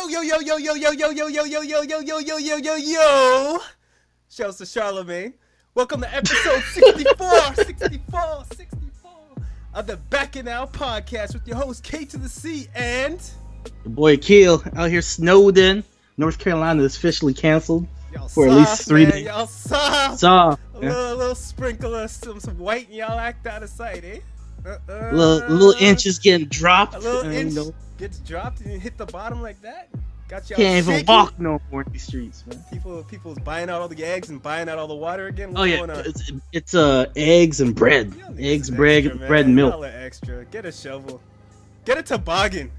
Yo, yo, yo, yo, yo, yo, yo, yo, yo, yo, yo, yo, yo, yo, yo, yo, yo. Shouts to Charlemagne. Welcome to episode 64 of the Bacchanal podcast with your host K to the C and your boy Keel out here snowed in. North Carolina is officially canceled for at least 3 days. Y'all soft. A little sprinkle of some white and y'all act out of sight, eh? Little inches getting dropped. A little inch gets dropped and you hit the bottom like that. Got y'all can't shaky. even walk no more in these streets, man. People's buying out all the eggs and buying out all the water again. What's going on? It's eggs and bread. Eggs, bread, extra, bread and milk. Y'all are extra. Get a shovel. Get a toboggan.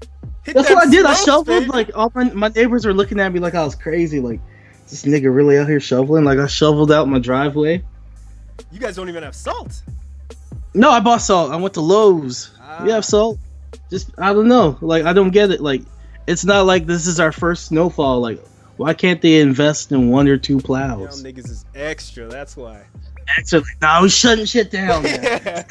That's what I did. I shoveled. Baby. Like all my neighbors were looking at me like I was crazy. Like, this nigga really out here shoveling? Like I shoveled out my driveway. You guys don't even have salt. No, I bought salt. I went to Lowe's. We have salt. Just I don't know. Like I don't get it. Like it's not like this is our first snowfall. Like why can't they invest in 1 or 2 plows? Y'all niggas is extra. That's why. Extra. Nah, we shutting shit down. Yeah.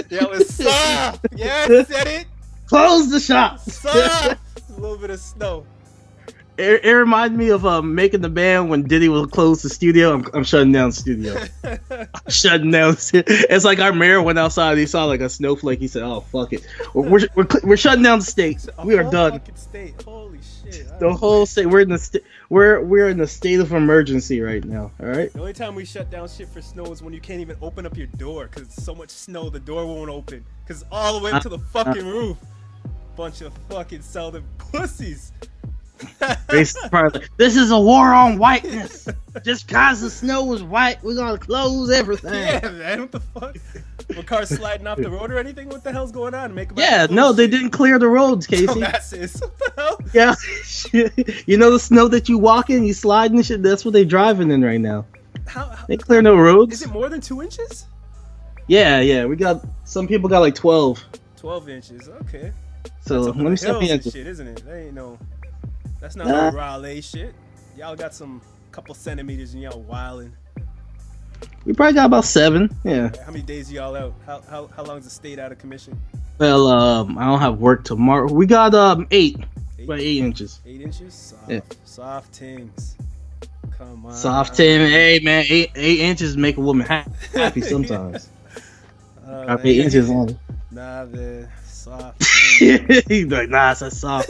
Y'all is soft. Yeah, I said it. Close the shop. Soft. A little bit of snow. It reminded me of making the band when Diddy will close the studio. I'm shutting down the studio. I'm shutting down. It's like our mayor went outside. He saw like a snowflake. He said, "Oh fuck it, we're shutting down the state. We are done." State. Holy shit! The whole state. We're in the we're in the state of emergency right now. All right. The only time we shut down shit for snow is when you can't even open up your door because it's so much snow the door won't open because all the way up to the fucking roof. Bunch of fucking southern pussies. This is a war on whiteness. Just cause the snow is white, we're gonna close everything. Yeah, man, what the fuck? Were cars sliding off the road or anything? What the hell's going on? They didn't clear the roads, Casey. Dumbasses. What the hell? Yeah, you know the snow that you walk in, you slide and shit. That's what they driving in right now. How they clear no roads. Is it more than 2 inches? Yeah. We got some people got like 12. 12 inches. Okay. So let me step in. Shit, isn't it? That ain't no. That's not no Raleigh shit. Y'all got some couple centimeters and y'all wildin'. We probably got about 7. Yeah. How many days y'all out? How long is the state out of commission? Well, I don't have work tomorrow. We got 8. About 8 inches. 8 inches? Soft. Yeah. Soft things. Come on. Soft ting. Hey man, 8 inches make a woman happy sometimes. 8 inches on. Nah, the soft. He's like, nah, it's a soft.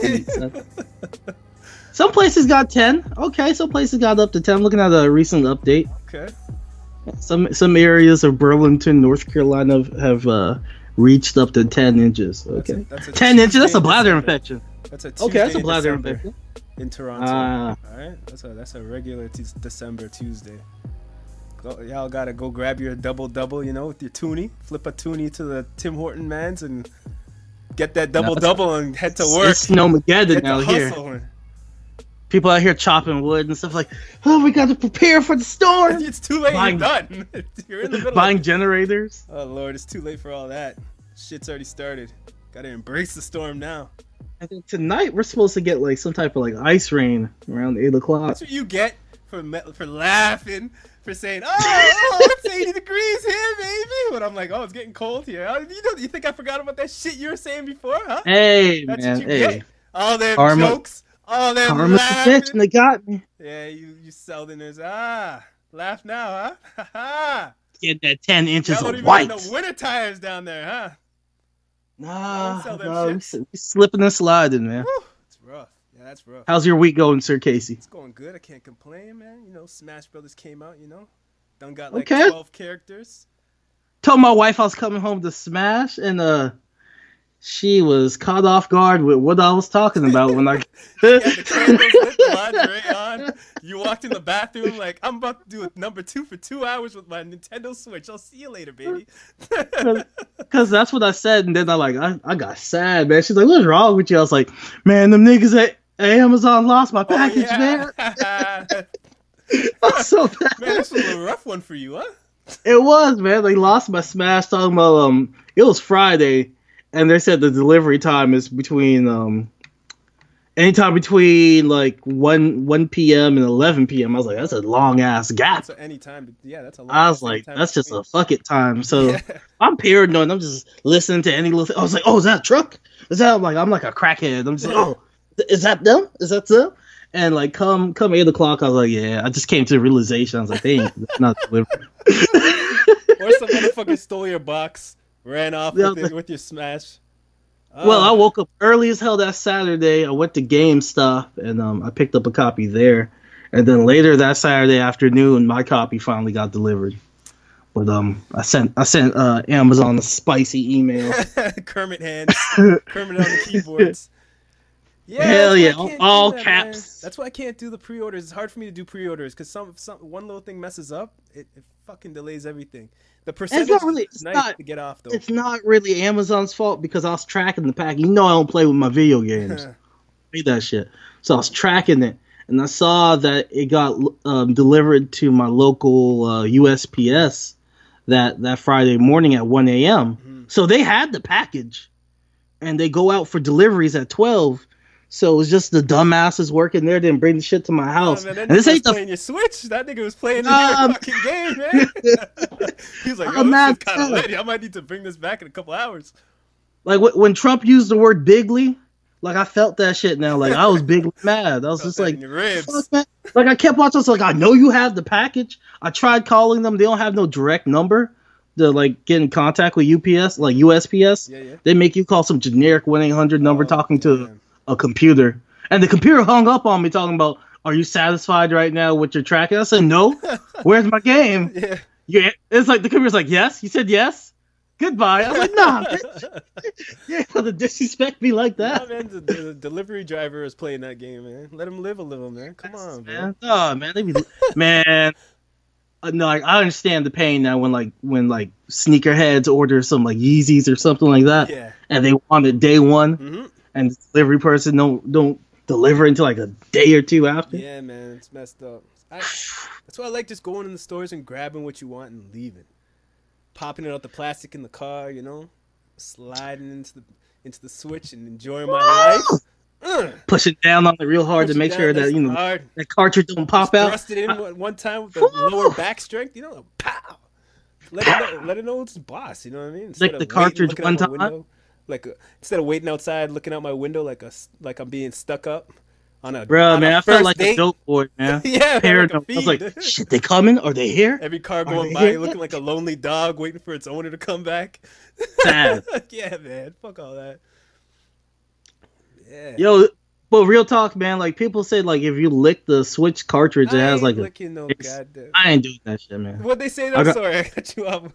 Some places got 10. Okay, some places got up to 10. I'm looking at a recent update. Okay. Some areas of Burlington, North Carolina have reached up to 10 inches. Okay. That's a 10 inches, that's a bladder infection. That's a Tuesday that's a bladder infection. In Toronto. All right. That's a regular December Tuesday. Y'all gotta go grab your double, with your toonie. Flip a toonie to the Tim Horton mans and get that double and head to work. It's Snowmageddon out here. People out here chopping wood and stuff like, oh, we got to prepare for the storm. It's too late. You're done. You're in the middle. Buying generators. Oh Lord, it's too late for all that. Shit's already started. Got to embrace the storm now. I think tonight we're supposed to get like some type of like ice rain around 8 o'clock. That's what you get for laughing, for saying, oh, it's 80 degrees here, baby. When I'm like, oh, it's getting cold here. You think I forgot about that shit you were saying before, huh? Hey, that's man, what you get. All them jokes. Oh, that Karma's a bitch, and they got me. Yeah, you Southerners. Laugh now, huh? Get that 10 inches of white. No winter tires down there, huh? Nah, we slipping and sliding, man. Woo, it's rough. Yeah, that's rough. How's your week going, Sir Casey? It's going good. I can't complain, man. Smash Brothers came out, Done got like 12 characters. Told my wife I was coming home to Smash, and she was caught off guard with what I was talking about when I. Yeah, the candles lit, the lingerie on. You walked in the bathroom like, I'm about to do a number 2 for 2 hours with my Nintendo Switch. I'll see you later, baby. Because that's what I said, and then I got sad, man. She's like, "What's wrong with you?" I was like, "Man, them niggas at Amazon lost my package, man." I'm so bad. Man, this was a rough one for you, huh? It was, man. They lost my Smash. Talking about it was Friday. And they said the delivery time is between anytime between like 1 p.m. and 11 p.m. I was like, that's a long ass gap. That's any time. Yeah, that's a long. I was like, that's just a fuck it time. So I'm paranoid. I'm just listening to any little thing. I was like, oh, is that a truck? Is that I'm like a crackhead? I'm just like, oh, Is that them? Is that them? And like come 8 o'clock, I was like, yeah. I just came to the realization. I was like, they ain't not delivering. Or some motherfucker stole your box, ran off with your Smash. Well, I woke up early as hell that Saturday. I went to GameStop and I picked up a copy there. And then later that Saturday afternoon, my copy finally got delivered. But I sent Amazon a spicy email. Kermit hands, Kermit on the keyboards. Yeah, hell yeah, all caps. Man. That's why I can't do the pre-orders. It's hard for me to do pre-orders because some one little thing messes up, it fucking delays everything. The percentage is nice to get off though. It's not really Amazon's fault because I was tracking the pack. You know I don't play with my video games. Read that shit. So I was tracking it, and I saw that it got delivered to my local USPS that Friday morning at 1 a.m. Mm-hmm. So they had the package, and they go out for deliveries at 12. So it was just the dumbasses working there didn't bring the shit to my house. Man, and this ain't playing your Switch. That nigga was playing your fucking game, man. He was like, "Yo, this is kind of late. I might need to bring this back in a couple hours." Like when Trump used the word "bigly," like I felt that shit now. Like I was bigly mad. I was just like, "Fuck, man." Like I kept watching. I was like, "I know you have the package." I tried calling them. They don't have no direct number to like get in contact with UPS, like USPS. Yeah. They make you call some generic 1-800 number talking to a computer, and the computer hung up on me talking about, "Are you satisfied right now with your tracking?" I said, "No." Where's my game? Yeah. It's like the computer's like, "Yes." You said yes. Goodbye. I'm like, "Nah." Yeah, to disrespect me like that. Nah, man, the delivery driver is playing that game, man. Let him live a little, man. Come on, man. Oh man, they be man. No, like, I understand the pain now when sneakerheads order some like Yeezys or something like that, and they want it day one. Mm-hmm. And the delivery person don't deliver until like a day or two after. Yeah, man, it's messed up. That's why I like just going in the stores and grabbing what you want and leaving, popping it out the plastic in the car, you know, sliding into the Switch and enjoying my life. Pushing down on it real hard to make sure that that cartridge don't pop out. Thrust it in one time with the lower back strength, you know, pow. Let it know it's boss. You know what I mean? Instead like the cartridge one time. Window, instead of waiting outside, looking out my window like I'm being stuck up on a I felt like a dope boy, man. Yeah, like I was like, shit, they coming? Are they here? Every car going by, looking like a lonely dog waiting for its owner to come back. Sad. Yeah, man. Fuck all that. Yeah. Yo, but real talk, man. Like people say, like if you lick the Switch cartridge, it has like I ain't doing that shit, man. What they say though? Sorry, I cut you off.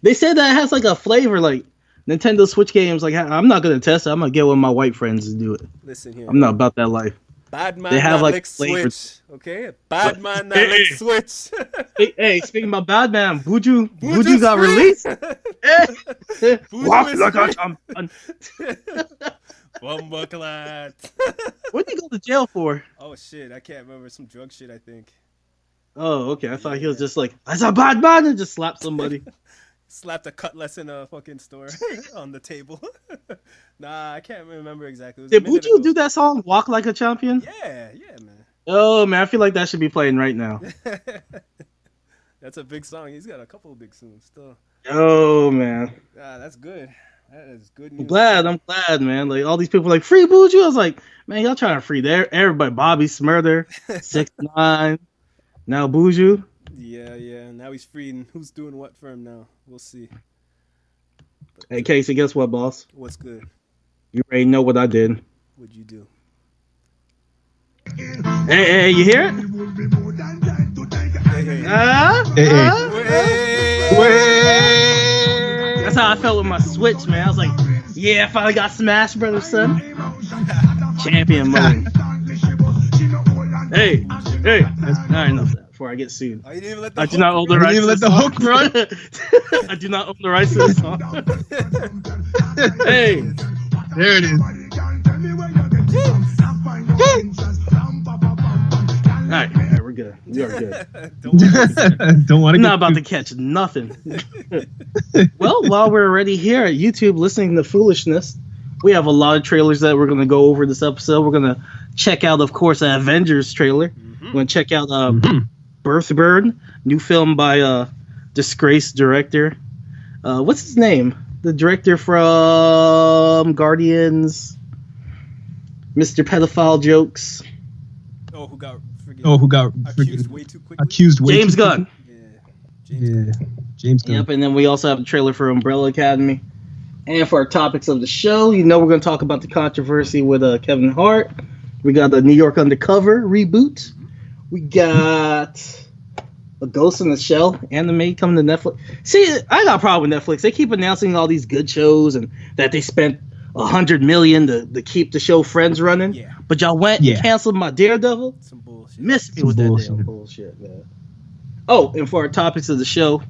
They said that it has like a flavor, like Nintendo Switch games. Like I'm not gonna test it. I'm gonna get one of my white friends to do it. Listen here. I'm not about that life. Bad man, they have like flavors. Switch, okay? Bad man, not lick Switch. hey, speaking about bad man, Buju got released. Walk like a champion. Bumbleclad. What did he go to jail for? Oh shit, I can't remember. Some drug shit, I think. Oh, okay. I thought he was just like, "That's a bad man," and just slapped somebody. Slapped a cutlass in a fucking store on the table. Nah, I can't remember exactly. Did Buju do that song, "Walk Like a Champion"? Yeah, man. Oh man, I feel like that should be playing right now. That's a big song. He's got a couple of big songs still. Oh man. That's good. That is good news. I'm glad, man. Like all these people are like, "Free Buju." I was like, man, y'all trying to free everybody. Bobby Smurder, 6ix9ine, now Buju. Yeah. Now he's free, and who's doing what for him now? We'll see. Hey, Casey, guess what, boss? What's good? You already know what I did. What'd you do? Hey, you hear it? That's how I felt with my Switch, man. I was like, yeah, I finally got Smash Brothers, son. Champion mode. Hey. Not enough of that before I get sued. Oh, you didn't even let I do not own the rights to let the hook run. I do not own the rights to this song. Hey. There it is. All right, we're good. We are good. Don't want to. I'm not about to catch nothing. Well, while we're already here at YouTube listening to foolishness, we have a lot of trailers that we're going to go over this episode. We're going to check out, of course, the Avengers trailer. We're going to check out BrightBurn, new film by disgraced director. What's his name? The director from Guardians. Mr. Pedophile Jokes. Oh, who got accused way too quickly? accused way James too Gunn. Yeah. James Gunn. Yep, and then we also have a trailer for Umbrella Academy. And for our topics of the show, we're going to talk about the controversy with Kevin Hart. We got the New York Undercover reboot. We got a Ghost in the Shell anime coming to Netflix. See, I got a problem with Netflix. They keep announcing all these good shows and that they spent $100 million to keep the show Friends running. Yeah. But y'all went and canceled my Daredevil. Some bullshit. Missed me with that damn bullshit, man. Oh, and for our topics of the show,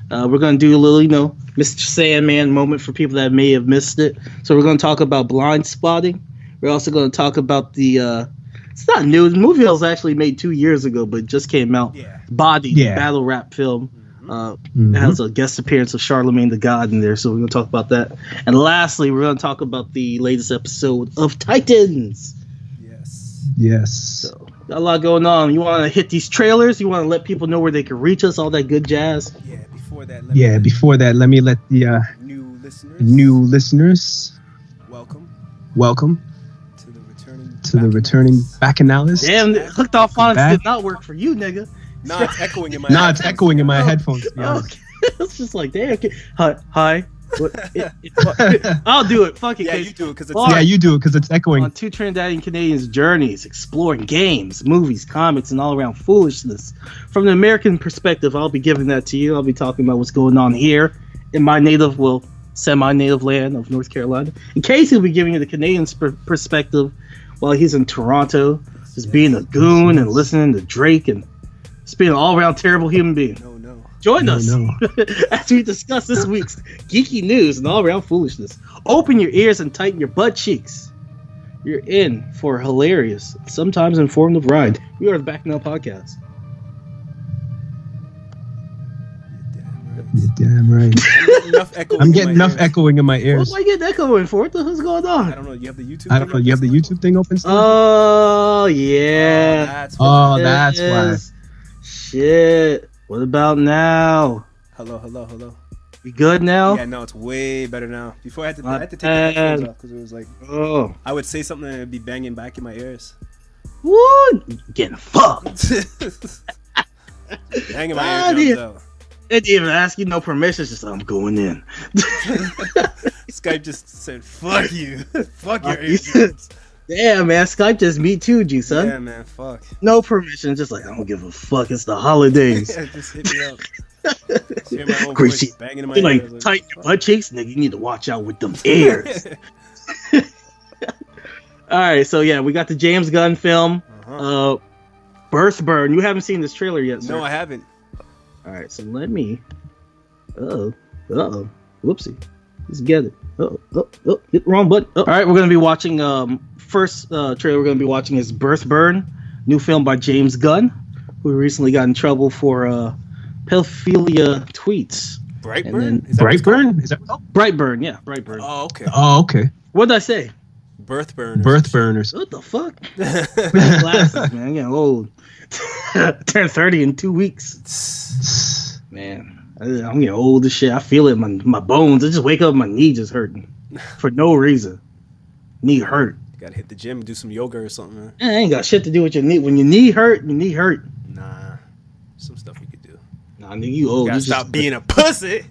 we're going to do a little, Mr. Sandman moment for people that may have missed it. So we're going to talk about Blindspotting. We're also going to talk about the, it's not new. The movie was actually made 2 years ago, but it just came out. Yeah. Bodied, the battle rap film. It has a guest appearance of Charlemagne the God in there, so we're going to talk about that. And lastly, we're going to talk about the latest episode of Titans. Yes. So, got a lot going on. You want to hit these trailers? You want to let people know where they can reach us? All that good jazz? Yeah, before that, let me let the new listeners welcome to the returning Bacchanals. Damn, hooked off phonics did not work for you, nigga. Nah, it's echoing in my it's echoing in my headphones. Okay. It's just like, damn. Okay. Hi. I'll do it. Fuck it. Yeah, you do it because it's echoing. On two Trinidadian Canadians' journeys, exploring games, movies, comics, and all around foolishness. From the American perspective, I'll be giving that to you. I'll be talking about what's going on here in my semi-native land of North Carolina. And Casey will be giving you the Canadian perspective while he's in Toronto, just being a goon and listening to Drake and just being an all-around terrible human being. Join us as we discuss this week's geeky news and all-around foolishness. Open your ears and tighten your butt cheeks. You're in for a hilarious, sometimes informative ride. We are the Bacchanal Podcast. You're damn right. I'm getting enough echoing in my ears. Why get echoing for? What the hell's going on? I don't know. You have the YouTube. You have the YouTube thing open still? Oh yeah. That's why. Shit. What about now? Hello. We good now? Yeah, no, it's way better now. Before I had to take the headphones off because it was like, I would say something and it'd be banging back in my ears. What? Getting fucked. Banging my eardrums out. It didn't even ask you no permission. It's just, I'm going in. Skype just said, fuck you. Fuck your eardrums. Yeah, man, Skype just me too, G son. Yeah, man, fuck. No permission, just like I don't give a fuck. It's the holidays. Yeah, just hit me up. Hear my own Greasy. voice banging in my ears. Like, tighten your butt cheeks, nigga. You need to watch out with them ears. All right, so yeah, we got the James Gunn film, BrightBurn. You haven't seen this trailer yet, sir? No, I haven't. All right, so let me. Whoopsie. Let's get it. Hit the wrong button. All right, we're gonna be watching. First trailer we're gonna be watching is BrightBurn, new film by James Gunn, who recently got in trouble for pedophilia tweets. BrightBurn? BrightBurn? Is that what? BrightBurn, yeah, BrightBurn. Oh, okay. What did I say? Birthburners. What the fuck? Glasses, man. I'm getting old. Turned 30 in 2 weeks. Man, I'm getting old as shit. I feel it in my bones. I just wake up, my knee just hurting for no reason. Knee hurt. You gotta hit the gym, do some yoga or something, man. It ain't got shit to do with your knee. When your knee hurt, your knee hurt. Nah, some stuff you could do. Nah, nigga, you old. You gotta stop being a pussy.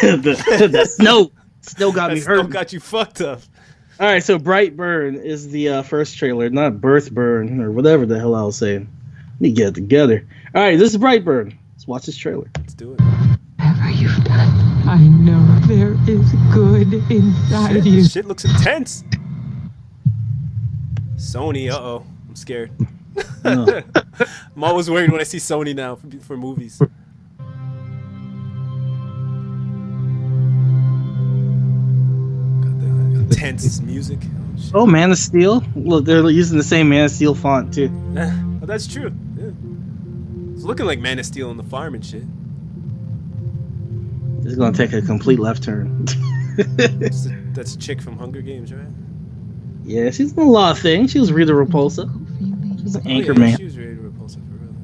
the snow got me hurt. Snow got you fucked up. All right, so BrightBurn is the first trailer, not BirthBurn or whatever the hell I was saying. Let me get it together. All right, this is BrightBurn. Let's watch this trailer. Let's do it. Whatever you've done, I know there is good inside you. Shit looks intense. Sony, I'm scared. No. I'm always worried when I see Sony now for movies. Got the intense music. Oh, Man of Steel. Look, they're using the same Man of Steel font too. Oh, that's true. Yeah. It's looking like Man of Steel on the farm and shit. This is gonna take a complete left turn. That's a chick from Hunger Games, right? Yeah, she's done a lot of things. She was Rita Repulsa. She's an anchor man. She was Rita Repulsa for real.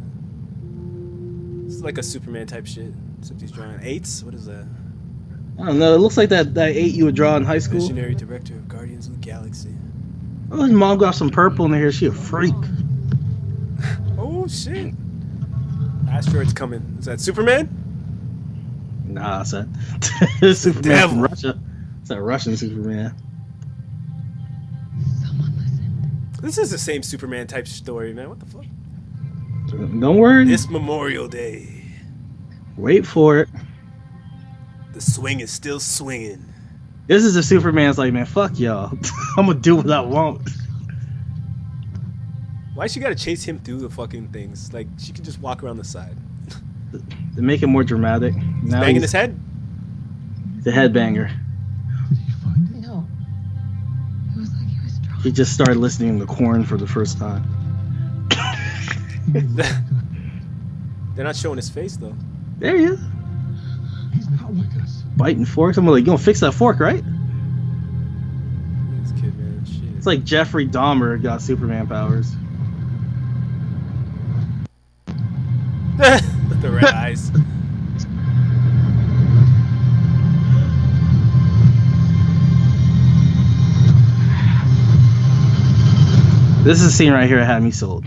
It's like a Superman type shit. Except he's drawing 8s. What is that? I don't know. It looks like that 8 you would draw in high school. Visionary director of Guardians of the Galaxy. Oh, his mom got some purple in her. She a freak. Oh shit! Asteroid's coming. Is that Superman? Nah, it's that Superman from Russia. It's that Russian Superman. Someone listened. This is the same Superman type story, man. What the fuck? Don't worry. This Memorial Day, Wait for it. the swing is still swinging. This is a Superman's like, man, fuck y'all. I'm gonna do what I want. Why she gotta chase him through the fucking things? Like she could just walk around the side. To make it more dramatic. Now Banging his head. The headbanger. No. It was like he was drunk. He just started listening to Korn for the first time. They're not showing his face though. There he is. He's not like us. Biting forks. I'm like, you gonna fix that fork, right? This kid, man, shit. It's like Jeffrey Dahmer got Superman powers. With the red eyes. This is a scene right here that had me sold.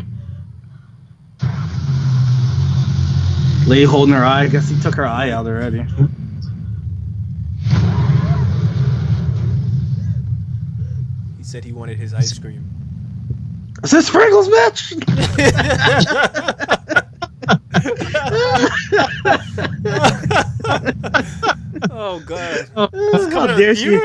Lady holding her eye. I guess he took her eye out already. He said he wanted his ice cream. I said sprinkles, bitch! Oh god. How dare she?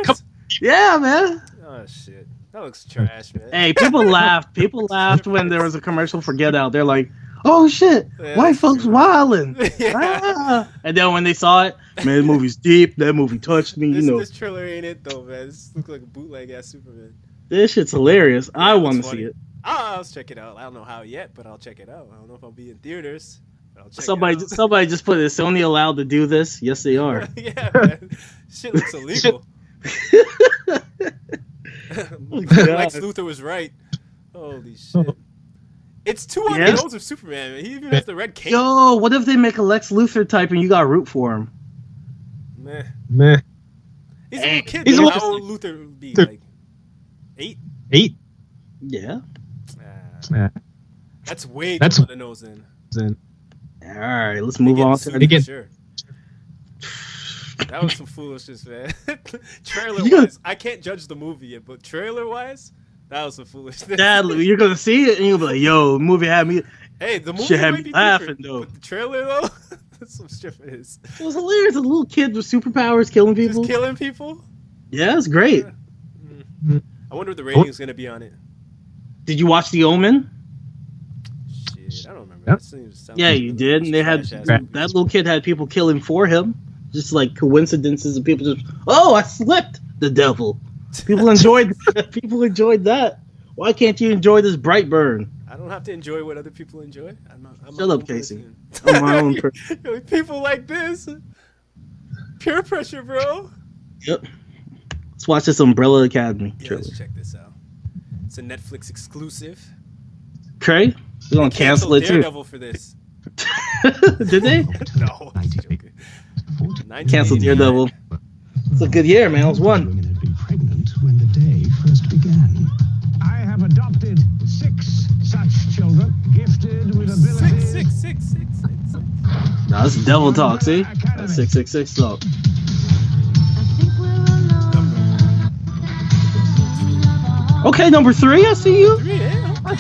Yeah, man. Oh shit. That looks trash, man. Hey, people laughed. People laughed when there was a commercial for Get Out. They're like, oh shit, Yeah, white folks wildin'. Yeah. Ah. And then when they saw it, man, the movie's deep. That movie touched me. This, You know, this trailer ain't it though, man. This looks like a bootleg ass Superman. this shit's hilarious. I it want to looks see funny. it. I'll check it out. I don't know how yet, but I'll check it out. I don't know if I'll be in theaters. But I'll check Somebody, it out. somebody just put, is Sony allowed to do this? Yes, they are. Yeah, man. Shit looks illegal. Lex Luthor was right. Holy shit. It's too on the nose of Superman, man. He even has the red cape. Yo, what if they make a Lex Luthor type and you got to root for him? Meh. Meh. He's a little kid. He's a How little- old would Luthor be? Like 8? 8. Yeah. Yeah. That's way That's- too on the nose then. Then All right, let's move on to Again. Sure. That was some foolishness, man. Trailer You gotta- wise, I can't judge the movie yet, but trailer wise, that was some foolishness. Dad, you're gonna see it and you'll be like, "Yo, the movie had me." Hey, the movie Shit had might me be laughing, different, though. but the trailer though, that's some shit it is. It was hilarious. A little kid with superpowers killing people. Just killing people. Yeah, it's great. I wonder what the rating is gonna be on it. Did you watch The Omen? Shit, I don't remember. Yep. That sounds Yeah, like you one of did. those And they had trash-ass that movies. little kid had people killing for him, just like coincidences, and people just, oh, I slipped. The devil. People enjoyed. People enjoyed that. Why can't you enjoy this BrightBurn? I don't have to enjoy what other people enjoy. I'm Shut my up, own Casey. person. I'm my own person. People like this. Peer pressure, bro. Yep. Let's watch this Umbrella Academy Yeah, trailer. let's check this out. It's a Netflix exclusive. Okay, we're gonna cancel it too. Daredevil for this. Did they? No, I'm joking. Cancel 1989. Daredevil. It's a good year, man. It was one. Women had been pregnant when the day first began. I have adopted 6 such children, gifted with abilities. Six. No, this is devil talk. See, that's 666 talk. Okay, number 3. I see you. Yeah. How'd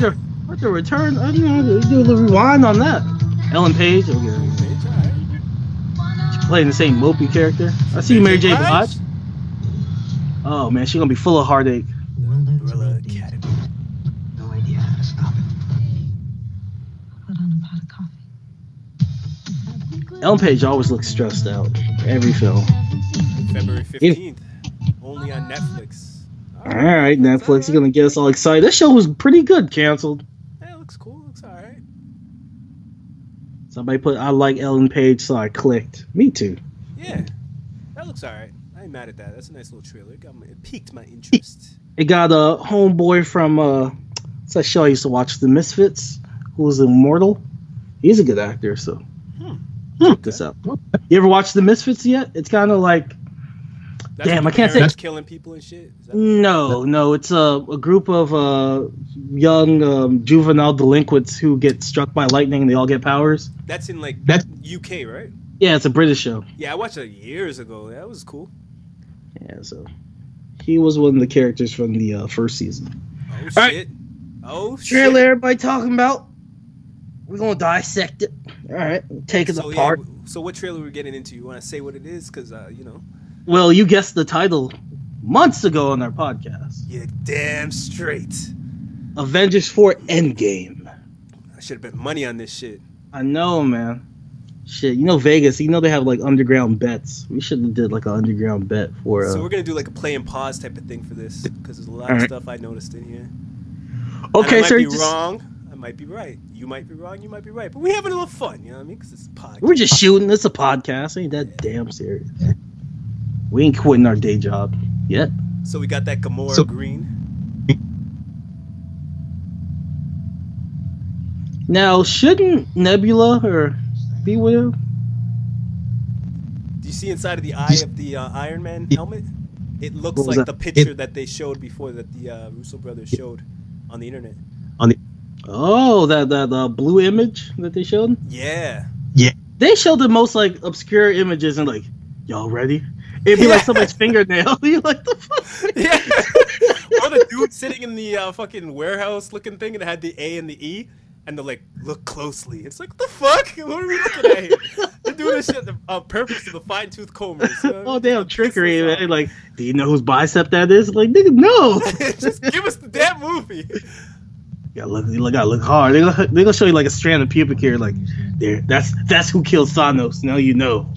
you return? I didn't know do a little rewind on that. Ellen Page. Okay. She's playing the same mopey character. I see you, Mary J. Blige. Oh man, she's gonna be full of heartache. Umbrella Academy. No idea how to stop it. Put on a pot of coffee. Ellen Page always looks stressed out. Every film. February 15th. Only on Netflix. All right, Netflix, you're gonna get us all excited. This show was pretty good. Canceled. Yeah, it looks cool. Looks alright. Somebody put I like Ellen Page, so I clicked. Me too. Yeah. That looks alright. I ain't mad at that. That's a nice little trailer. It piqued my interest. It got a homeboy from what's that show I used to watch, The Misfits, who was immortal. He's a good actor, so check this out. You ever watch The Misfits yet? It's kind of like That's Damn, what I can't say. killing people and shit. Is that No, it's a group of young juvenile delinquents who get struck by lightning and they all get powers. That's in like UK, right? Yeah, it's a British show. Yeah, I watched it years ago. That was cool. Yeah, so he was one of the characters from the first season. Oh shit! Right. Oh shit! Trailer everybody talking about. We're gonna dissect it. All right, take it apart. Yeah, so what trailer we're getting into? You want to say what it is? Because you know. Well, you guessed the title months ago on our podcast. Yeah, damn straight. Avengers 4 Endgame. I should have bet money on this shit. I know, man. Shit, you know Vegas. You know they have like underground bets. We should have did like an underground bet for. So we're gonna do like a play and pause type of thing for this because there's a lot of stuff I noticed in here. Okay, and I might so be wrong. I might be right. You might be wrong. You might be right. But we having a little fun. You know what I mean? Because it's a podcast. We're just shooting. It's a podcast. Ain't that damn serious? We ain't quitting our day job yet. So we got that Gamora green. Now, shouldn't Nebula or be with him? Do you see inside of the eye of the Iron Man helmet? It looks like the picture that they showed before that the Russo brothers showed on the internet. Oh, that blue image that they showed? Yeah. They showed the most like obscure images and like, y'all ready? It'd be like somebody's fingernail. You're like, the fuck? Yeah. Or the dude sitting in the fucking warehouse looking thing and it had the A and the E. And they're like, look closely. It's like, what the fuck? What are we looking at here? They're doing this shit on purpose to the fine-tooth combers. You know? Oh, damn trickery, man. Like, do you know whose bicep that is? Like, nigga, no. Just give us the damn movie. You gotta look hard. They're gonna show you like a strand of pubic hair. Like, there, that's who killed Thanos. Now you know.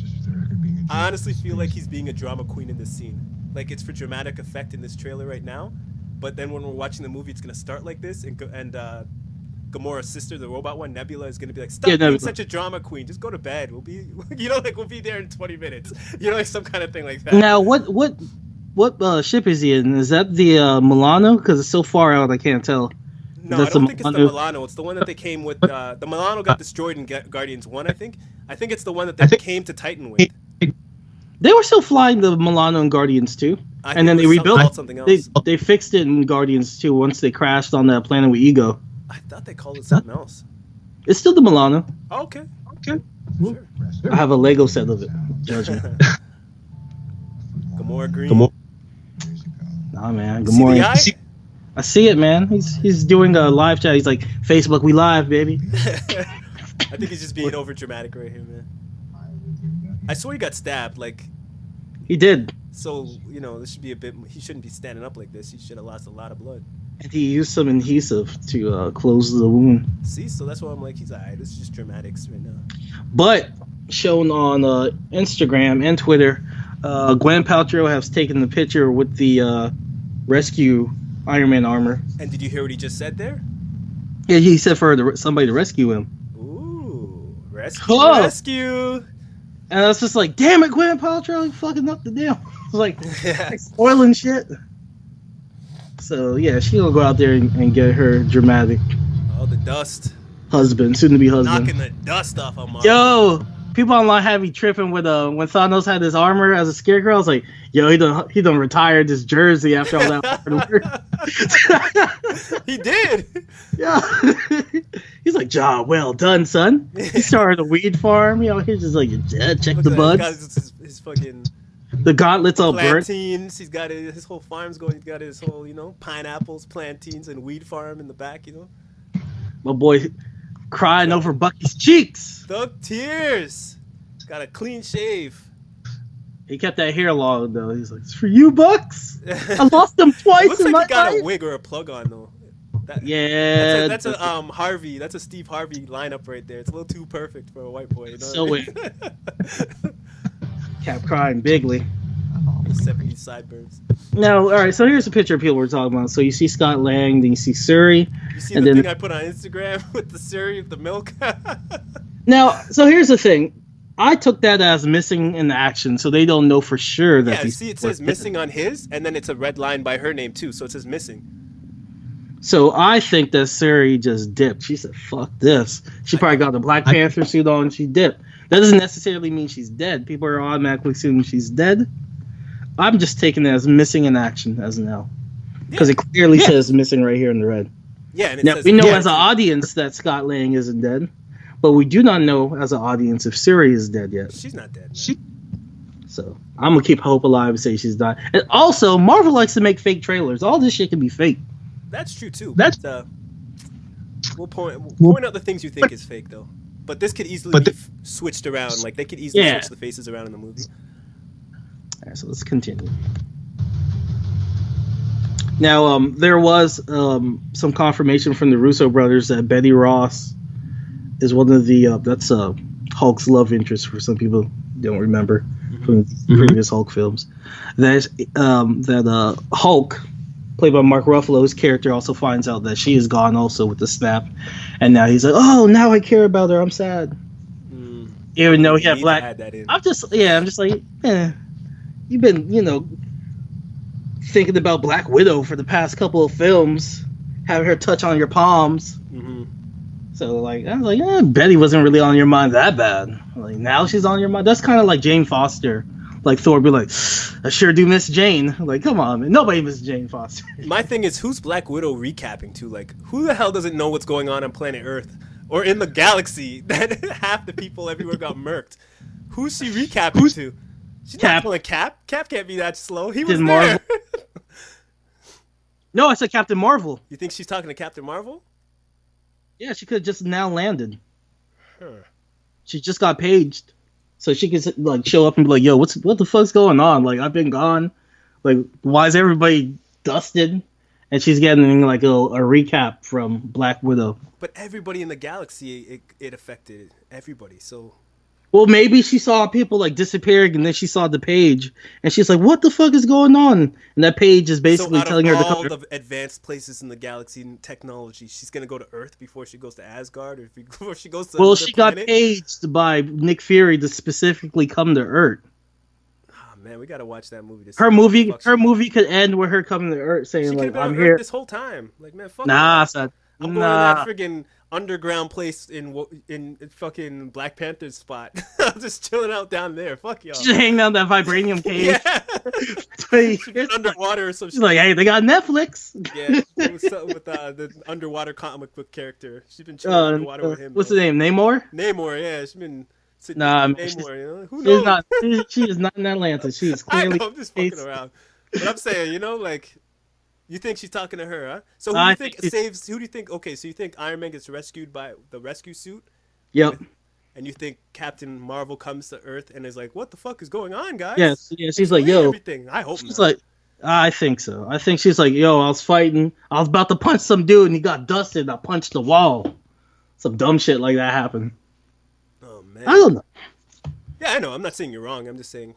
I honestly feel like he's being a drama queen in this scene. Like, it's for dramatic effect in this trailer right now. But then when we're watching the movie, it's gonna start like this, and Gamora's sister, the robot one, Nebula, is gonna be like, "Stop being such a drama queen. Just go to bed. We'll be, we'll be there in 20 minutes. Like some kind of thing like that." Now, what ship is he in? Is that the Milano? Because it's so far out, I can't tell. No, I don't think it's the Milano. It's the one that they came with. The Milano got destroyed in Guardians 1, I think. I think it's the one that they came to Titan with. They were still flying the Milano in Guardians 2. And then they rebuilt something else. They fixed it in Guardians 2 once they crashed on that planet with Ego. I thought they called it something else. It's still the Milano. Oh, okay. Sure. I have a Lego set of it. Judge me. Gamora green. Nah, man. Gamora. I see it, man. He's doing a live chat. He's like, Facebook, we live, baby. I think he's just being over dramatic right here, man. I swear he got stabbed, like. He did. So, this should be a bit. He shouldn't be standing up like this. He should have lost a lot of blood. And he used some adhesive to close the wound. See, so that's why I'm like, he's alright. This is just dramatics right now. But shown on Instagram and Twitter, Gwen Paltrow has taken the picture with the rescue Iron Man armor. And did you hear what he just said there? Yeah, he said for somebody to rescue him. Ooh, rescue. And I was just like, damn it, Gwen Paltrow, you fucking up the deal. Like spoiling shit. So yeah, she gonna go out there and get her dramatic. Oh, the dust. Soon to be husband. Knocking the dust off of Marvel. Yo, people online had me tripping with when Thanos had his armor as a scarecrow. I was like, yo, he done retired his jersey after all that work. He did. Yeah. He's like, job well done, son. He started a weed farm. He's just like, yeah, check the buds. His fucking. The gauntlets all burnt. Plantains. He's got his whole farm's going. He's got his whole, pineapples, plantains, and weed farm in the back. My boy crying over Bucky's cheeks. The tears. Got a clean shave. He kept that hair long though. He's like, "It's for you, Bucks. I lost them twice." Looks like he got a wig or a plug on though. That's a Harvey. That's a Steve Harvey lineup right there. It's a little too perfect for a white boy. So weird. Kept crying bigly. 70s sideburns. Now, all right. So here's a picture of people we're talking about. So you see Scott Lang, then you see Suri. You see the thing I put on Instagram with the Suri with the milk. Now, so here's the thing. I took that as missing in the action, so they don't know for sure that. Yeah, you see, it says missing on his, and then it's a red line by her name too. So it says missing. So I think that Suri just dipped. She said, "Fuck this." She probably got the Black Panther suit on and she dipped. That doesn't necessarily mean she's dead. People are automatically assuming she's dead. I'm just taking it as missing in action as now. Because it clearly says missing right here in the red. Yeah, and it now, says we know as an audience that Scott Lang isn't dead, but we do not know as an audience if Siri is dead yet. She's not dead. So I'm going to keep hope alive and say she's died. And also, Marvel likes to make fake trailers. All this shit can be fake. That's true, too. That's... We'll point out the things you think is fake, though. But this could easily be switched around. Like, they could easily switch the faces around in the movie. All right, so let's continue. Now, there was some confirmation from the Russo brothers that Betty Ross is one of the that's Hulk's love interest. For some people who don't remember from the previous Hulk films, that Hulk, played by Mark Ruffalo's character, also finds out that she is gone also with the snap, and now he's like, oh, now I care about her. I'm sad. Even though he had black. I'm just like, you've been thinking about Black Widow for the past couple of films, having her touch on your palms. So like, I was like, Betty wasn't really on your mind that bad. Like, now she's on your mind. That's kind of like Jane Foster. Like, Thor would be like, I sure do miss Jane. Like, come on, man. Nobody misses Jane Foster. My thing is, who's Black Widow recapping to? Like, who the hell doesn't know what's going on planet Earth or in the galaxy that half the people everywhere got murked? Who's she recapping to? She's not pulling Cap. Cap can't be that slow. He was there. No, I said Captain Marvel. You think she's talking to Captain Marvel? Yeah, she could have just now landed. She just got paged. So she could like show up and be like, yo, what the fuck's going on? Like, I've been gone. Like, why is everybody dusted? And she's getting like a recap from Black Widow. But everybody in the galaxy, it affected everybody. So, well, maybe she saw people like disappearing, and then she saw the page, and she's like, "What the fuck is going on?" And that page is basically telling her to come. All the advanced places in the galaxy and technology, she's gonna go to Earth before she goes to Asgard, or before she goes to. Well, she got paged by Nick Fury to specifically come to Earth. Oh man, we gotta watch that movie. Her movie could end with her coming to Earth, saying like, "I'm here this whole time." Like, man, fuck. Nah, son. I'm going to that friggin' underground place in fucking Black Panther's spot. I'm just chilling out down there. Fuck y'all. She's hanging out that vibranium cage. Yeah. Underwater or some shit. She's like, hey, they got Netflix. Yeah. It was something with the underwater comic book character. She's been chilling underwater with him. What's his name? Namor? Namor, yeah. She's been sitting with Namor. Who knows? She is not in Atlanta. She is clearly. I'm just fucking around. But I'm saying, like. You think she's talking to her, huh? So who do you think okay, so you think Iron Man gets rescued by the rescue suit? Yep. And you think Captain Marvel comes to Earth and is like, what the fuck is going on, guys? Yes, yeah, she's like, yo. Everything. I hope she's like, I think so. I think she's like, yo, I was about to punch some dude and he got dusted and I punched the wall. Some dumb shit like that happened. Oh, man. I don't know. Yeah, I know. I'm not saying you're wrong. I'm just saying,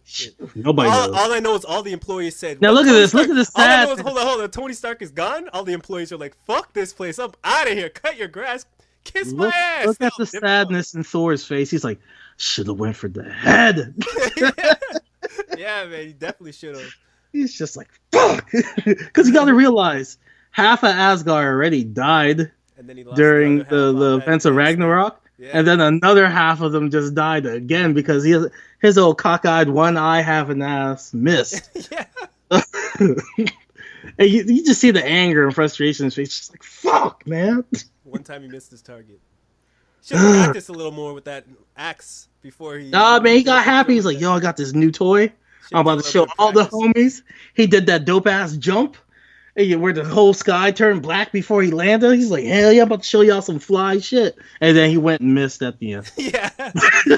shit. Nobody knows. All I know is all the employees said. Now look at this. Look at this. All I know is, hold on. Tony Stark is gone. All the employees are like, fuck this place. I'm out of here. Cut your grass. Kiss my ass. Look at the sadness in Thor's face. He's like, should have went for the head. Yeah, man. He definitely should have. He's just like, fuck. Because you got to realize, half of Asgard already died and then he lost during the events of Ragnarok. Yeah. And then another half of them just died again because his old cockeyed one eye half an ass missed. Yeah. And you just see the anger and frustration in his face. Just like, fuck, man. One time he missed his target. Should have practiced a little more with that axe before he. Nah, man, he got happy. He's like, yo, I got this new toy. I'm about to show all the homies. He did that dope ass jump. Where the whole sky turned black before he landed. He's like, hell yeah, I'm about to show y'all some fly shit. And then he went and missed at the end. Yeah. He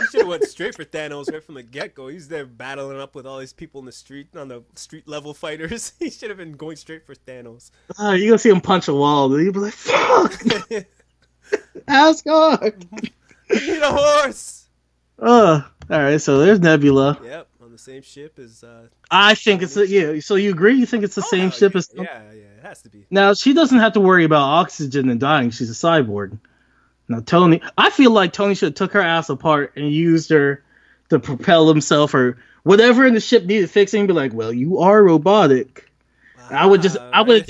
should have went straight for Thanos right from the get-go. He's there battling up with all these people in the street, on the street level fighters. He should have been going straight for Thanos. You're going to see him punch a wall. You'll be like, fuck. Asgard. I need a horse. All right, so there's Nebula. Yep, on the same ship as... I think it's so you agree? You think it's the same ship as? Yeah, it has to be. Now she doesn't have to worry about oxygen and dying. She's a cyborg. Now Tony, I feel like Tony should have took her ass apart and used her to propel himself or whatever in the ship needed fixing. Be like, well, you are robotic. I would did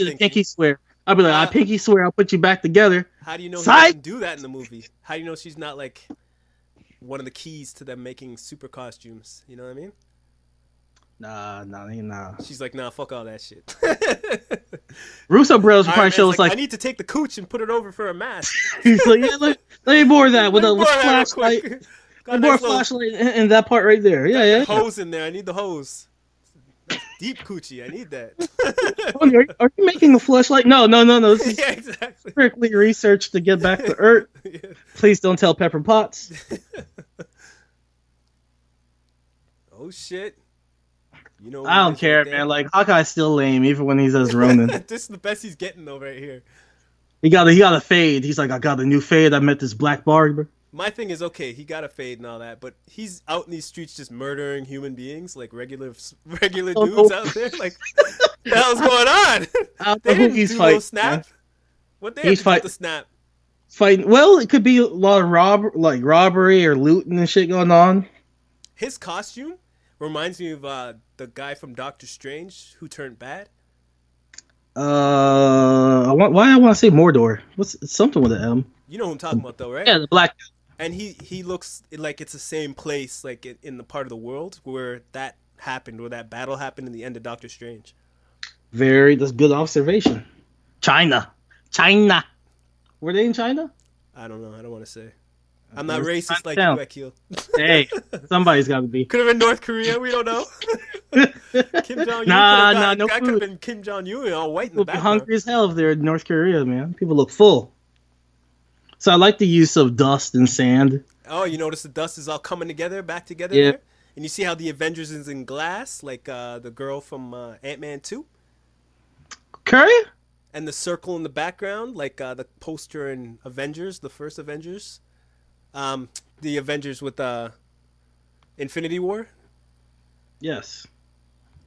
a pinky swear. I'd be like, I pinky swear, I'll put you back together. How do you know he doesn't do that in the movie? How do you know she's not like one of the keys to them making super costumes? You know what I mean? Nah. She's like, nah, fuck all that shit. Russo Bros will probably show us like I need to take the cooch and put it over for a mask. he's like, yeah, let me bore that with a flashlight. Got More flashlight in that part right there. Yeah. Hose in there. I need the hose. Deep coochie. I need that. Are you making a flashlight? No. This is yeah, exactly. strictly research to get back to Earth. Yeah. Please don't tell Pepper Potts. Oh shit. You know, I don't care, man. Like Hawkeye's still lame, even when he's as Ronin. This is the best he's getting though, right here. He got a fade. He's like, I got a new fade. I met this black barber. My thing is, okay, he got a fade and all that, but he's out in these streets just murdering human beings, like regular dudes out there. Like, what the hell's going on? They didn't do no snap. Yeah. What they have to do the snap? Fighting. Well, it could be a lot of robbery or looting and shit going on. His costume reminds me of the guy from Doctor Strange who turned bad. Why I want to say Mordor? It's something with an M. You know who I'm talking about, though, right? Yeah, the black. And he looks like it's the same place, like in the part of the world where that happened, where that battle happened in the end of Doctor Strange. That's good observation. China. Were they in China? I don't know. I don't want to say. I'm not racist like you, Akil. Hey, somebody's got to be. Could have been North Korea. We don't know. Kim Jong-un. No that food. could have been Kim Jong-un, all white in the background. Hungry as hell if they're in North Korea, man. People look full. So I like the use of dust and sand. Oh, you notice the dust is all coming back together yeah. there? And you see how the Avengers is in glass, like the girl from Ant-Man 2? Curry? And the circle in the background, like the poster in Avengers, the first Avengers. The Avengers with Infinity War? Yes.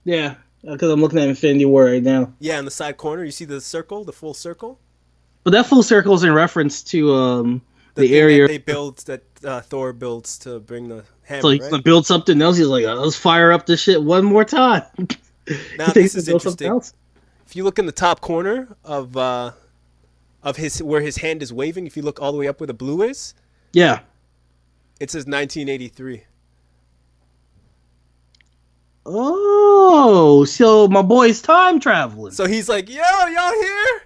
Yeah, because I'm looking at Infinity War right now. Yeah, in the side corner, you see the circle, the full circle? But that full circle is in reference to the area that they build, that Thor builds to bring the hammer, so he's going to build something else. He's like, let's fire up this shit one more time. Now, this is interesting. If you look in the top corner of his where his hand is waving, if you look all the way up where the blue is, yeah, it says 1983. Oh, so my boy's time traveling. So he's like, yo, y'all here?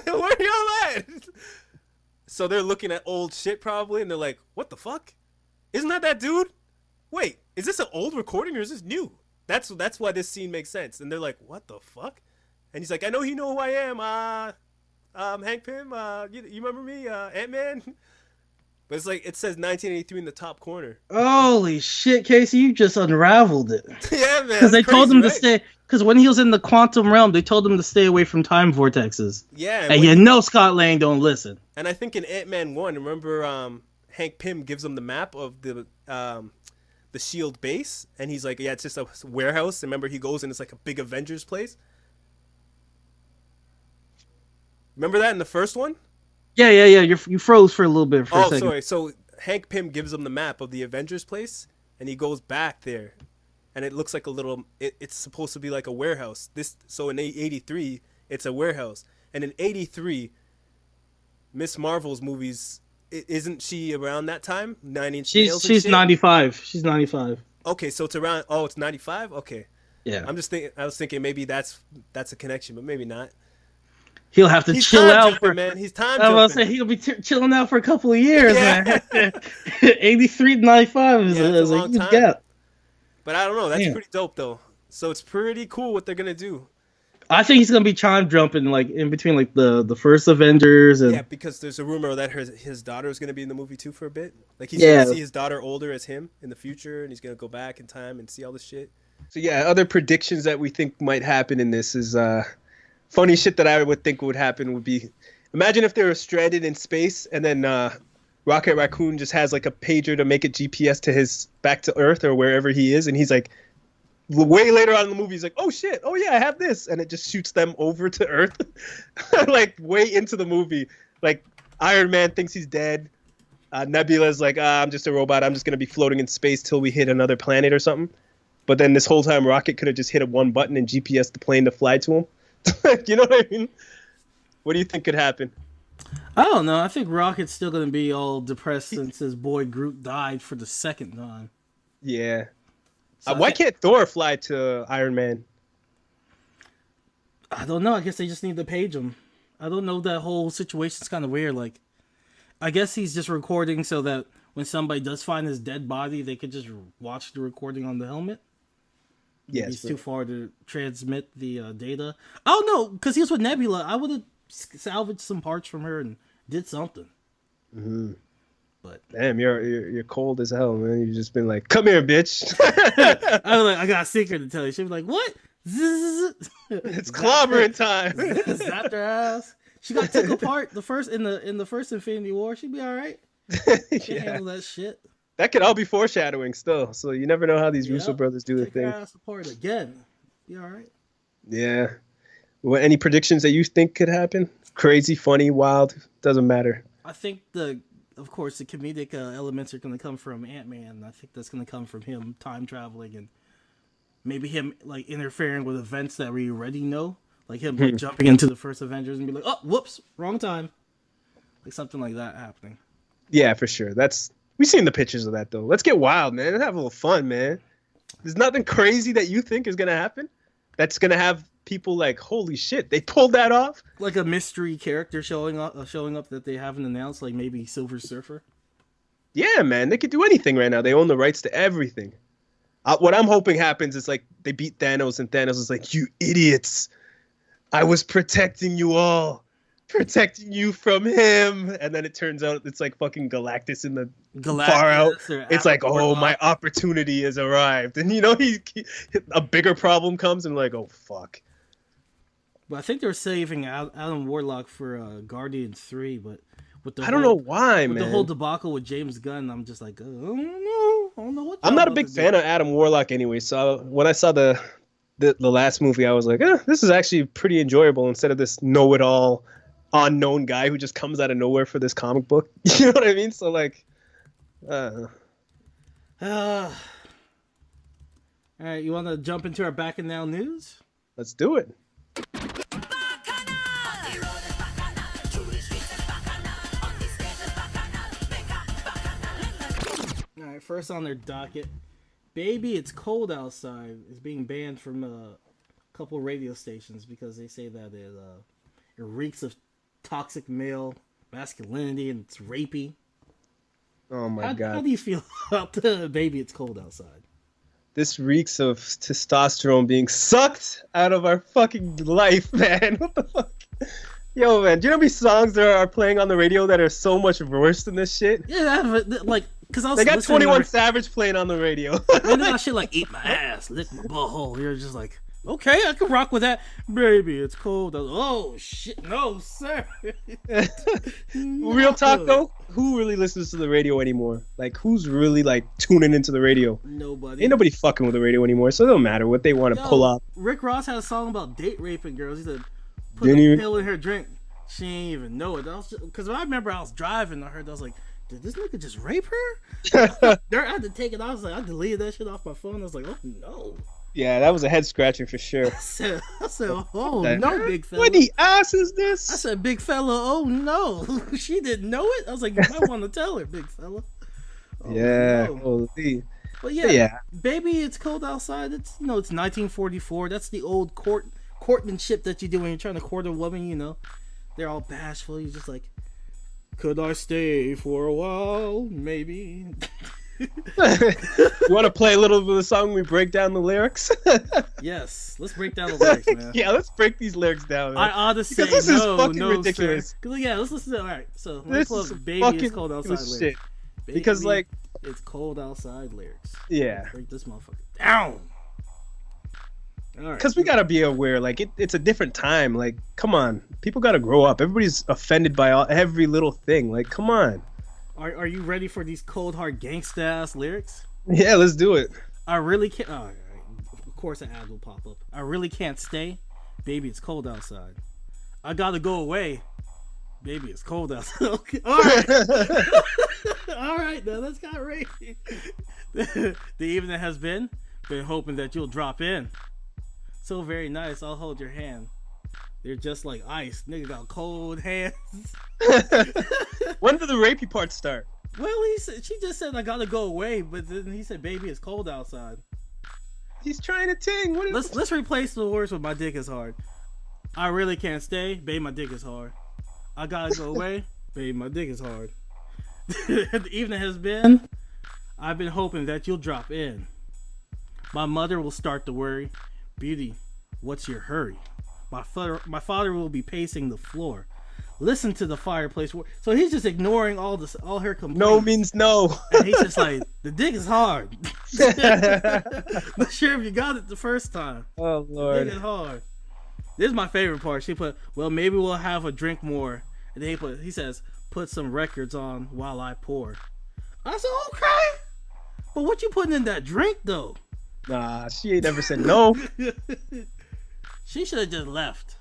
Where y'all at? So they're looking at old shit probably, and they're like, what the fuck? Isn't that dude? Wait, is this an old recording or is this new? That's why this scene makes sense. And they're like, what the fuck? And he's like, I know you know who I am. Hank Pym, you remember me? Ant-Man? But it's like, it says 1983 in the top corner. Holy shit, Casey, you just unraveled it. Yeah, man. Because they told him to stay, because when he was in the quantum realm, they told him to stay away from time vortexes. Yeah. And Scott Lang don't listen. And I think in Ant-Man 1, remember Hank Pym gives him the map of the S.H.I.E.L.D. base, and he's like, yeah, it's just a warehouse. And remember, he goes and it's like a big Avengers place. Remember that in the first one? Yeah. You froze for a little bit for a second. Sorry. So Hank Pym gives him the map of the Avengers place, and he goes back there, and it looks like a little. It's supposed to be like a warehouse. So in 83, it's a warehouse, and in 83, Miss Marvel's movies, isn't she around that time? 9 Inch Nails. She's 95. She's 95. Okay, so it's around. Oh, it's 95. Okay. Yeah. I was thinking maybe that's a connection, but maybe not. He'll have to chill out for, man. He's time jumping. I was gonna say he'll be chilling out for a couple of years, man. 83 to 95 is a long time. Gap. But I don't know. That's pretty dope, though. So it's pretty cool what they're gonna do. I think he's gonna be time jumping, like in between, like the first Avengers and because there's a rumor that his daughter is gonna be in the movie too for a bit. Like he's gonna see his daughter older as him in the future, and he's gonna go back in time and see all this shit. So yeah, other predictions that we think might happen in this is funny shit that I would think would happen would be, imagine if they were stranded in space and then Rocket Raccoon just has like a pager to make it GPS to back to Earth or wherever he is, and he's like, way later on in the movie, he's like, oh shit, oh yeah, I have this, and it just shoots them over to Earth, like way into the movie. Like Iron Man thinks he's dead, Nebula's like, I'm just a robot, I'm just gonna be floating in space till we hit another planet or something. But then this whole time, Rocket could have just hit one button and GPS the plane to fly to him. You know what I mean? What do you think could happen? I don't know. I think Rocket's still going to be all depressed since his boy Groot died for the second time. Yeah. So why can't Thor fly to Iron Man? I don't know. I guess they just need to page him. I don't know. That whole situation's kind of weird. Like, I guess he's just recording so that when somebody does find his dead body, they could just watch the recording on the helmet. Yes, he's too far to transmit the data. Oh no, because he was with Nebula. I would have salvaged some parts from her and did something. Mm-hmm. But damn, you're cold as hell, man. You've just been like, "Come here, bitch." I was like, I got a secret to tell you. She was like, "What?" It's clobbering time. Zapped her ass. She got took apart in the first Infinity War. She'd be all right. She handle that shit. That could all be foreshadowing still. So you never know how these Russo brothers do their thing. Her ass apart again. Be all right. Yeah. Well, any predictions that you think could happen? Crazy, funny, wild, doesn't matter. I think of course, the comedic elements are going to come from Ant-Man. I think that's going to come from him time traveling and maybe him like interfering with events that we already know, like him like, jumping into the first Avengers and be like, "Oh, whoops, wrong time," like something like that happening. Yeah, for sure. We've seen the pictures of that though. Let's get wild, man. Let's have a little fun, man. There's nothing crazy that you think is going to happen that's going to have people like, holy shit, they pulled that off. Like a mystery character showing up that they haven't announced, like maybe Silver Surfer. Yeah, man, they could do anything right now. They own the rights to everything. What I'm hoping happens is like they beat Thanos and Thanos is like, "You idiots, I was protecting you all, protecting you from him," and then it turns out it's like fucking Galactus in the far out. It's like, "Oh, my opportunity has arrived," and you know a bigger problem comes and like, "Oh fuck." But I think they're saving Adam Warlock for Guardians 3, but I don't know why, man. The whole debacle with James Gunn, I'm just like, I don't know what. I'm not a big fan of Adam Warlock anyway, so when I saw the last movie, I was like, this is actually pretty enjoyable instead of this know-it-all, unknown guy who just comes out of nowhere for this comic book. You know what I mean? So like, all right, you want to jump into our Bacchanal news? Let's do it. Alright, first on their docket, "Baby, It's Cold Outside" is being banned from a couple radio stations because they say that it reeks of toxic male masculinity and it's rapey. Oh my god. How do you feel about the "Baby, It's Cold Outside"? This reeks of testosterone being sucked out of our fucking life, man. What the fuck? Yo, man, do you know how many songs there are playing on the radio that are so much worse than this shit? Yeah, like, because I was they got 21 Savage playing on the radio. And they got shit like "Eat My Ass," "Lick My Butthole." You're just like, okay, I can rock with that. "Baby, It's Cold." Oh shit, no sir. Real talk though, who really listens to the radio anymore? Like, who's really like tuning into the radio? Nobody. Ain't nobody fucking with the radio anymore, so it don't matter what they want to pull up. Rick Ross had a song about date raping girls. He said, "Put a pill in her drink. She ain't even know it." Because I remember I was driving, I heard, I was like, did this nigga just rape her? I had to take it. I was like, I deleted that shit off my phone. I was like, oh no. Yeah, that was a head scratcher for sure. I said, oh no, big fella. What the ass is this? I said, big fella, oh no. She didn't know it? I was like, you might want to tell her, big fella. Oh, yeah. No. Holy. But yeah, "Baby, It's Cold Outside." It's 1944. That's the old courtmanship that you do when you're trying to court a woman. You know, they're all bashful. You're just like, "Could I stay for a while? Maybe." You want to play a little bit of the song? We break down the lyrics. Yes, let's break down the lyrics, man. Yeah, let's break these lyrics down. Man. I ought to say this is fucking ridiculous. Yeah, let's listen to it. All right, so let's pull up "Baby, It's Cold Outside" lyrics. Because like, "It's Cold Outside" lyrics. Yeah. Break this motherfucker down. Because we gotta be aware, like it's a different time. Like, come on, people gotta grow up. Everybody's offended by every little thing. Like, come on. Are you ready for these cold hard gangsta ass lyrics? Yeah, let's do it. I really can't. Oh, right. Of course, an ad will pop up. "I really can't stay. Baby, it's cold outside. I gotta go away. Baby, it's cold outside." Okay. All right. All right, now that's got rapey. The evening has been hoping that you'll drop in. So very nice. I'll hold your hand. They're just like ice. Nigga got cold hands. When did the rapey part start? Well, she just said, "I gotta go away," but then he said, "Baby, it's cold outside." He's trying to ting. Let's replace the words with my dick is hard. I really can't stay, babe. My dick is hard. I gotta go away, babe. My dick is hard. The evening has been. I've been hoping that you'll drop in. My mother will start to worry. Beauty, what's your hurry? My father will be pacing the floor. Listen to the fireplace. So he's just ignoring all her complaints. No means no. And he's just like, the dick is hard. Not sure if you got it the first time. Oh Lord. The dick is hard. This is my favorite part. She put, well, maybe we'll have a drink more. And then he says, put some records on while I pour. I said, okay. But what you putting in that drink though? Nah, she ain't never said no. She should have just left.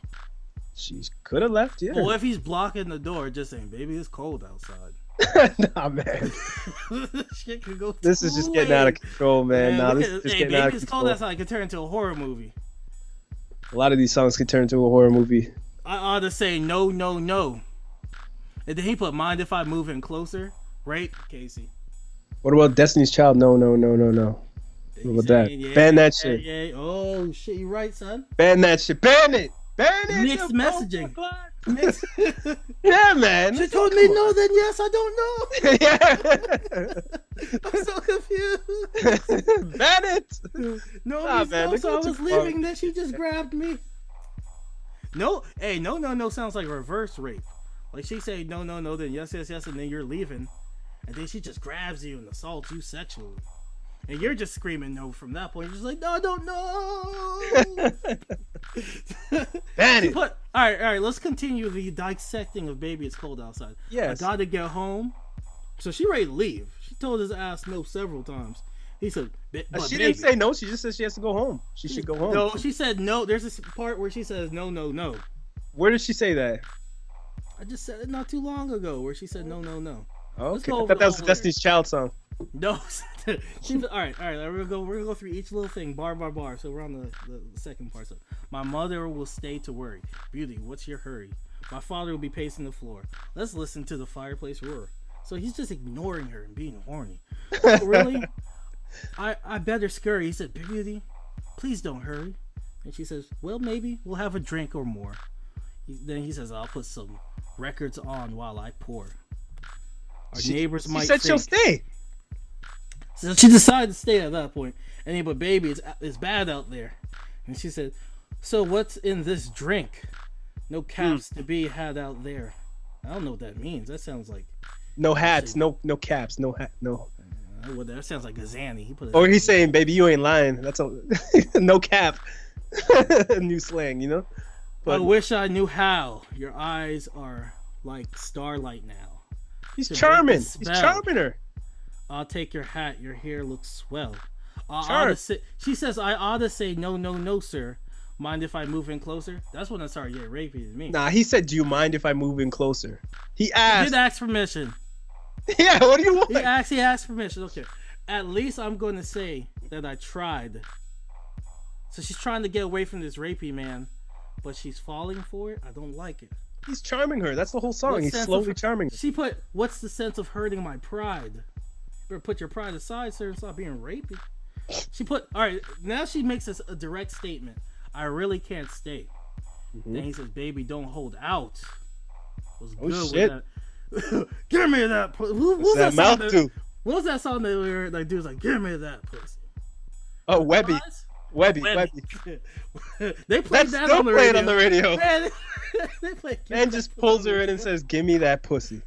She could have left, yeah. Or if he's blocking the door, just saying, baby, it's cold outside. Nah, man. Shit could go this is just getting out of control, man. Nah, this is just getting out of control. It's cold outside. It could turn into a horror movie. A lot of these songs could turn into a horror movie. I ought to say no, no, no. And then he put, mind if I move in closer? Right, Casey? What about Destiny's Child? No, no, no, no, no. What about that? Yeah, ban that shit. Yeah. Oh, shit, you right, son. Ban that shit. Ban it. Ban it. Mixed messaging. Yeah, man. She told me no, then yes, I don't know. Yeah. I'm so confused. Ban it. No, man, so I was leaving, then she just grabbed me. No, hey, no, no, no sounds like reverse rape. Like she say no, no, no, then yes, yes, yes, and then you're leaving. And then she just grabs you and assaults you sexually. And you're just screaming no from that point. You're just like, no, I don't know. Ban it. All right, let's continue the dissecting of Baby It's Cold Outside. Yes. I gotta get home. So she ready to leave. She told his ass no several times. He said, but she didn't say no. She just said she has to go home. She should go home. No, she said no. There's this part where she says no, no, no. Where did she say that? I just said it not too long ago where she said no, no, no. Okay, I thought that was a Destiny's Child song. No, all right. We're gonna go through each little thing, bar by bar. So we're on the second part. So my mother will stay to worry. Beauty, what's your hurry? My father will be pacing the floor. Let's listen to the fireplace roar. So he's just ignoring her and being horny. Oh, really? I better scurry. He said, Beauty, please don't hurry. And she says, well, maybe we'll have a drink or more. Then he says, I'll put some records on while I pour. Our neighbors might think. She said she'll stay. So she decided to stay at that point. And he, but baby, it's bad out there. And she said, so what's in this drink? No caps to be had out there. I don't know what that means. That sounds like no hats, no caps, no hat, no. Well, that sounds like Gazani. He put or he's saying, baby, you ain't lying. That's a no cap. New slang, you know. But I wish I knew how. Your eyes are like starlight now. He's charming. He's charming her. I'll take your hat. Your hair looks swell. She says, I ought to say no, no, no, sir. Mind if I move in closer? That's when I started getting rapey to me. Nah, he said, do you mind if I move in closer? He asked. He did ask permission. Yeah, what do you want? He asked permission. Okay. At least I'm going to say that I tried. So she's trying to get away from this rapey man, but she's falling for it. I don't like it. He's charming her. That's the whole song. He's slowly charming her. She put, what's the sense of hurting my pride? You better put your pride aside, sir, and stop being rapey. She put, all right, now she makes us a direct statement. I really can't stay. Mm-hmm. Then he says, baby, don't hold out. Was good shit. With that. Give me that pussy. What was that mouth do? What was that song that we were like, dude's like, give me that pussy? Oh, Webby. Webby. They played that on the radio. Man, they played. Man just pulls her in and says, "Give me that pussy."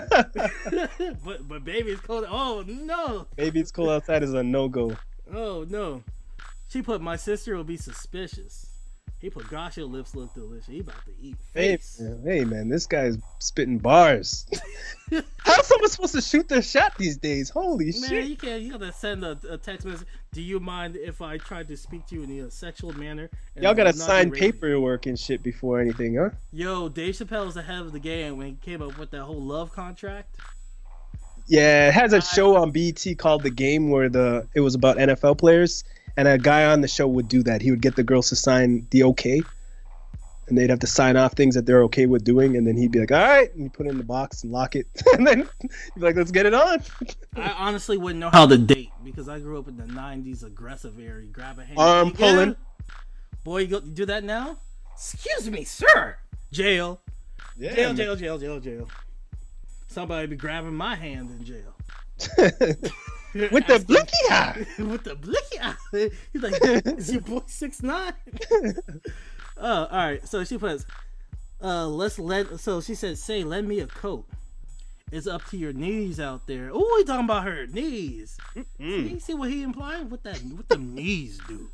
but baby, it's cold. Oh no. Baby, it's cold outside is a no-go. Oh no. She put, my sister will be suspicious. He put, gosh, your lips look delicious. He about to eat face. Hey man, this guy's spitting bars. How's someone supposed to shoot their shot these days? Holy shit. Man, you can't. You gotta send a text message. Do you mind if I try to speak to you in a sexual manner? Y'all gotta sign paperwork and shit before anything, huh? Yo, Dave Chappelle was ahead of the game when he came up with that whole love contract. Yeah, it has a show on BET called The Game where it was about NFL players. And a guy on the show would do that. He would get the girls to sign the okay and they'd have to sign off things that they're okay with doing, and then he'd be like, all right, and you put it in the box and lock it, and then he'd be like, let's get it on. I honestly wouldn't know how to date because I grew up in the 90s aggressive era. You grab a hand. Arm pulling. Boy, you do that now? Excuse me, sir. Jail. Yeah, Jail. Somebody be grabbing my hand in jail. With the blicky eye. With the blicky eye. He's like, is your boy 6'9"? All right. So she puts, so she said, say, lend me a coat. It's up to your knees out there. Oh, he talking about her knees. See what he implying? What them knees do?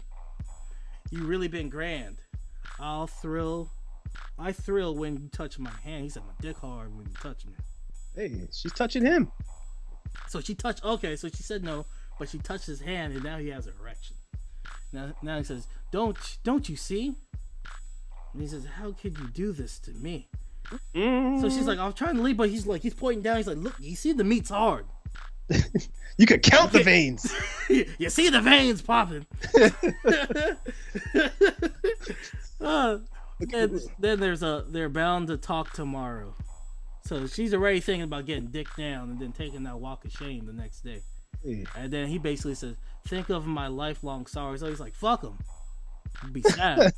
You really been grand. I thrill when you touch my hand. He said my dick hard when you touch me. Hey, she's touching him. So she touched. Okay, so she said no, but she touched his hand, and now he has an erection. Now he says, "Don't you see?" And he says, "How could you do this to me?" So she's like, "I'm trying to leave," but he's pointing down. He's like, "Look, you see the meat's hard. You could count the veins. You see the veins popping." Then they're bound to talk tomorrow. So she's already thinking about getting dick down and then taking that walk of shame the next day. Yeah. And then he basically says, think of my lifelong sorrow. So he's like, fuck him. Be sad.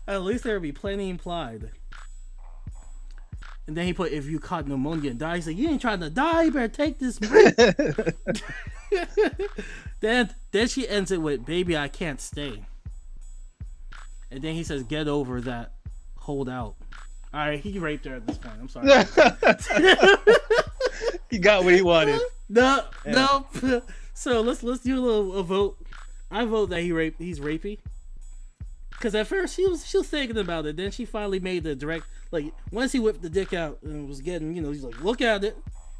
At least there would be plenty implied. And then he put, if you caught pneumonia and died, he said, you ain't trying to die, you better take this break. Then she ends it with, baby, I can't stay. And then he says, get over that. Hold out. All right, he raped her at this point. I'm sorry. He got what he wanted. No. So let's do a vote. I vote that he's rapey. Because at first she was thinking about it. Then she finally made the direct, like, once he whipped the dick out and was getting, he's like, look at it.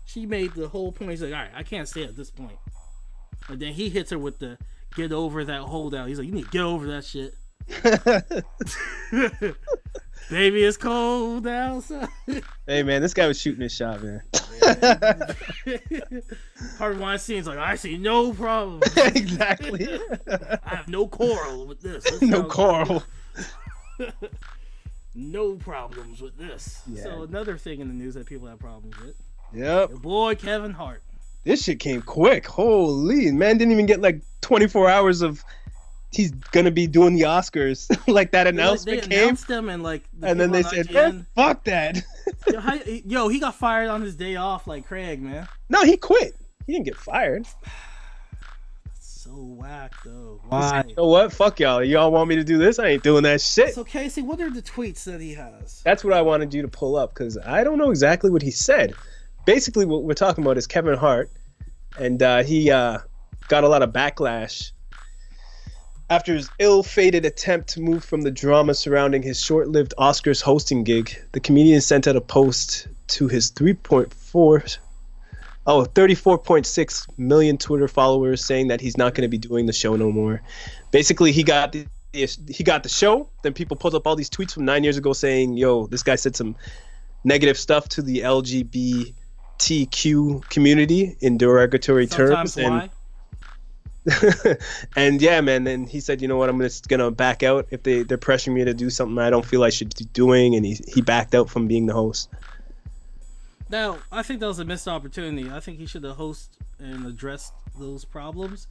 She made the whole point. He's like, all right, I can't stay at this point. And then he hits her with the get over that holdout. He's like, you need to get over that shit. Baby, it's cold outside. Hey man, this guy was shooting his shot, man. Harvey Weinstein's like, I see no problem. Exactly. I have no quarrel with this. No quarrel. No problems with this. Yeah. So another thing in the news that people have problems with. Yep. Your boy Kevin Hart. This shit came quick. Holy man, didn't even get like 24 hours of. He's gonna be doing the Oscars. Like that announcement they announced him and like, and then they said, man, fuck that. Yo, he got fired on his day off, like Craig, man. No, he quit. He didn't get fired. That's so whack, though. Why? You know what? Fuck y'all. Y'all want me to do this? I ain't doing that shit. So Casey, what are the tweets that he has? That's what I wanted you to pull up because I don't know exactly what he said. Basically, what we're talking about is Kevin Hart, and he got a lot of backlash after his ill-fated attempt to move from the drama surrounding his short-lived Oscars hosting gig. The comedian sent out a post to his 34.6 million Twitter followers saying that he's not going to be doing the show no more. Basically, he got the show. Then people pulled up all these tweets from 9 years ago saying, yo, this guy said some negative stuff to the LGBTQ community in derogatory terms. Why? And yeah, man, and he said, you know what, I'm just gonna back out if they're pressuring me to do something I don't feel I should be doing, and he backed out from being the host. Now, I think that was a missed opportunity. I think he should have hosted and addressed those problems.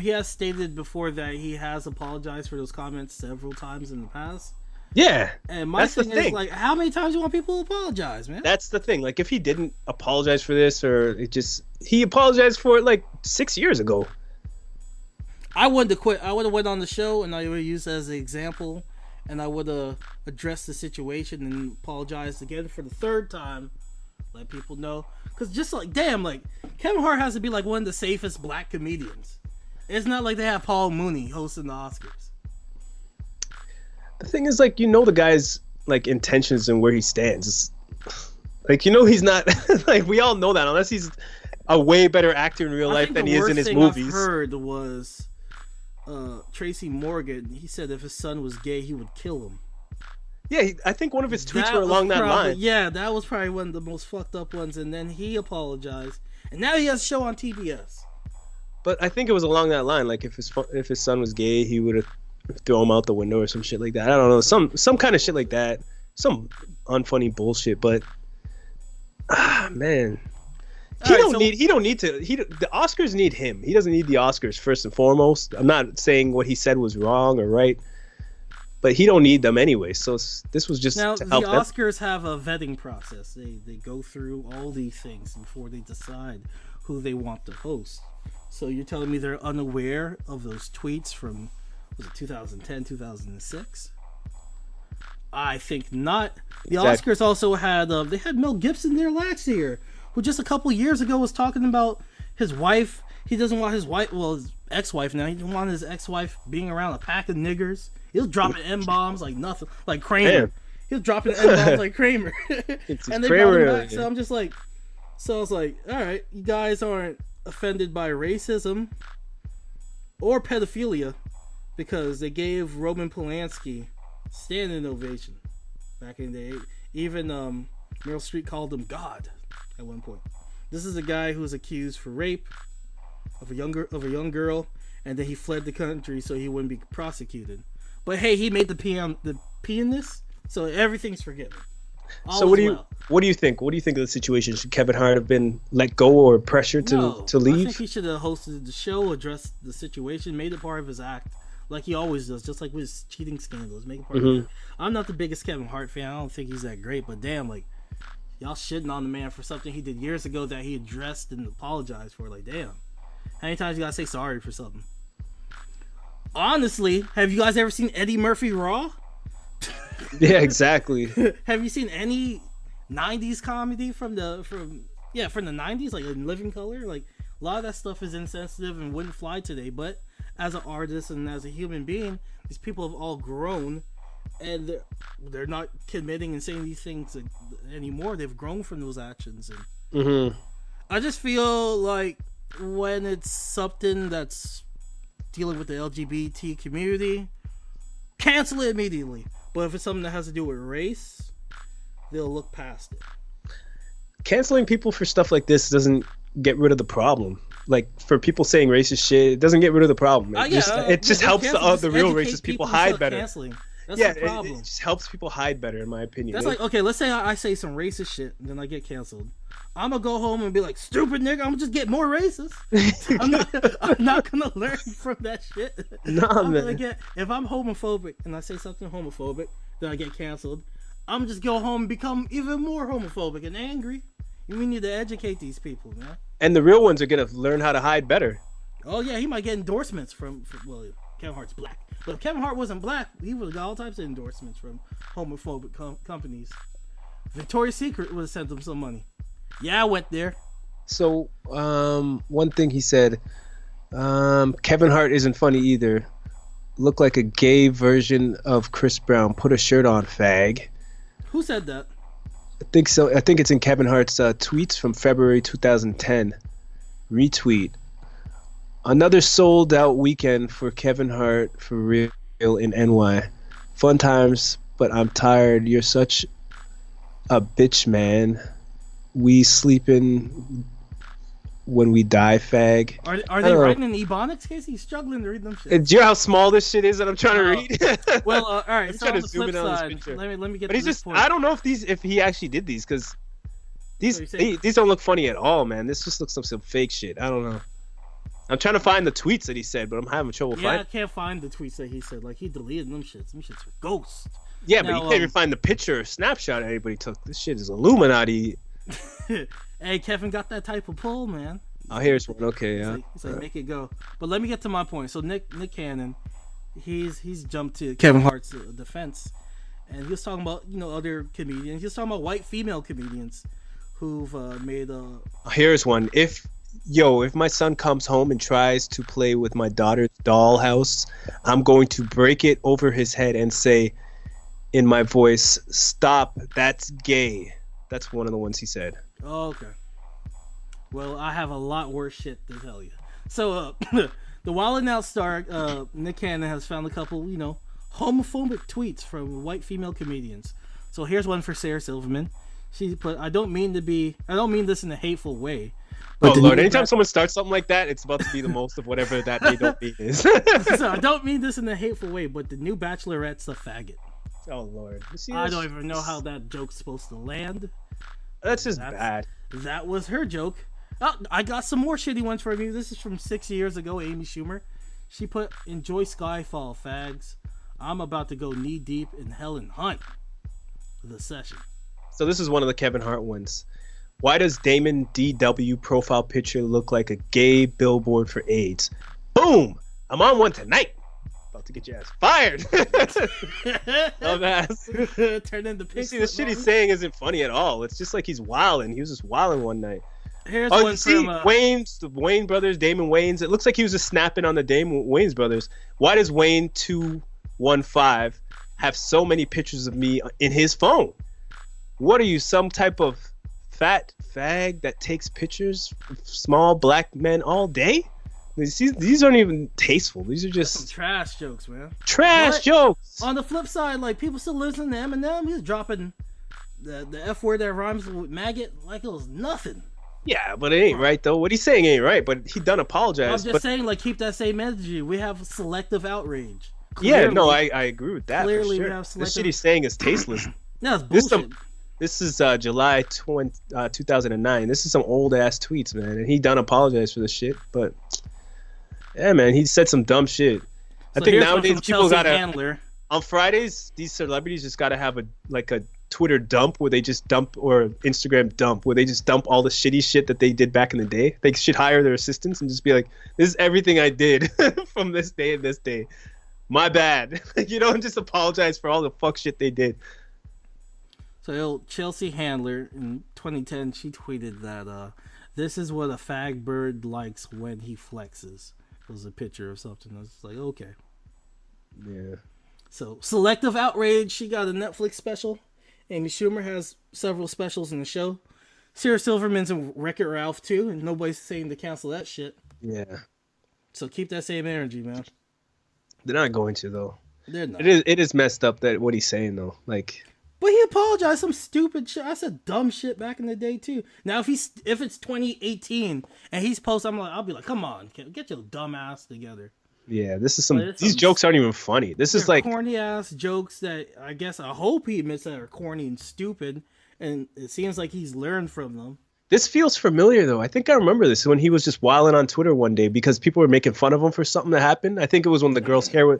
He has stated before that he has apologized for those comments several times in the past. Yeah, and my thing is, like, how many times do you want people to apologize, man? That's the thing. Like, if he didn't apologize for this, or he apologized for it like 6 years ago. I wouldn't have quit. I would have went on the show and I would have used it as an example, and I would have addressed the situation and apologized again for the third time. Let people know, because just like, damn, like, Kevin Hart has to be like one of the safest black comedians. It's not like they have Paul Mooney hosting the Oscars. The thing is, like, the guy's like intentions and where he stands. It's, like, he's not like, we all know that, unless he's a way better actor in real life than he is in his movies. I've heard was Tracy Morgan. He said if his son was gay, he would kill him. Yeah, I think one of his tweets were along that line. Yeah, that was probably one of the most fucked up ones. And then he apologized, and now he has a show on TBS. But I think it was along that line. Like, if his son was gay, he would have throw him out the window or some shit like that. I don't know, some kind of shit like that, some unfunny bullshit. But man, the Oscars need him. He doesn't need the Oscars first and foremost. I'm not saying what he said was wrong or right, but he don't need them anyway. So this was just now to the help Oscars have a vetting process. They go through all these things before they decide who they want to host. So you're telling me they're unaware of those tweets from, was it 2010, 2006? I think not. The Oscars also had they had Mel Gibson there last year, who just a couple years ago was talking about his wife. He doesn't want his wife, well, his ex-wife now. He didn't want his ex-wife being around a pack of niggers. He was dropping M-bombs like nothing, like Kramer. Damn. He was dropping M-bombs like Kramer. And they brought him back. So I'm just like, so I was like, all right, you guys aren't offended by racism or pedophilia because they gave Roman Polanski standing ovation back in the day. Even Meryl Streep called him God at one point. This is a guy who was accused for rape of a young girl, and then he fled the country so he wouldn't be prosecuted. But hey, he made the P in this, so everything's forgiven. So what do you think? What do you think of the situation? Should Kevin Hart have been let go or pressured to leave? I think he should have hosted the show, addressed the situation, made it part of his act, like he always does, just like with his cheating scandals. Make it part of it. I'm not the biggest Kevin Hart fan. I don't think he's that great, but damn, like, y'all shitting on the man for something he did years ago that he addressed and apologized for. Like, damn. How many times you gotta say sorry for something? Honestly, have you guys ever seen Eddie Murphy Raw? Yeah, exactly. Have you seen any 90s comedy from the 90s, like in Living Color? Like, a lot of that stuff is insensitive and wouldn't fly today, but as an artist and as a human being, these people have all grown, and they're not committing and saying these things anymore. They've grown from those actions. And I just feel like when it's something that's dealing with the LGBT community, cancel it immediately. But if it's something that has to do with race, they'll look past it. Canceling people for stuff like this doesn't get rid of the problem. Like, for people saying racist shit, it doesn't get rid of the problem. It just helps the real racist people hide better. Canceling. That's the problem. It just helps people hide better, in my opinion. That's like, okay, let's say I say some racist shit, and then I get canceled. I'm gonna go home and be like, stupid nigga, I'm gonna just get more racist. I'm not gonna learn from that shit. If I'm homophobic and I say something homophobic, then I get canceled, I'm just go home and become even more homophobic and angry. We need to educate these people, man. And the real ones are gonna learn how to hide better. Oh yeah, he might get endorsements from Kevin Hart's black. But if Kevin Hart wasn't black, he would have got all types of endorsements from homophobic companies. Victoria's Secret would have sent him some money. Yeah, I went there. So, one thing he said, Kevin Hart isn't funny either. Look like a gay version of Chris Brown. Put a shirt on, fag. Who said that? I think so. I think it's in Kevin Hart's tweets from February 2010. Retweet. Another sold out weekend for Kevin Hart for real in NY. Fun times, but I'm tired. You're such a bitch, man. We sleeping when we die, fag. Are they writing in Ebonics, Casey? He's struggling to read them shit. Do you know how small this shit is that I'm trying to read? Well, all right. I'm so trying on to the zoom flip in on this side, picture. let me get But to he's this just, point. I don't know if he actually did these, because these don't look funny at all, man. This just looks like some fake shit. I don't know. I'm trying to find the tweets that he said, but I'm having trouble finding. I can't find the tweets that he said. Like, he deleted them shits. Them shits were ghosts. Yeah, but you can't even find the picture or snapshot anybody took. This shit is Illuminati. Hey, Kevin got that type of pull, man. Oh, here's one. Okay, yeah. He's like, make it go. But let me get to my point. So Nick Cannon, he's jumped to Kevin Hart's defense, and he was talking about other comedians. He was talking about white female comedians who've made a. Here's one. If my son comes home and tries to play with my daughter's dollhouse, I'm going to break it over his head and say, in my voice, "Stop! That's gay." That's one of the ones he said. Oh, okay. Well, I have a lot worse shit to tell you. So, the Wild 'N Out star, Nick Cannon, has found a couple, homophobic tweets from white female comedians. So here's one for Sarah Silverman. She put, I don't mean this in a hateful way, Oh the Lord! new Anytime Bach- someone starts something like that, it's about to be the most of whatever that they don't mean is. So I don't mean this in a hateful way, but the new Bachelorette's a faggot. Oh Lord! You see, I this- don't even know how that joke's supposed to land. That's just That's- bad. That was her joke. Oh, I got some more shitty ones from you. This is from 6 years ago, Amy Schumer. She put, "Enjoy Skyfall, fags. I'm about to go knee deep in Helen Hunt." The session. So this is one of the Kevin Hart ones. Why does Damon DW profile picture look like a gay billboard for AIDS? Boom! I'm on one tonight. About to get your ass fired. Dumbass. Turn into You pics. see, the shit he's saying isn't funny at all. It's just like he's wilding. He was just wilding one night. Here's Oh, one you see, from the Wayne brothers, Damon Wayans. It looks like he was just snapping on the Damon Wayans brothers. Why does Wayne 215 have so many pictures of me in his phone? What are you, some type of fat fag that takes pictures of small black men all day? These aren't even tasteful. These are some just trash jokes, man. trash But jokes. on the flip side, like, people still listen to Eminem. He's dropping the F word that rhymes with maggot like it was nothing. Yeah, but it ain't right though. What he's saying ain't right. But he done I'm apologize. just But saying, like, keep that same energy. We have selective outrage. yeah, Clearly- no, I agree with that. clearly for we sure. have The selective- shit he's saying is tasteless. No, it's This bullshit. This is July 2009. This is some old ass tweets, man. And he done apologized for this shit. But yeah, man, he said some dumb shit. I So think here's one nowadays from people Chelsea gotta Handler. on Fridays. These celebrities just gotta have a Twitter dump where they just dump, or Instagram dump where they just dump all the shitty shit that they did back in the day. They should hire their assistants and just be like, "This is everything I did from this day and this day. My bad." You know, and just apologize for all the fuck shit they did. So Chelsea Handler in 2010, she tweeted that this is what a fag bird likes when he flexes. It was a picture of something. I was like, okay. Yeah. So selective outrage. She got a Netflix special. Amy Schumer has several specials in the show. Sarah Silverman's in Wreck-It Ralph too, and nobody's saying to cancel that shit. Yeah. So keep that same energy, man. They're not going to though. They're not. It is messed up that what he's saying though. Like, But he apologized some stupid shit. I said dumb shit back in the day too. Now if it's 2018 and he's posting, I'll be like, come on, get your dumb ass together. yeah, this is But it's these some- jokes aren't even funny. This is They're like, corny ass jokes that I guess I hope he admits that are corny and stupid, and it seems like he's learned from them. this feels familiar though. I think I remember this when he was just wilding on Twitter one day because people were making fun of him for something that happened. I think it was when the girl's hair was,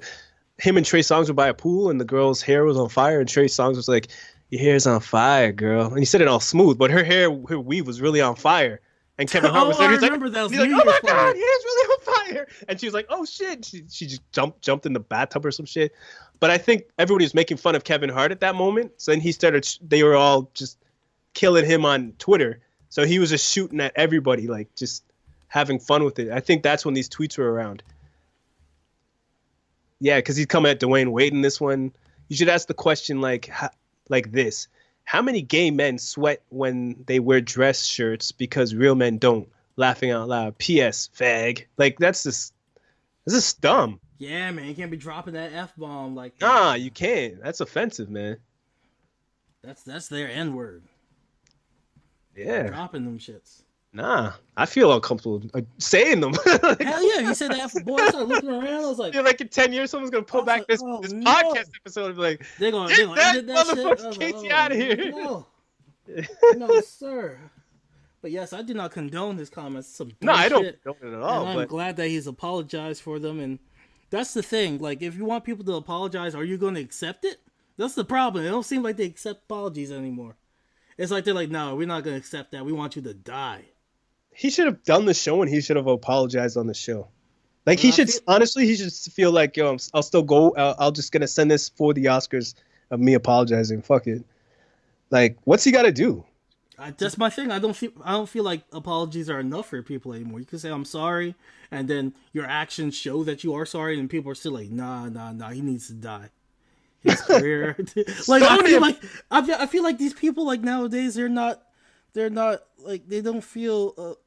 him and Trey Songz were by a pool and the girl's hair was on fire and Trey Songz was like, "Your hair's on fire, girl." And he said it all smooth, but her weave was really on fire. And Kevin Hart was there. I He's like, remember that was he's like, New "Oh my Year's god, party." your hair's really on fire!" And she was like, "Oh shit!" She just jumped in the bathtub or some shit. But I think everybody was making fun of Kevin Hart at that moment. So then they were all just killing him on Twitter. So he was just shooting at everybody, like just having fun with it. I think that's when these tweets were around. Yeah, because he's coming at Dwayne Wade in this one. You should ask the question like this: how many gay men sweat when they wear dress shirts because real men don't? Laughing out loud. P.S. Fag. Like that's just dumb. Yeah, man, you can't be dropping that F-bomb like that. Nah, you can't. That's offensive, man. That's their N-word. Yeah. Dropping them shits. Nah, I feel uncomfortable saying them. Hell yeah, he said that. Boy, I started looking around. I was I like, feel like in 10 years, someone's gonna pull I was back like, this oh, no. podcast episode and be like, they're gonna Get that edit that shit. I was motherfucking like, Casey outta here. No, no, sir. But yes, I do not condone his comments. Some no, dumb I don't shit. know it at all. And I'm But glad that he's apologized for them. And that's the thing. Like, if you want people to apologize, are you going to accept it? That's the problem. It don't seem like they accept apologies anymore. It's like they're like, no, we're not going to accept that. We want you to die. he should have done the show and he should have apologized on the show. Like Well, he I should feel- honestly, he should feel like, yo, I'll still go. I'll just gonna send this for the Oscars of me apologizing. Fuck it. Like, what's he got to do? That's my thing. I don't feel like apologies are enough for people anymore. You can say I'm sorry, and then your actions show that you are sorry, and people are still like, nah, he needs to die. His career, like I feel like these people like nowadays they're not like they don't feel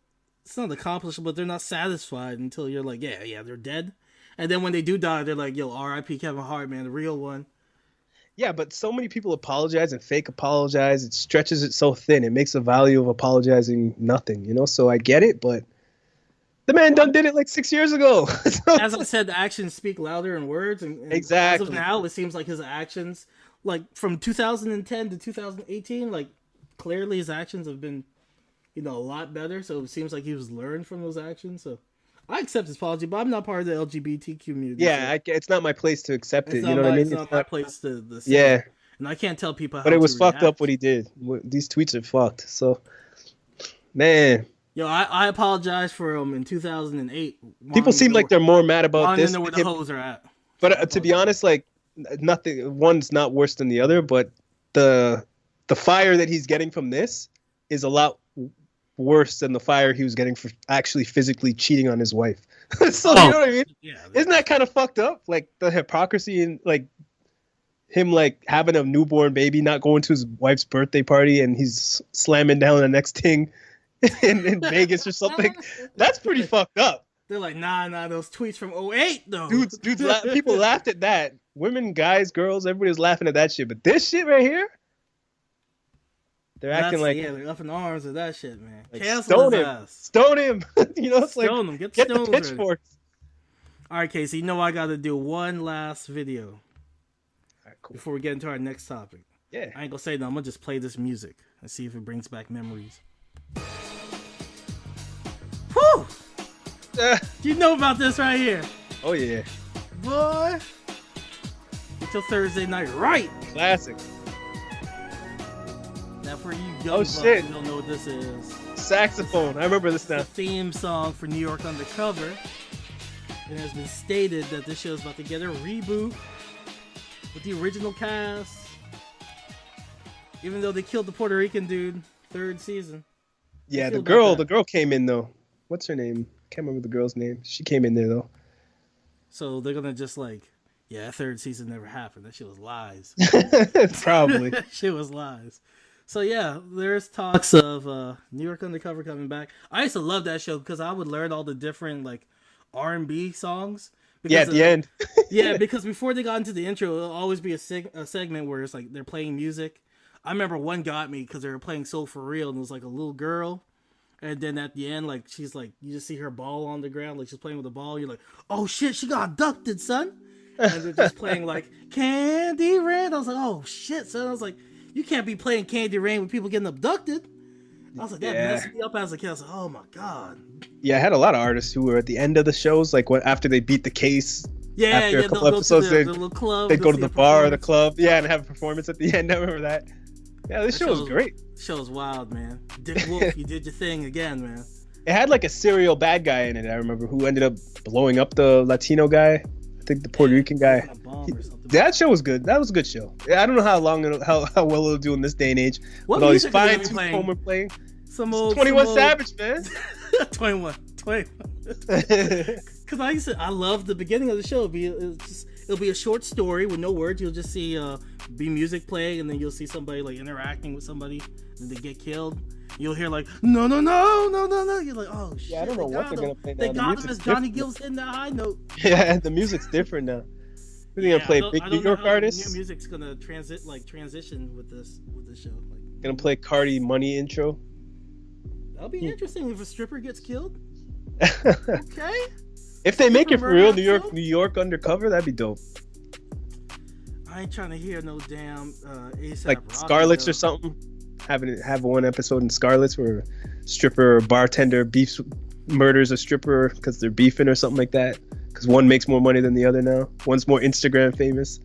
it's not accomplished, but they're not satisfied until you're like, yeah, they're dead, and then when they do die, they're like, yo, R.I.P. Kevin Hart, man, the real one. Yeah, but so many people apologize and fake apologize. It stretches it so thin. It makes the value of apologizing nothing, you know? So I get it, but the man done did it like 6 years ago. As I said, the actions speak louder than words. And Exactly. As of now, it seems like his actions, like from 2010 to 2018, like clearly his actions have been, a lot better. So it seems like he was learned from those actions. So I accept his apology, but I'm not part of the LGBTQ community. Yeah, so it's not my place to accept it. it's You not know what I mean? It's not my place to say. Yeah. And I can't tell people how But it was to fucked react. up what he did. These tweets are fucked. So, man. Yo, I apologize for him in 2008. People seem like they're more mad about this. I know where the hoes are at. But to be honest, like, nothing. One's not worse than the other, but the fire that he's getting from this is a lot worse than the fire he was getting for actually physically cheating on his wife. So you know what I mean? Yeah, Isn't that kind of fucked up? Like the hypocrisy and like him like having a newborn baby, not going to his wife's birthday party, and he's slamming down the next thing in Vegas or something. That's pretty fucked up. They're like, nah, those tweets from 08, though. Dudes, people laughed at that. Women, guys, girls, everybody was laughing at that shit. But this shit right here, they're acting like they're up in arms with that shit, man. like, Cancel his ass. Stone him. It's like Stone him. Get the stones ready. pitchforks. All right, Casey, I got to do one last video All right, cool. before we get into our next topic. Yeah. I ain't gonna say no. I'm gonna just play this music and see if it brings back memories. Whew! You know about this right here, Oh yeah. boy. Get your Thursday night right. Classic. Now, for you young Oh, bucks shit. who don't know what this is, Saxophone. I remember this the now. theme song for New York Undercover. It has been stated that this show is about to get a reboot with the original cast. Even though they killed the Puerto Rican dude, third season. Yeah, feel the about that? girl came in though. What's her name? Can't remember the girl's name. She came in there though. So they're gonna just like, yeah, that third season never happened. That shit was lies. Probably. That shit was lies. So yeah, there's talks of New York Undercover coming back. I used to love that show because I would learn all the different like R&B songs. Yeah, at the end. Yeah, because before they got into the intro, it'll always be a segment where it's like they're playing music. I remember one got me because they were playing Soul For Real, and it was like a little girl. And then at the end, like, she's like, you just see her ball on the ground, like she's playing with a ball. You're like, oh shit, she got abducted, son. And they're just playing like Candy Rain. I was like, oh shit, son. I was like, you can't be playing Candy Rain with people getting abducted. I was like, that messed me up as a kid. I was like, oh my god. Yeah, I had a lot of artists who were at the end of the shows, like after they beat the case. Yeah, after a couple they'll episodes, go to the little club. they'd go to see the a bar or the performance. club, yeah, and have a performance at the end. I remember that. Yeah, this show was great. Show's wild, man. Dick Wolf, you did your thing again, man. It had like a serial bad guy in it. I remember who ended up blowing up the Latino guy. I think the Puerto Rican guy. A bomb or something. That show was good. That was a good show. I don't know how well it'll do in this day and age. What with all these music are they fine tooth playing? comb we're playing. Some old 21 some old- Savage, man. 21. Because I love the beginning of the show. It'll be a short story with no words. You'll just see be music playing, and then you'll see somebody like interacting with somebody, and they get killed. You'll hear like no. You're like, oh shit. Yeah, I don't know what they're gonna play now. They The got him music's as Johnny different. Gill's hitting that high note. Yeah, the music's different now. We're gonna play big New York artists. New music's gonna transition with this show. Like, Gonna play Cardi Money intro. that'll be interesting if a stripper gets killed. Okay. If they make it for real, New episode? York Undercover, that'd be dope. I ain't trying to hear no damn ASAP Like Rocky, Scarlet's though. or something. Have one episode in Scarlet's where a stripper or bartender murders a stripper because they're beefing or something like that. Because one makes more money than the other now. One's more Instagram famous.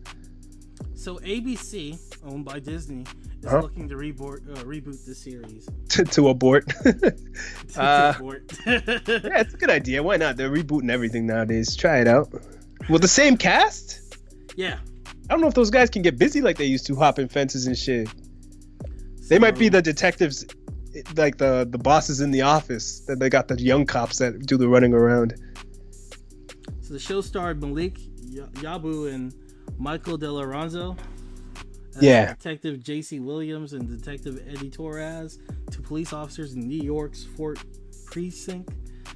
So ABC, owned by Disney, is Uh-huh. looking to reboot the series. to abort. Abort. Yeah, it's a good idea. Why not? They're rebooting everything nowadays. Try it out. With the same cast? Yeah. I don't know if those guys can get busy like they used to, hopping fences and shit. They might be the detectives, like the bosses in the office. That they got the young cops that do the running around. So the show starred Malik Yabu and Michael De Lorenzo. Yeah. Detective J.C. Williams and Detective Eddie Torres, two police officers in New York's Fort Precinct.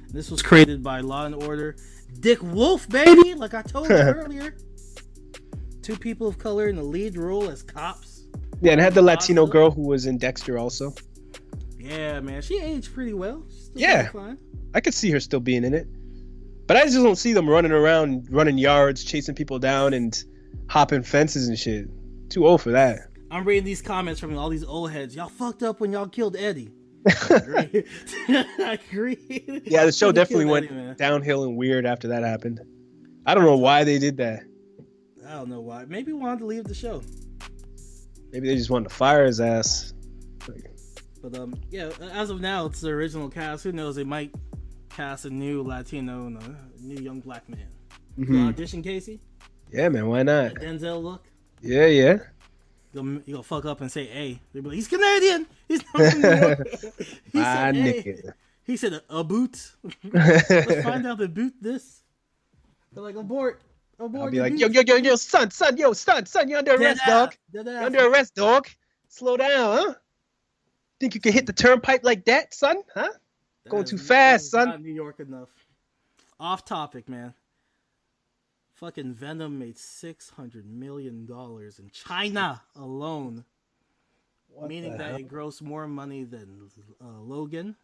This was created by Law and Order Dick Wolf, baby, like I told you earlier. two people of color in the lead role as cops. Yeah, and it had the Latino girl who was in Dexter also. Yeah, man, she aged pretty well. Still Yeah, fine. I could see her still being in it. But I just don't see them running around, running yards, chasing people down, and hopping fences and shit. Too old for that. I'm reading these comments from all these old heads. Y'all fucked up when y'all killed Eddie. I agree. Yeah, the show definitely went downhill and weird after that happened. I don't know why they did that. I don't know why. Maybe he wanted to leave the show. Maybe they just wanted to fire his ass. But yeah, as of now, it's the original cast. Who knows? They might cast a new Latino and a new young black man. Mm-hmm. Audition, Casey? Yeah, man, why not? That Denzel look? Yeah. You gonna fuck up and say, "Hey," they be like, "He's Canadian. He's not from New York." He said, "A boot." Let's find out the boot this. They're like, abort. I'll be like, yo, son, you're under arrest, dog. You're under arrest, dog. Slow down, huh? Think you can hit the turnpike like that, son? Huh? Going too fast, son. Not New York enough. Off topic, man. Fucking Venom made $600 million in China alone. Meaning that it grossed more money than Logan,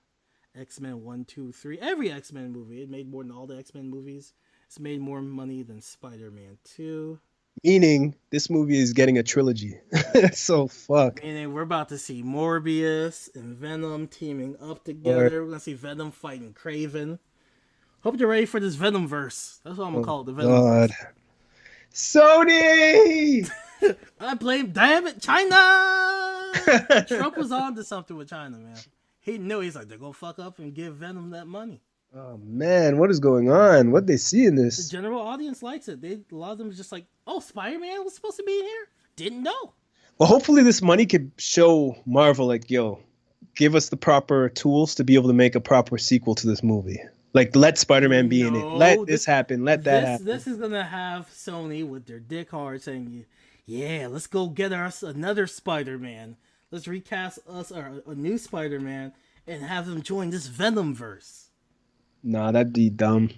X-Men 1, 2, 3. Every X-Men movie. It made more than all the X-Men movies. It's made more money than Spider-Man 2. Meaning, this movie is getting a trilogy. So, fuck. Meaning, we're about to see Morbius and Venom teaming up together. We're going to see Venom fighting Kraven. Hope you're ready for this Venom verse. That's what I'm going to call it, the Venom verse. Sony! I blame, damn it, China! Trump was on to something with China, man. He knew. He's like, they're going to fuck up and give Venom that money. Oh, man, what is going on? What they see in this? The general audience likes it. A lot of them are just like, oh, Spider-Man was supposed to be in here? Didn't know. Well, hopefully this money could show Marvel, like, yo, give us the proper tools to be able to make a proper sequel to this movie. Like, let Spider-Man be in it. Let this happen. Let that happen. This is going to have Sony with their dick hard saying, yeah, let's go get us another Spider-Man. Let's recast us a new Spider-Man and have them join this Venom-verse. Nah, that'd be dumb.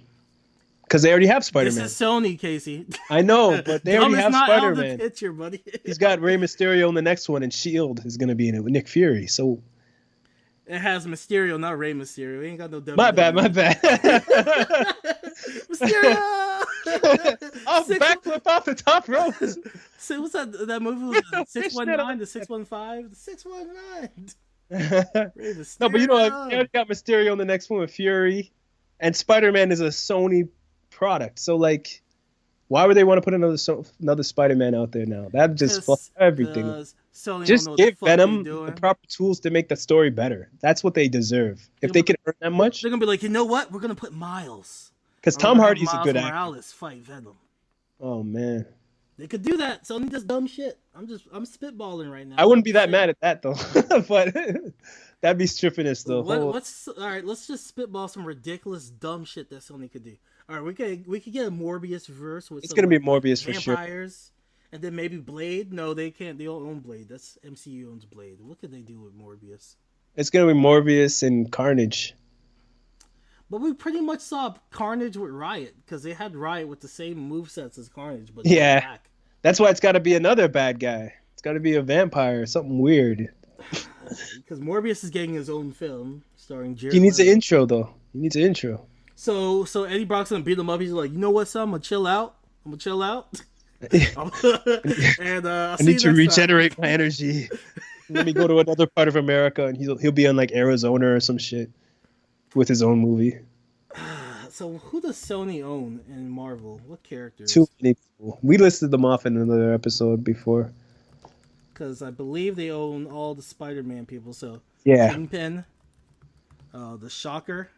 Because they already have Spider-Man. This is Sony, Casey. I know, but they already have Spider-Man. Out the picture, buddy. He's got Rey Mysterio in the next one, and S.H.I.E.L.D. is going to be in it with Nick Fury, so... It has Mysterio, not Rey Mysterio. He ain't got no WWE. My bad. Mysterio! Backflip off the top rope. So what's that movie? Was 619 to 615? 619. No, but you know, they already got Mysterio in the next one with Fury, and Spider-Man is a Sony product. So, like, why would they want to put another Spider-Man out there now? That just fucks everything. Just give Venom the proper tools to make the story better. That's what they deserve. If they can earn that much, they're gonna be like, you know what? We're gonna put Miles. Because Tom Hardy's a good actor. Morales fight Venom. Oh man, they could do that. Sony does dumb shit. I'm spitballing right now. I wouldn't be that mad at that though, but that'd be stripping us though. All right, let's just spitball some ridiculous dumb shit that Sony could do. All right, we could get a Morbius verse with. It's gonna be Morbius for sure. Vampires. And then maybe Blade. No, they can't. They don't own Blade. That's MCU owns Blade. What could they do with Morbius? It's gonna be Morbius and Carnage. But we pretty much saw Carnage with Riot because they had Riot with the same movesets as Carnage. But yeah, back. That's why it's got to be another bad guy. It's got to be a vampire, something weird. Because Morbius is getting his own film starring Jared. He needs an intro though. He needs an intro. So Eddie Brock's gonna beat him up. He's like, you know what, son? I'm gonna chill out. And I need to regenerate my energy. Let me go to another part of America, and he'll be in like Arizona or some shit with his own movie. So who does Sony own in Marvel? What characters? Too many people. We listed them off in another episode before. Because I believe they own all the Spider-Man people. So yeah, Kingpin, the Shocker.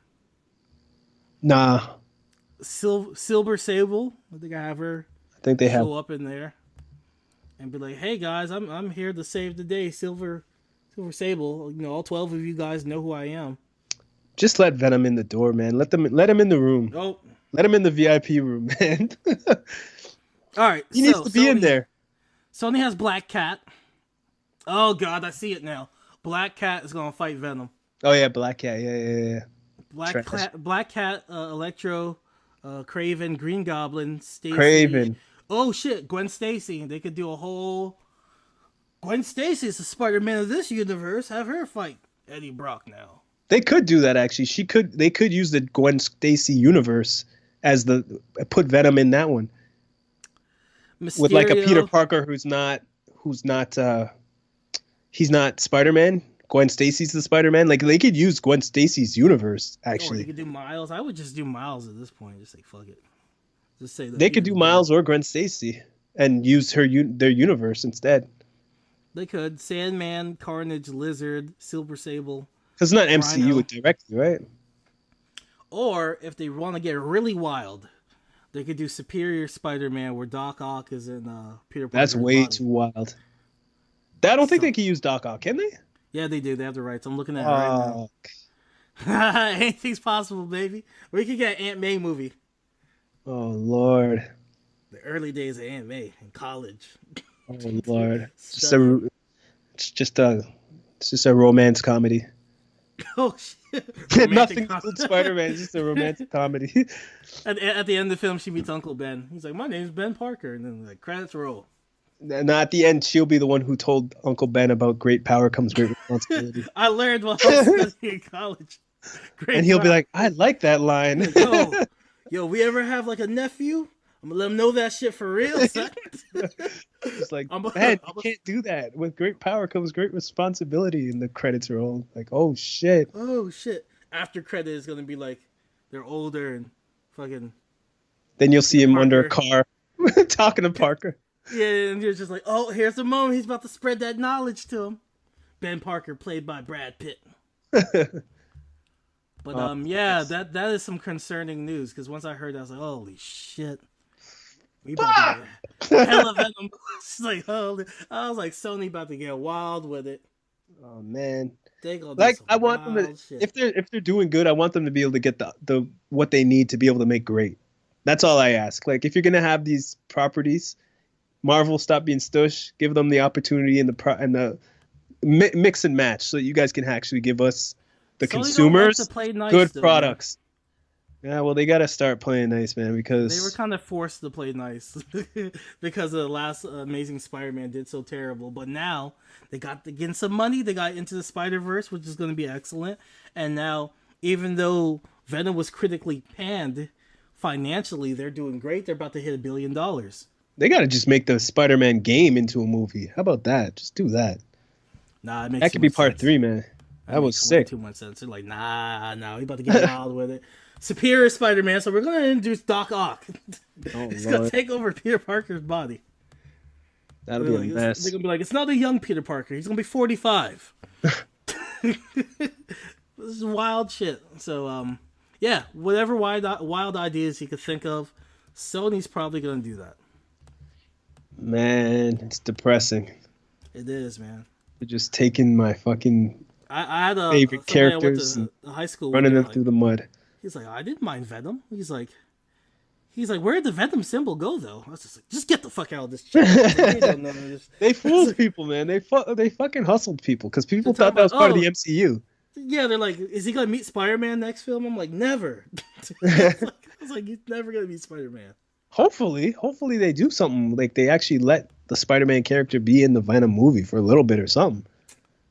Nah. Silver Sable. I think I have her. I think they show up in there and be like, "Hey guys, I'm here to save the day." Silver Sable. You know, all 12 of you guys know who I am. Just let Venom in the door, man. Let him in the room. Oh, let him in the VIP room, man. All right, he needs to be in there. Sony has Black Cat. Oh God, I see it now. Black Cat is gonna fight Venom. Oh yeah, Black Cat. Yeah. Black Cat, Electro, Kraven, Green Goblin, Stacy, Kraven. Oh shit, Gwen Stacy. They could do a whole. Gwen Stacy is the Spider-Man of this universe. Have her fight Eddie Brock now. They could do that actually. They could use the Gwen Stacy universe as put Venom in that one. Mysterio, with like a Peter Parker who's not he's not Spider-Man. Gwen Stacy's the Spider-Man. Like they could use Gwen Stacy's universe actually. Or they could do Miles. I would just do Miles at this point. Just say fuck it. Just say that they could do Miles or Gwen Stacy and use their universe instead. They could. Sandman, Carnage, Lizard, Silver Sable. Because it's not MCU directly, right? Or if they want to get really wild, they could do Superior Spider-Man where Doc Ock is in Peter Parker's That's way body. too wild. I don't think they can use Doc Ock, can they? Yeah, they do. They have the rights. I'm looking at it right now. Anything's possible, baby. We could get an Aunt May movie. Oh, Lord. The early days of Aunt May in college. Oh, Lord. It's just a romance comedy. Oh, shit. Nothing with Spider-Man. It's just a romantic comedy. At the end of the film, she meets Uncle Ben. He's like, my name's Ben Parker. And then the credits roll. And at the end, she'll be the one who told Uncle Ben about great power comes great responsibility. I learned while I was studying in college. And he'll be like, I like that line. Like, yo, we ever have like a nephew? I'm gonna let him know that shit for real. It's like, man, you can't do that. With great power comes great responsibility. And the credits roll. Like, oh shit. Oh shit. After credit is gonna be like they're older and fucking. Then you'll see him Parker. under a car talking to Parker. Yeah, and you're just like, oh, here's the moment he's about to spread that knowledge to him. Ben Parker, played by Brad Pitt. But yeah, that is some concerning news because once I heard that, I was like, holy shit. We about to get hella Venom. It's like, holy, I was like, Sony about to get wild with it. Oh man. They gonna like do I want them to shit. if they're doing good, I want them to be able to get the what they need to be able to make great. That's all I ask. Like if you're gonna have these properties, Marvel, stop being stush. Give them the opportunity and the mix and match, so that you guys can actually give us the consumers to play nice, good though, products. Man. Yeah, well, they gotta start playing nice, man, because they were kind of forced to play nice because the last Amazing Spider-Man did so terrible. But now they got to get some money. They got Into the Spider-Verse, which is going to be excellent. And now, even though Venom was critically panned financially, they're doing great. They're about to hit $1 billion. They gotta just make the Spider-Man game into a movie. How about that? Just do that. Nah, it makes that could be part sense. 3, man. That was sick. Too much sense. They're like, nah, we about to get wild with it. Superior Spider-Man, so we're gonna introduce Doc Ock. He's gonna take over Peter Parker's body. That'll be a mess. They're gonna be like, it's not a young Peter Parker. He's gonna be 45. This is wild shit. So, yeah, whatever wild ideas he could think of, Sony's probably gonna do that. Man, it's depressing. It is, man. They're just taking my fucking I had favorite characters I went to high school running them like, through the mud. He's like, I didn't mind Venom. He's like, where'd the Venom symbol go though? I was just like, just get the fuck out of this channel. They fooled people, man. They fucking hustled people because people thought that was part of the MCU. Yeah, they're like, is he gonna meet Spider-Man next film? I'm like, never. I was like, he's never gonna meet Spider-Man. Hopefully they do something like they actually let the Spider-Man character be in the Venom movie for a little bit or something.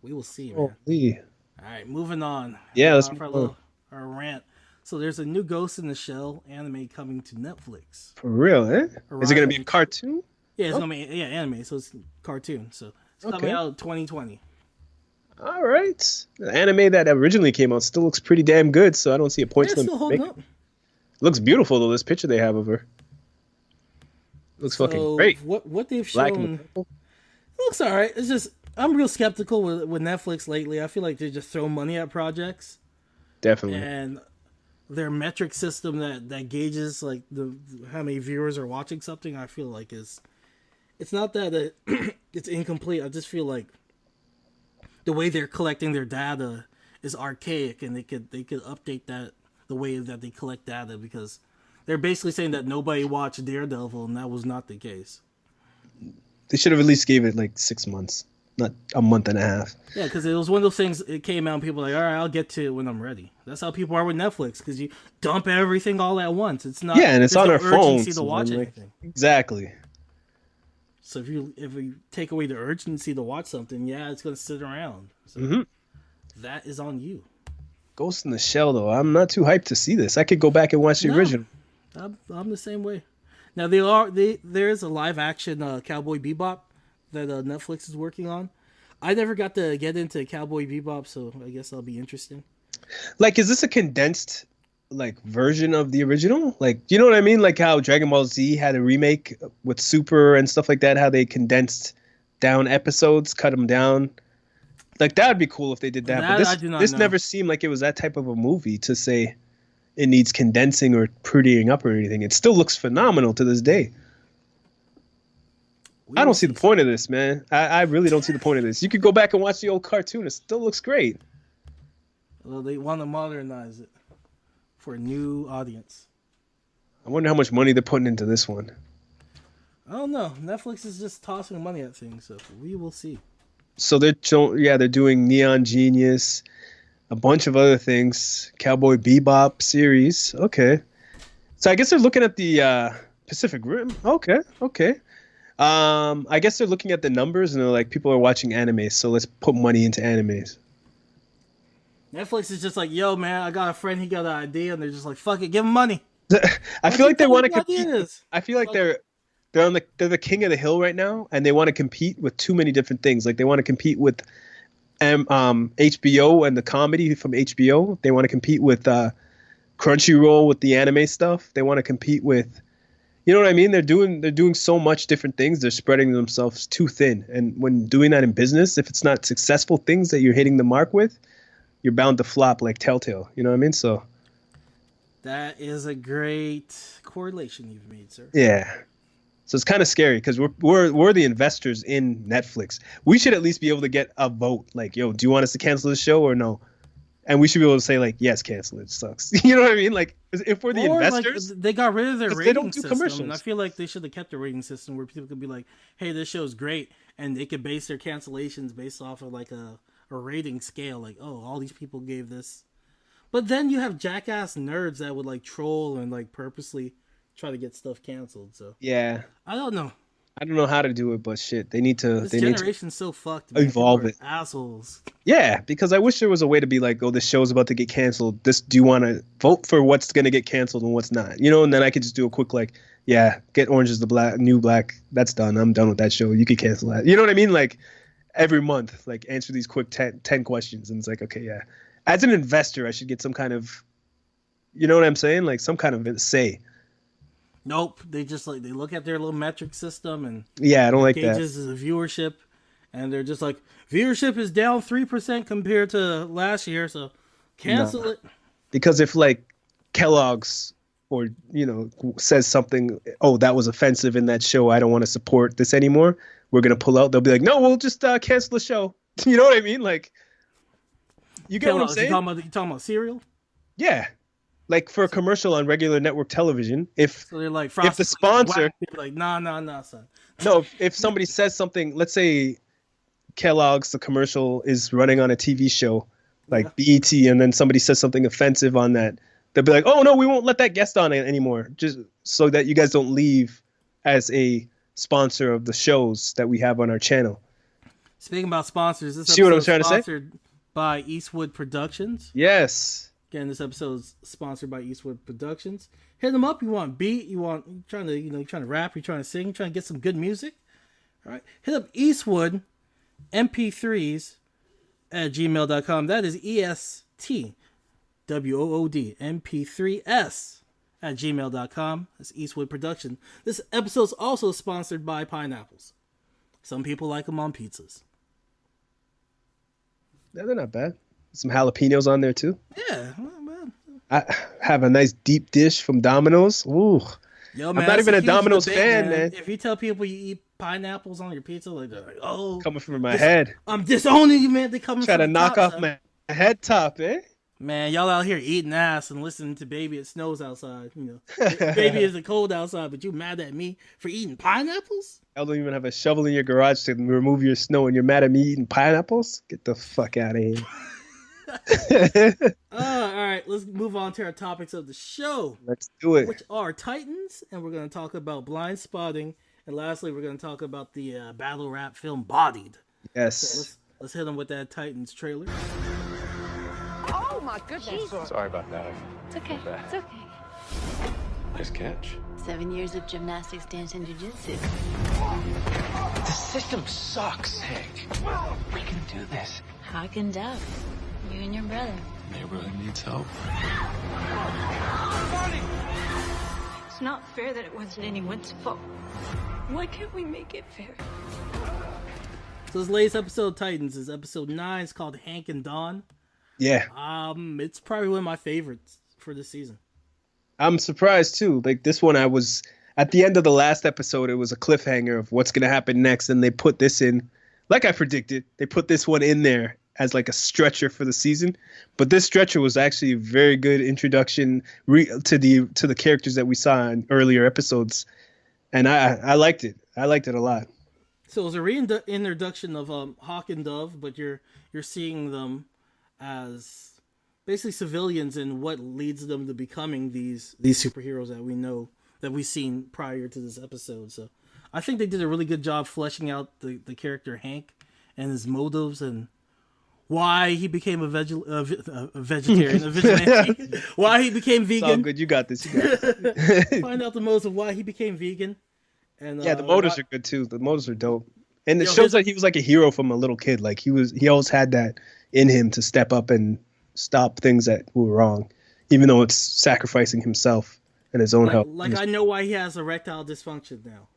We will see, man. Holy. All right, moving on. Yeah, let's move on. Our rant. So there's a new Ghost in the Shell anime coming to Netflix. For real, eh? Is it gonna be a cartoon? Yeah, it's gonna be anime, so it's cartoon. So it's coming out in 2020. All right. The anime that originally came out still looks pretty damn good, so I don't see a point to them. Still holding up. Looks beautiful though. This picture they have of her looks fucking great. What they've shown looks alright. It's just I'm real skeptical with Netflix lately. I feel like they just throw money at projects. Definitely. And their metric system that gauges like how many viewers are watching something, I feel like it's not that it's incomplete. I just feel like the way they're collecting their data is archaic, and they could update that the way that they collect data, because they're basically saying that nobody watched Daredevil, and that was not the case. They should have at least gave it like 6 months, not a month and a half. Yeah, because it was one of those things. It came out, and people were like, all right, I'll get to it when I'm ready. That's how people are with Netflix, because you dump everything all at once. It's not. Yeah, and it's on our phones. To watch anything. Exactly. So if we take away the urgency to watch something, yeah, it's gonna sit around. So that is on you. Ghost in the Shell, though, I'm not too hyped to see this. I could go back and watch the original. I'm the same way. Now there's a live action Cowboy Bebop that Netflix is working on. I never got to get into Cowboy Bebop, so I guess that'll be interesting. Like, is this a condensed like version of the original? Like, you know what I mean? Like how Dragon Ball Z had a remake with Super and stuff like that. How they condensed down episodes, cut them down. Like that would be cool if they did that. But this never seemed like it was that type of a movie to say it needs condensing or prettying up or anything. It still looks phenomenal to this day. I don't see the point of this, man. I really don't see the point of this. You could go back and watch the old cartoon. It still looks great. Well, they want to modernize it for a new audience. I wonder how much money they're putting into this one. I don't know. Netflix is just tossing money at things, so we will see. So they're doing Neon Genius, a bunch of other things, Cowboy Bebop series. Okay, so I guess they're looking at the Pacific Rim. Okay. I guess they're looking at the numbers and they're like, people are watching anime, so let's put money into animes. Netflix is just like, yo, man, I got a friend, he got an idea, and they're just like, fuck it, give him money. I feel like they want to compete. I feel like they're the king of the hill right now, and they want to compete with too many different things. Like they want to compete with HBO and the comedy from HBO. They want to compete with Crunchyroll with the anime stuff. They want to compete with, you know what I mean? They're doing so much different things. They're spreading themselves too thin. And when doing that in business, if it's not successful things that you're hitting the mark with, you're bound to flop like Telltale. You know what I mean? So that is a great correlation you've made, sir. Yeah. So it's kind of scary because we're the investors in Netflix. We should at least be able to get a vote. Like, yo, do you want us to cancel the show or no? And we should be able to say like, yes, cancel it. Sucks. You know what I mean? Like, if we're the investors, like, they got rid of their rating they don't do system. commercials. And I feel like they should have kept the rating system where people could be like, hey, this show's great, and they could base their cancellations based off of like a rating scale. Like, oh, all these people gave this. But then you have jackass nerds that would like troll and like purposely try to get stuff canceled. So yeah, I don't know. I don't know how to do it, but shit, they need to. This generation's so fucked. Man. Evolve it, assholes. Yeah, because I wish there was a way to be like, oh, this show's about to get canceled. Do you want to vote for what's going to get canceled and what's not? You know, and then I could just do a quick like, yeah, get Orange is the New Black. That's done. I'm done with that show. You could cancel that. You know what I mean? Like every month, like answer these quick 10 questions, and it's like, okay, yeah. As an investor, I should get some kind of, you know what I'm saying? Like some kind of say. Nope. They just like, they look at their little metric system and yeah, I don't like that. Gauges the viewership, and they're just like, viewership is down 3% compared to last year, so cancel it. Because if like Kellogg's or, you know, says something, oh, that was offensive in that show, I don't want to support this anymore, we're going to pull out. They'll be like, no, we'll just cancel the show. You know what I mean? Like, you get what I'm saying? You talking about cereal? Yeah. Like for a commercial on regular network television, if so they're like, if the sponsor, like, nah, son. No, if somebody says something, let's say Kellogg's, the commercial is running on a TV show like BET, and then somebody says something offensive on that, they'll be like, oh no, we won't let that guest on it anymore, just so that you guys don't leave as a sponsor of the shows that we have on our channel. Speaking about sponsors, this see what I'm trying to say? Sponsored by Eastwood Productions. Yes. Again, this episode is sponsored by Eastwood Productions. Hit them up. You want beat? You trying to rap? You trying to sing? You trying to get some good music? All right. Hit up Eastwood MP3s at gmail.com. That is ESTWOOD MP3s at gmail.com. That's Eastwood Production. This episode is also sponsored by pineapples. Some people like them on pizzas. Yeah, they're not bad. Some jalapenos on there too. Yeah. I have a nice deep dish from Domino's. Ooh. Yo, man, I'm not even a Domino's fan, man. If you tell people you eat pineapples on your pizza, like, they're like, oh, coming from my head. I'm disowning you, man. They coming try from to knock top, off my head top, eh? Man, y'all out here eating ass and listening to Baby It Snows Outside. You know, Baby Is It Cold Outside, but you mad at me for eating pineapples? I don't even have a shovel in your garage to remove your snow, and you're mad at me eating pineapples? Get the fuck out of here. All right, let's move on to our topics of the show. Let's do it. Which are Titans, and we're going to talk about Blindspotting And lastly, we're going to talk about the battle rap film Bodied. Yes. So let's hit them with that Titans trailer. Oh my goodness. Sorry about that. It's okay. It's okay. Nice catch. 7 years of gymnastics, dance, and jiu-jitsu. The system sucks, Hank. We can do this. Hawk and Dove. You and your brother. Neighborhood needs help. It's not fair that it wasn't anyone's fault. Why can't we make it fair? So this latest episode of Titans is episode 9. It's called Hank and Dawn. Yeah. It's probably one of my favorites for this season. I'm surprised too. Like this one, I was at the end of the last episode. It was a cliffhanger of what's gonna happen next, and they put this in, like I predicted. They put this one in there as like a stretcher for the season. But this stretcher was actually a very good introduction to the characters that we saw in earlier episodes, and I liked it. I liked it a lot. So it was a reintroduction of Hawk and Dove, but you're seeing them as basically civilians and what leads them to becoming these superheroes that we know, that we've seen prior to this episode. So I think they did a really good job fleshing out the character Hank and his motives and why he became a vegetarian, a vigilante, why he became vegan. It's all good. You got this. Find out the motives of why he became vegan. And yeah, the motives are good too. The motives are dope. And it shows that he was like a hero from a little kid. Like he always had that in him to step up and stop things that were wrong, even though it's sacrificing himself and his own health. Like I know why he has erectile dysfunction now.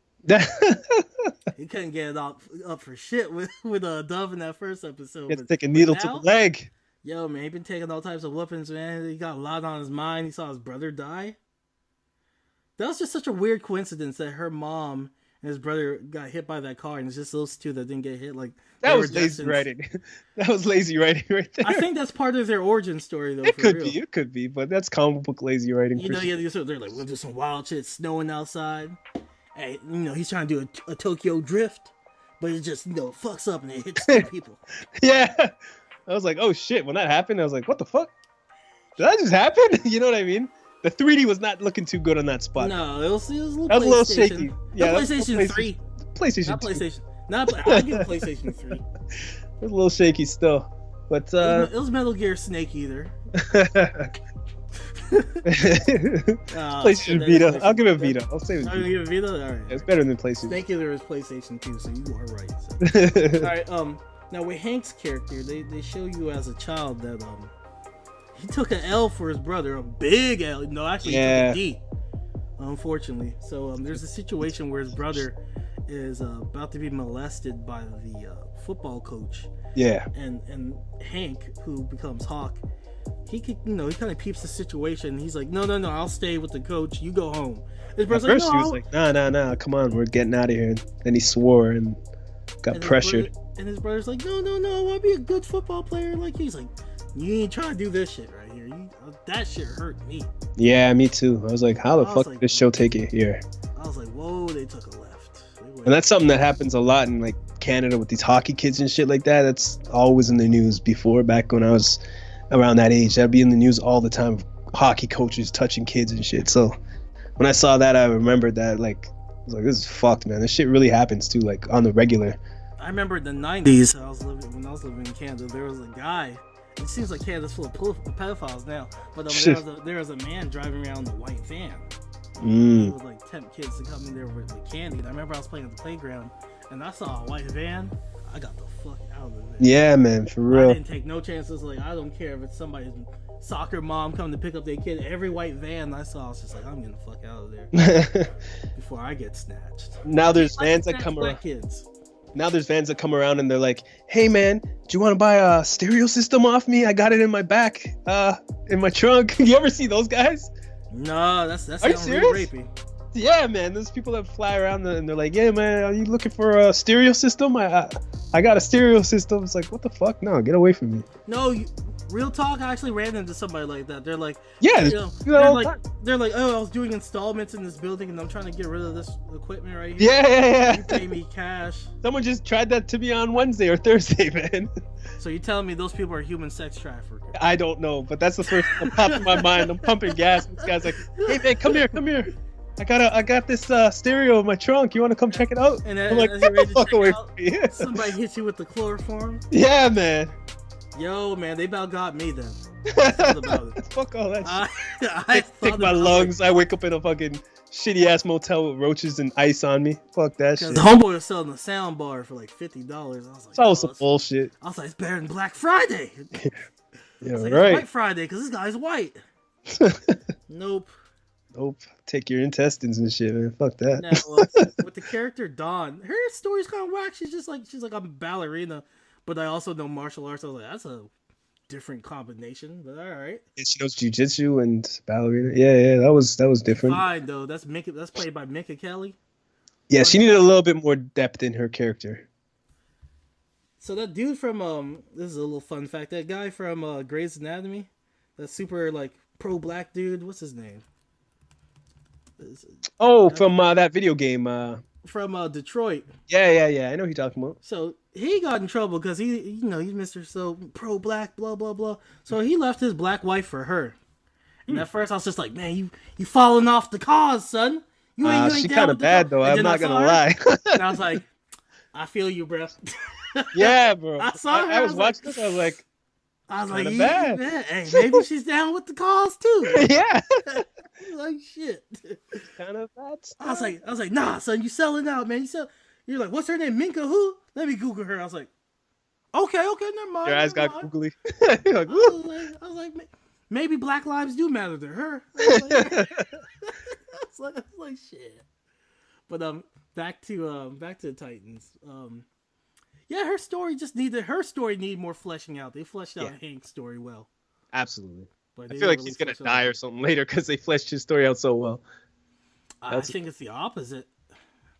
He couldn't get it up for shit with a Dove in that first episode. He had to take a needle to the leg. Yo, man, he been taking all types of whoopings, man. He got a lot on his mind. He saw his brother die. That was just such a weird coincidence that her mom and his brother got hit by that car, and it's just those two that didn't get hit. Like that was lazy writing. That was lazy writing right there. I think that's part of their origin story, though. It could be, but that's comic book lazy writing. You know, they're like, we'll do some wild shit, snowing outside. Hey, you know, he's trying to do a Tokyo drift, but it just, fucks up and it hits two people. Yeah. I was like, oh shit. When that happened, I was like, what the fuck? Did that just happen? You know what I mean? The 3D was not looking too good on that spot. No, it was a little shaky. Yeah, PlayStation 3. PlayStation not 2. PlayStation. I give PlayStation 3. It was a little shaky still. But it was Metal Gear Snake either. PlayStation Vita. I'll give it Vita. I'll say it. I'll give it Vita. All right. It's better than PlayStation. Snake Eater is PlayStation 2, so you are right. So. All right. Now with Hank's character, they show you as a child that he took an L for his brother, a big L. No, actually, he took a D. Unfortunately, so there's a situation where his brother is about to be molested by the football coach. Yeah. And Hank, who becomes Hawk, he could, he kind of peeps the situation. He's like, no, I'll stay with the coach. You go home. His brother's like, no. He was like, nah, come on, we're getting out of here. And then he swore and got pressured. And his brother's like, no, I want to be a good football player. Like, he's like, you ain't trying to do this shit right here. That shit hurt me. Yeah, me too. I was like, how the fuck did this show take it here? I was like, whoa, they took a left. And that's something that happens a lot in like Canada with these hockey kids and shit like that. That's always in the news before, back when I was around that age. That'd be in the news all the time. Hockey coaches touching kids and shit. So when I saw that, I remembered that. Like, I was like, this is fucked, man. This shit really happens too, like on the regular. I remember in the 90s, when I was living in Canada, there was a guy. It seems like Canada's full of pedophiles now, but there was a man driving around in a white van. He would like tempt kids to come in there with candy. And I remember I was playing at the playground, and I saw a white van. I got the fuck out of there. Yeah, man, for real. I didn't take no chances. Like, I don't care if it's somebody's soccer mom coming to pick up their kid. Every white van I saw, I was just like, I'm getting the fuck out of there before I get snatched. Now there's vans that come around. Kids. Now there's vans that come around and they're like, hey man, do you want to buy a stereo system off me? I got it in my back, in my trunk. You ever see those guys? No, that's Are you serious? Really rapey. Yeah, man. There's people that fly around and they're like, yeah, man, are you looking for a stereo system? I got a stereo system. It's like, what the fuck? No, get away from me. No, real talk. I actually ran into somebody like that. They're like, yeah, they're like, oh, I was doing installments in this building and I'm trying to get rid of this equipment right here. Yeah. You pay me cash. Someone just tried that to me on Wednesday or Thursday, man. So you're telling me those people are human sex traffickers? I don't know, but that's the first thing that popped in my mind. I'm pumping gas. This guy's like, hey man, come here. I got this stereo in my trunk. You want to come check it out? And I'm like, as you're get ready the to fuck check away out, from me. somebody hits you with the chloroform. Yeah, man. Yo, man, they about got me then. I thought about it. Fuck all that shit. I Take my lungs. I wake up in a fucking shitty ass motel with roaches and ice on me. Fuck that shit. The homeboy was selling a sound bar for like $50. I was like, It's all some bullshit. I was like, it's better than Black Friday. Yeah, like, right. It's White Friday because this guy's white. Nope. Nope. Take your intestines and shit, man. Fuck that. Now, with the character Dawn, her story's kind of whack. She's like I'm a ballerina, but I also know martial arts. I was like, that's a different combination, but all right. Yeah, she knows jujitsu and ballerina. Yeah, that was different. Fine though. That's played by Minka Kelly. Yeah, she needed a little bit more depth in her character. So that dude from this is a little fun fact. That guy from Grey's Anatomy, that super like pro black dude. What's his name? Oh, from that video game. From Detroit. Yeah. I know who you're talking about. So he got in trouble because he's Mr. So pro black, blah blah blah. So he left his black wife for her. And at first I was just like, man, you falling off the cause, son. You ain't she kind of bad though. I'm not gonna lie. And I was like, I feel you, bro. Yeah, bro. I saw her. I was watching this. I was like, bad. Hey, maybe she's down with the cause too. Yeah. Like shit. Kind of bad I stuff. was like, nah, son, you selling out, man. You're like, what's her name? Minka who? Let me Google her. I was like, okay, never mind. Your eyes got googly. Like, I was like, maybe Black lives do matter to her. I was like, shit. But back to the Titans. Yeah, her story needed more fleshing out. They fleshed out Hank's story well. Absolutely. But I feel like he's gonna die or something later because they fleshed his story out so well. I think it's the opposite.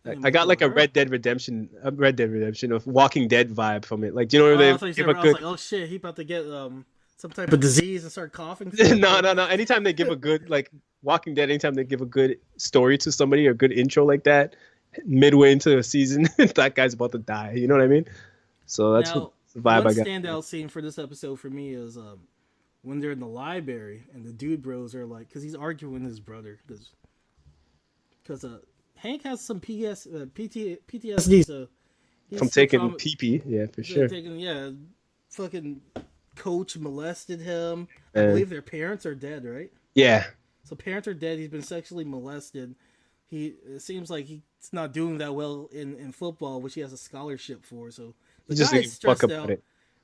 I got like a Red Dead Redemption of Walking Dead vibe from it. Like, do you know where I was like, oh shit, he about to get some type of disease and start coughing. No. Anytime they give a good like Walking Dead, anytime they give a good story to somebody or good intro like that, midway into a season, that guy's about to die. You know what I mean? So that's the vibe I got. One standout scene for this episode for me is when they're in the library and the dude bros are like, because he's arguing with his brother because Hank has some PTSD, so from taking pee-pee, yeah, for sure. Fucking coach molested him. I believe their parents are dead, right? Yeah. So parents are dead. He's been sexually molested. It seems like he's not doing that well in football, which he has a scholarship for. So the guy's stressed out,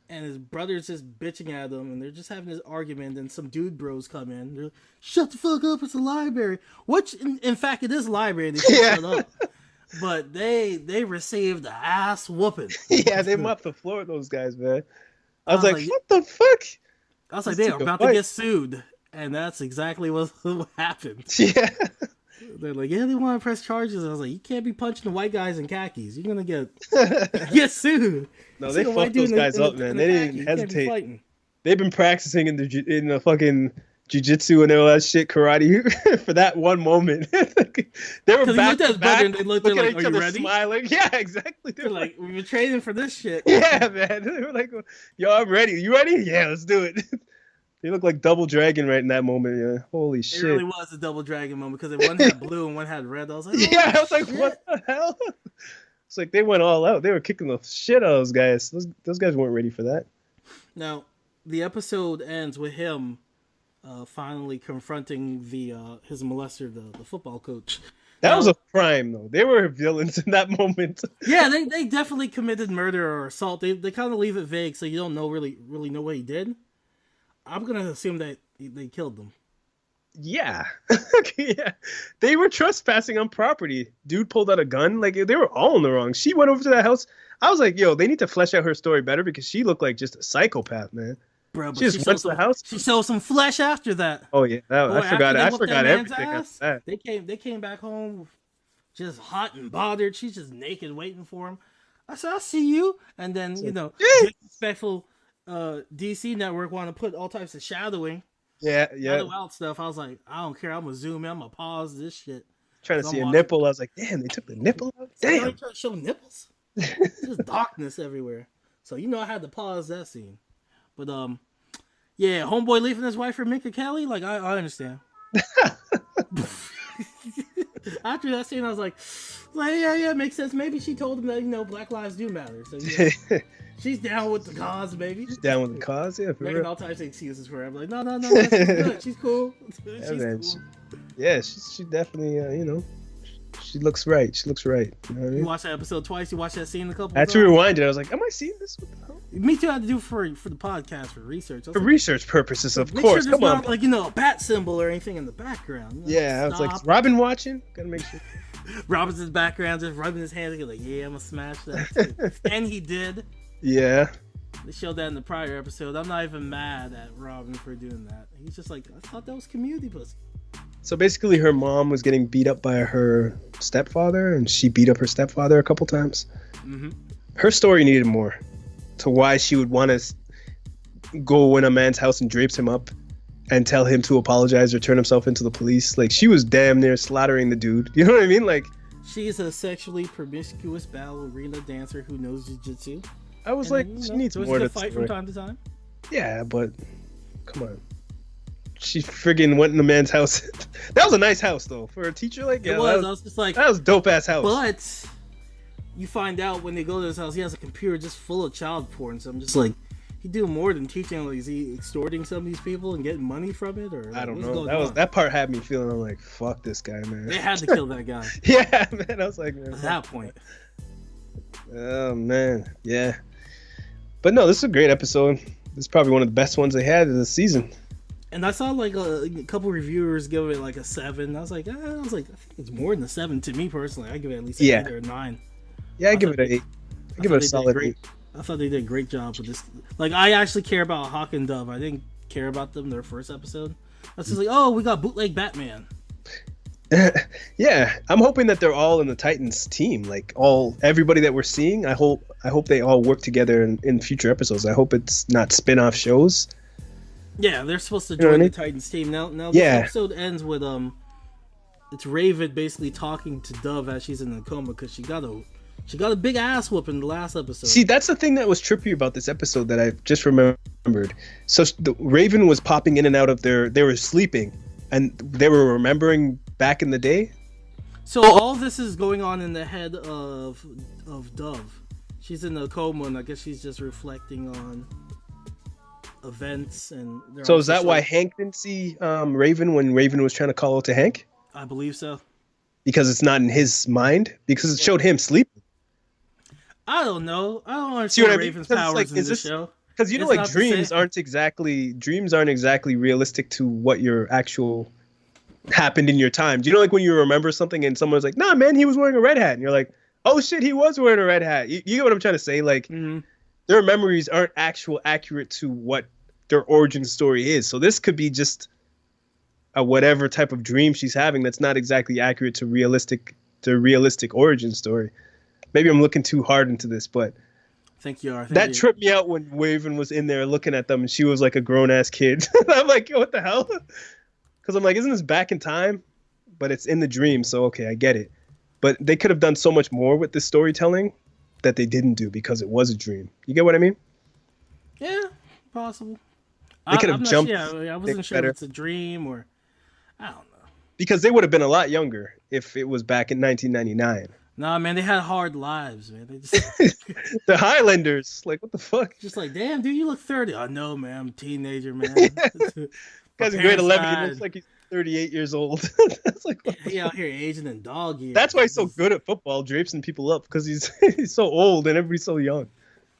and his brother's just bitching at him, and they're just having this argument. And some dude bros come in. They're like, shut the fuck up! It's a library. Which, in fact, it is a library. They should shut up. But they received the ass whooping. Yeah, they mopped the floor with those guys, man. I was like, what the fuck? I was like, they are about to get sued, and that's exactly what happened. Yeah. They're like, yeah, they want to press charges. I was like, you can't be punching the white guys in khakis. You're gonna get sued. No, they fucked those guys up, man. They didn't even hesitate. They've been practicing in the fucking jiu-jitsu and all that shit, karate, for that one moment. They were back to back, and they looked like, at each are other you ready? smiling. Yeah, exactly. They're like, we've been training for this shit. Yeah, man. They were like, yo, I'm ready. You ready? Yeah, let's do it. They look like Double Dragon right in that moment. Yeah, holy shit! It really was a Double Dragon moment because one had blue and one had red. I was like, yeah, I was like, what the hell? It's like they went all out. They were kicking the shit out of those guys. Those guys weren't ready for that. Now, the episode ends with him finally confronting his molester, the football coach. That was a crime, though. They were villains in that moment. Yeah, they definitely committed murder or assault. They kind of leave it vague, so you don't really know what he did. I'm gonna assume that they killed them. Yeah. Yeah. They were trespassing on property. Dude pulled out a gun. Like, they were all in the wrong. She went over to that house. I was like, yo, they need to flesh out her story better because she looked like just a psychopath, man. Bro, she just went to the house. She showed some flesh after that. Oh yeah, I forgot everything after that. They came back home just hot and bothered. She's just naked waiting for him. I said, I see you. And then, disrespectful DC network want to put all types of shadowing. Yeah. Shadow out stuff. I was like, I don't care. I'm gonna zoom in. I'm gonna pause this shit. Trying to see a nipple. I was like, damn, they took the nipple out. Damn. They trying to show nipples. Just darkness everywhere. So I had to pause that scene. But yeah, homeboy leaving his wife for Minka Kelly. Like I understand. After that scene, I was like, yeah, makes sense. Maybe she told him that Black lives do matter. So yeah, she's down with the cause, baby. She's down with the cause, yeah. For Making real. all types of excuses for her. I'm like, no, she's good. She's cool. She's cool. Yeah, she definitely, she looks right. She looks right. You know what I mean? You watched that episode twice. You watched that scene a couple. I had to rewind it. I was like, am I seeing this? What the hell? Me too. I had to do for the podcast for research. For research purposes, of make course. Sure Come on. not, like a bat symbol or anything in the background. Yeah, I was like, is Robin watching? Gotta make sure. Robin's in the background, just rubbing his hands. He's like, yeah, I'm gonna smash that. And he did. Yeah. They showed that in the prior episode. I'm not even mad at Robin for doing that. He's just like, I thought that was community pussy. So basically, her mom was getting beat up by her stepfather, and she beat up her stepfather a couple times. Mm-hmm. Her story needed more to why she would want to go in a man's house and drapes him up and tell him to apologize or turn himself into the police. Like, she was damn near slaughtering the dude. You know what I mean? Like, she's a sexually promiscuous ballerina dancer who knows jiu-jitsu. I was like, she needs more to fight from time to time. Yeah, but come on. She friggin' went in the man's house. That was a nice house, though, for a teacher. Like, it was. I was just like, that was a dope ass house. But you find out when they go to his house, he has a computer just full of child porn. So I'm just like, he do more than teaching. Like, is he extorting some of these people and getting money from it, or like, I don't know. That part had me feeling. I'm like, fuck this guy, man. They had to kill that guy. Yeah, man. I was like, man, at that point. Oh man, yeah. But no, this is a great episode. This is probably one of the best ones they had in the season. And I saw like a couple reviewers give it like a 7. I was like, I think it's more than a 7 to me personally. I give it at least an 8 or a 9. Yeah, I give it an 8. I give it a solid 8. I thought they did a great job with this. Like, I actually care about Hawk and Dove. I didn't care about them their first episode. I was just like, oh, we got bootleg Batman. Yeah, I'm hoping that they're all in the Titans team. Like, everybody that we're seeing, I hope they all work together in future episodes. I hope it's not spin-off shows. Yeah, they're supposed to join the Titans team. Now this episode ends with it's Raven basically talking to Dove as she's in a coma because she got a big ass whooping in the last episode. See, that's the thing that was trippy about this episode that I just remembered. So the Raven was popping in and out of they were sleeping and they were remembering back in the day. So all this is going on in the head of Dove. She's in a coma and I guess she's just reflecting on events. And so is that why Hank didn't see Raven when Raven was trying to call out to Hank? I believe so. Because it's not in his mind? Because it showed him sleeping. I don't know. I don't understand Raven's powers in this show. Because like dreams aren't exactly realistic to what your actual happened in your time. Do you know, like when you remember something and someone's like, nah man, he was wearing a red hat, and you're like, oh shit, he was wearing a red hat. You get what I'm trying to say? Like, their memories aren't accurate to what their origin story is. So this could be just a whatever type of dream she's having that's not exactly accurate to realistic origin story. Maybe I'm looking too hard into this, but I think you are. That tripped me out when Raven was in there looking at them and she was like a grown ass kid. I'm like, what the hell? Because I'm like, isn't this back in time? But it's in the dream, so okay, I get it. But they could have done so much more with this storytelling that they didn't do because it was a dream. You get what I mean? Yeah, possible. They could have jumped. Yeah, I wasn't sure if it's a dream or I don't know. Because they would have been a lot younger if it was back in 1999. Nah, man, they had hard lives, man. They just the Highlanders, like what the fuck? Just like, damn, dude, you look 30. I know, man. I'm a teenager, man. Guy's in grade 11. He looks like he's 38 years old. That's like he out here aging in dog years. That's why he's so good at football, draping people up, because he's so old and everybody's so young.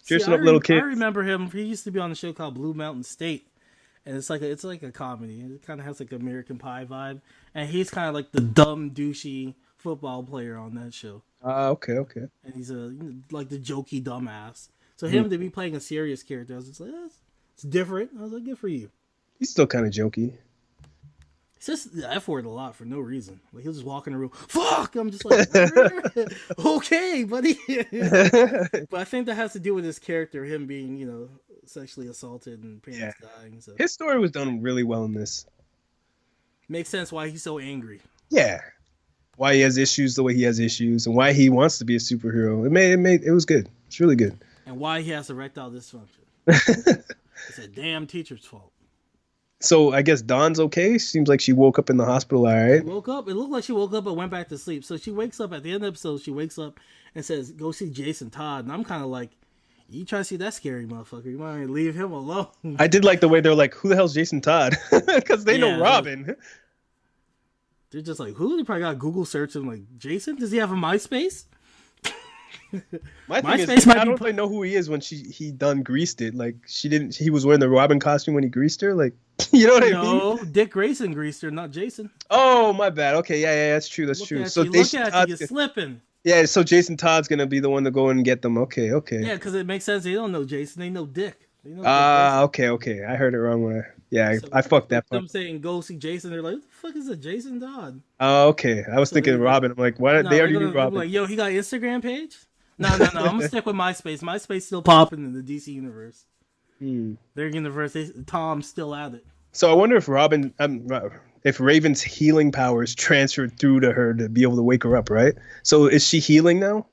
Draping up little kids. I remember him. He used to be on a show called Blue Mountain State, and it's like a comedy. It kind of has like American Pie vibe, and he's kind of like the dumb douchey football player on that show. Okay. And he's like the jokey dumbass. So him to be playing a serious character, I was just like, it's different. I was like, good for you. He's still kind of jokey. He says the F word a lot for no reason. Like he'll just walk in the room, fuck! I'm just like, okay, buddy. But I think that has to do with his character, him being, sexually assaulted and parents dying. So his story was done really well in this. Makes sense why he's so angry. Yeah. Why he has issues the way he has issues, and why he wants to be a superhero. It was good. It's really good. And why he has erectile dysfunction. It's a damn teacher's fault. So I guess Dawn's okay. Seems like she woke up in the hospital. All right. Woke up. It looked like she woke up and went back to sleep. So she wakes up at the end of the episode. She wakes up and says, "Go see Jason Todd." And I'm kind of like, "You try to see that scary motherfucker? You might leave him alone." I did like the way they're like, "Who the hell's Jason Todd?" Because they know Robin. They're just like, "Who?" They probably got Google search and like, "Jason? Does he have a MySpace?" My thing is, I don't really know who he is when he done greased it. Like she didn't. He was wearing the Robin costume when he greased her. Like, you know what I mean? No, Dick Grayson greased her, not Jason. Oh, my bad. Okay, yeah, that's true. That's true. So look at you, you're slipping. Yeah, so Jason Todd's gonna be the one to go and get them. Okay. Yeah, because it makes sense. They don't know Jason. They know Dick. Okay. I heard it wrong. I fucked that part. Them saying go see Jason. They're like, "What the fuck is a Jason Todd?" Oh, okay. I was thinking Robin. I'm like, what? They already knew Robin. Like, yo, he got an Instagram page? No. I'm gonna stick with MySpace. MySpace still popping in the DC universe. Their universe, Tom's still at it. So I wonder if if Raven's healing powers transferred through to her to be able to wake her up, right? So is she healing now?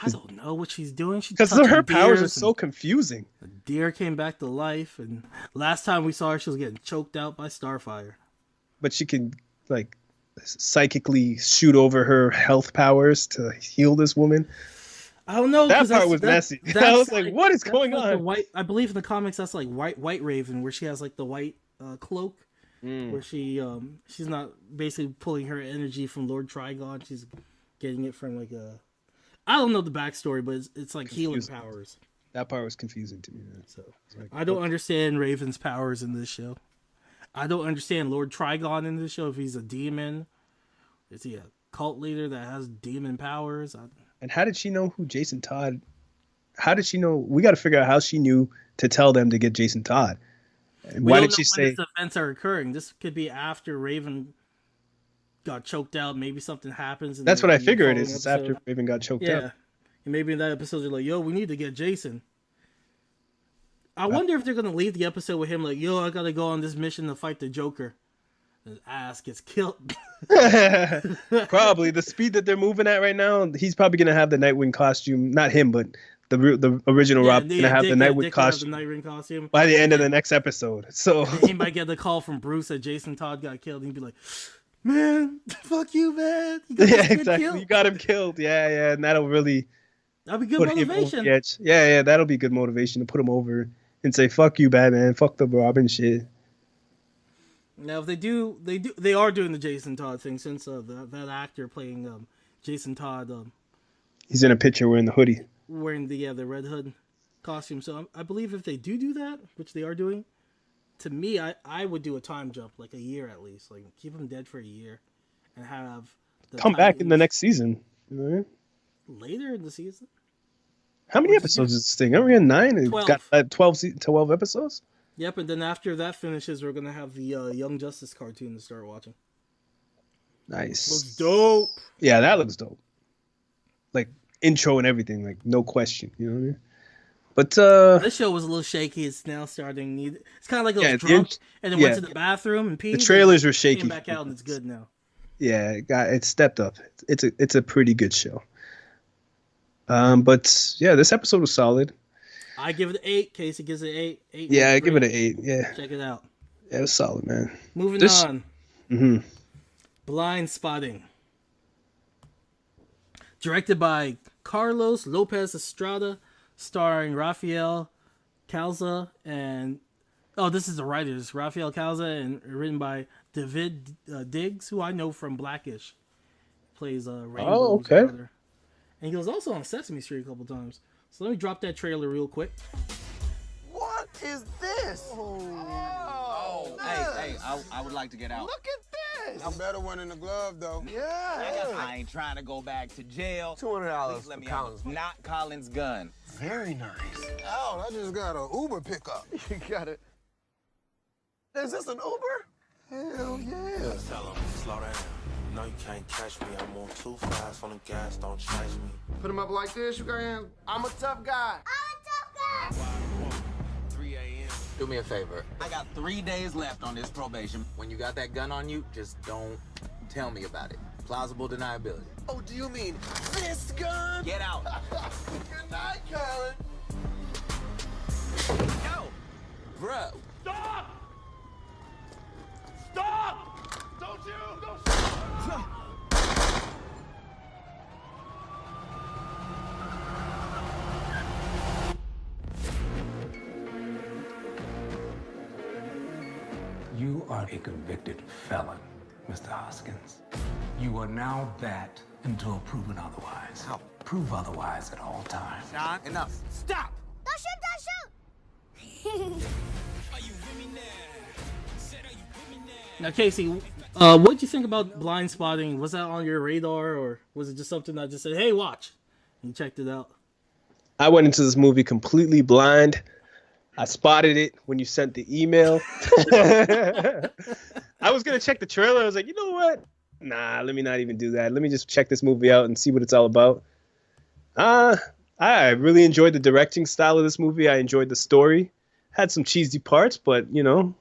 I don't know what she's doing. Because her powers are so confusing. A deer came back to life, and last time we saw her, she was getting choked out by Starfire. But she can like psychically shoot over her health powers to heal this woman. I don't know. That part was messy. I was like, what is going on? I believe in the comics that's like White Raven, where she has like the white cloak, where she's not basically pulling her energy from Lord Trigon. She's getting it from like a. I don't know the backstory, but it's like healing powers. That part was confusing to me, man. So I don't understand Raven's powers in this show. I don't understand Lord Trigon in this show. If he's a demon, is he a cult leader that has demon powers? And how did she know who Jason Todd? How did she know? We got to figure out how she knew to tell them to get Jason Todd. And why did she say these events are occurring? This could be after Raven got choked out. Maybe something happens. That's what I figure it is. It's after Raven got choked out. Yeah, and maybe in that episode they're like, "Yo, we need to get Jason." I wonder if they're gonna leave the episode with him like, "Yo, I gotta go on this mission to fight the Joker." His ass gets killed. Probably the speed that they're moving at right now. He's probably gonna have the Nightwing costume. Not him, but the original Rob gonna have the Nightwing costume by the end of the next episode. So he might get the call from Bruce that Jason Todd got killed, and he'd be like, "Man, fuck you, man." Yeah, exactly. You got him killed. Yeah, and that'll be good motivation. Yeah, that'll be good motivation to put him over and say, "Fuck you, Batman. Fuck the Robin shit." Now, if they are doing the Jason Todd thing since that actor playing Jason Todd. He's in a picture wearing the hoodie, wearing the Red Hood costume. So I believe if they do that, which they are doing, to me, I would do a time jump, like a year at least, like keep him dead for a year, and have come back in the next season. You know what I mean? Later in the season. How many episodes is this thing? Are we in 9? 12. Got 12 episodes. Yep, and then after that finishes, we're gonna have the Young Justice cartoon to start watching. Nice. Looks dope. Yeah, that looks dope. Like intro and everything, like no question. You know what I mean? But this show was a little shaky. It's now starting. It's kind of like it was drunk and then went to the bathroom and peed. The trailers were shaky. Came back out and it's good now. Yeah, it stepped up. It's a pretty good show. But yeah, this episode was solid. I give it an 8. Casey gives it an 8. 8. Yeah, I give it an 8. Yeah. Check it out. Yeah, it was solid, man. Moving on. Blindspotting. Directed by Carlos Lopez Estrada, starring Rafael Calza and this is the writers, Rafael Calza, and written by David Diggs, who I know from Blackish. Plays Rainbow's brother. And he was also on Sesame Street a couple times. So let me drop that trailer real quick. What is this? Hey, I would like to get out. Look at this. I'm better one in the glove, though. Yeah. I ain't trying to go back to jail. $200 let me out. Not Colin's gun. Very nice. Oh, I just got an Uber pickup. You got it. Is this an Uber? Hell yeah. Tell him, slow down. No, you can't catch me. I'm on too fast on the gas. Don't chase me. Put him up like this, you got. I'm a tough guy. 3 a.m. Do me a favor. I got 3 days left on this probation. When you got that gun on you, just don't tell me about it. Plausible deniability. Oh, do you mean this gun? Get out. Good night, Colin. Yo, bro. Stop! You are a convicted felon, Mr. Hoskins. You are now that until proven otherwise. I'll prove otherwise at all times. Sean, enough. Stop! Don't shoot! Don't shoot! Now, Casey, what'd you think about Blindspotting? Was that on your radar, or was it just something that just said, "Hey, watch," and you checked it out? I went into this movie completely blind. I spotted it when you sent the email. I was gonna check the trailer. I was like, you know what? Nah, let me not even do that. Let me just check this movie out and see what it's all about. I really enjoyed the directing style of this movie. I enjoyed the story. Had some cheesy parts, but you know,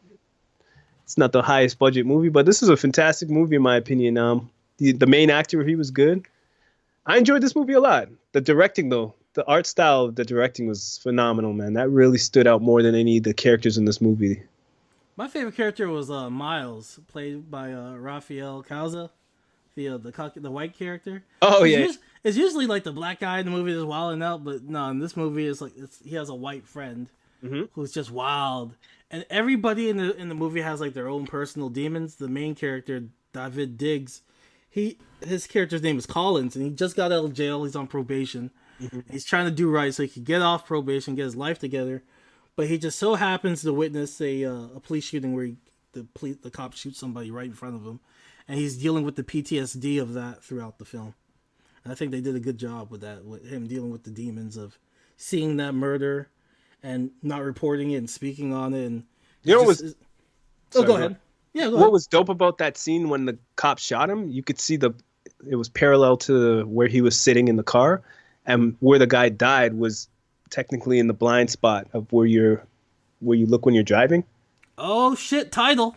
it's not the highest budget movie. But this is a fantastic movie in my opinion. The main actor, he was good. I enjoyed this movie a lot. The directing though, the art style of the directing was phenomenal, man. That really stood out more than any of the characters in this movie. My favorite character was Miles, played by Rafael Causa, the white character. Oh yeah. It's usually like the black guy in the movie is wilding out, but no, in this movie he has a white friend who's just wild, and everybody in the movie has like their own personal demons. The main character, David Diggs, his character's name is Collins, and he just got out of jail. He's on probation. He's trying to do right so he could get off probation, get his life together, but he just so happens to witness a police shooting where the cop shoots somebody right in front of him, and he's dealing with the PTSD of that throughout the film. And I think they did a good job with that, with him dealing with the demons of seeing that murder and not reporting it and speaking on it. And you know what was? Go ahead. Yeah, go ahead. What was dope about that scene when the cop shot him? You could see it was parallel to where he was sitting in the car, and where the guy died was technically in the blind spot of where you look when you're driving. Oh shit! Title.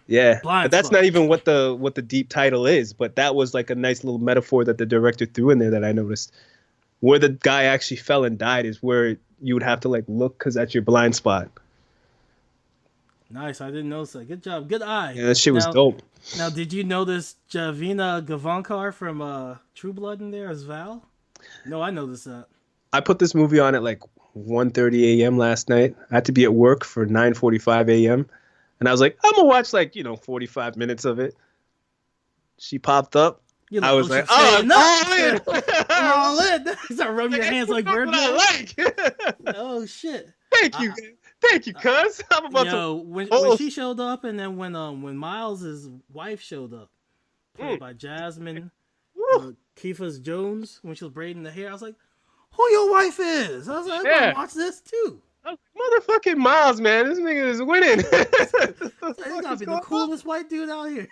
Yeah, Blind but that's spot. not even what the deep title is. But that was like a nice little metaphor that the director threw in there that I noticed. Where the guy actually fell and died is where you would have to like look because that's your blind spot. Nice, I didn't notice that. Good job, good eye. Yeah, that shit was dope. Now, did you notice Javina Gavankar from True Blood in there as Val? No, I noticed that. I put this movie on at like 1:30 a.m. last night. I had to be at work for 9:45 a.m. And I was like, I'm gonna watch like 45 minutes of it. She popped up. I was like, oh, no, I'm all in. Start rubbing your hands like Birdman. Oh shit! Thank you, cuz. I'm about to. When she showed up, and then when Miles' wife showed up, played by Jasmine Keefe Jones, when she was braiding the hair, I was like, "Who your wife is?" I was like, "I'm gonna watch this too." Motherfucking Miles, man, this nigga is winning. He's gotta be the coolest white dude out here.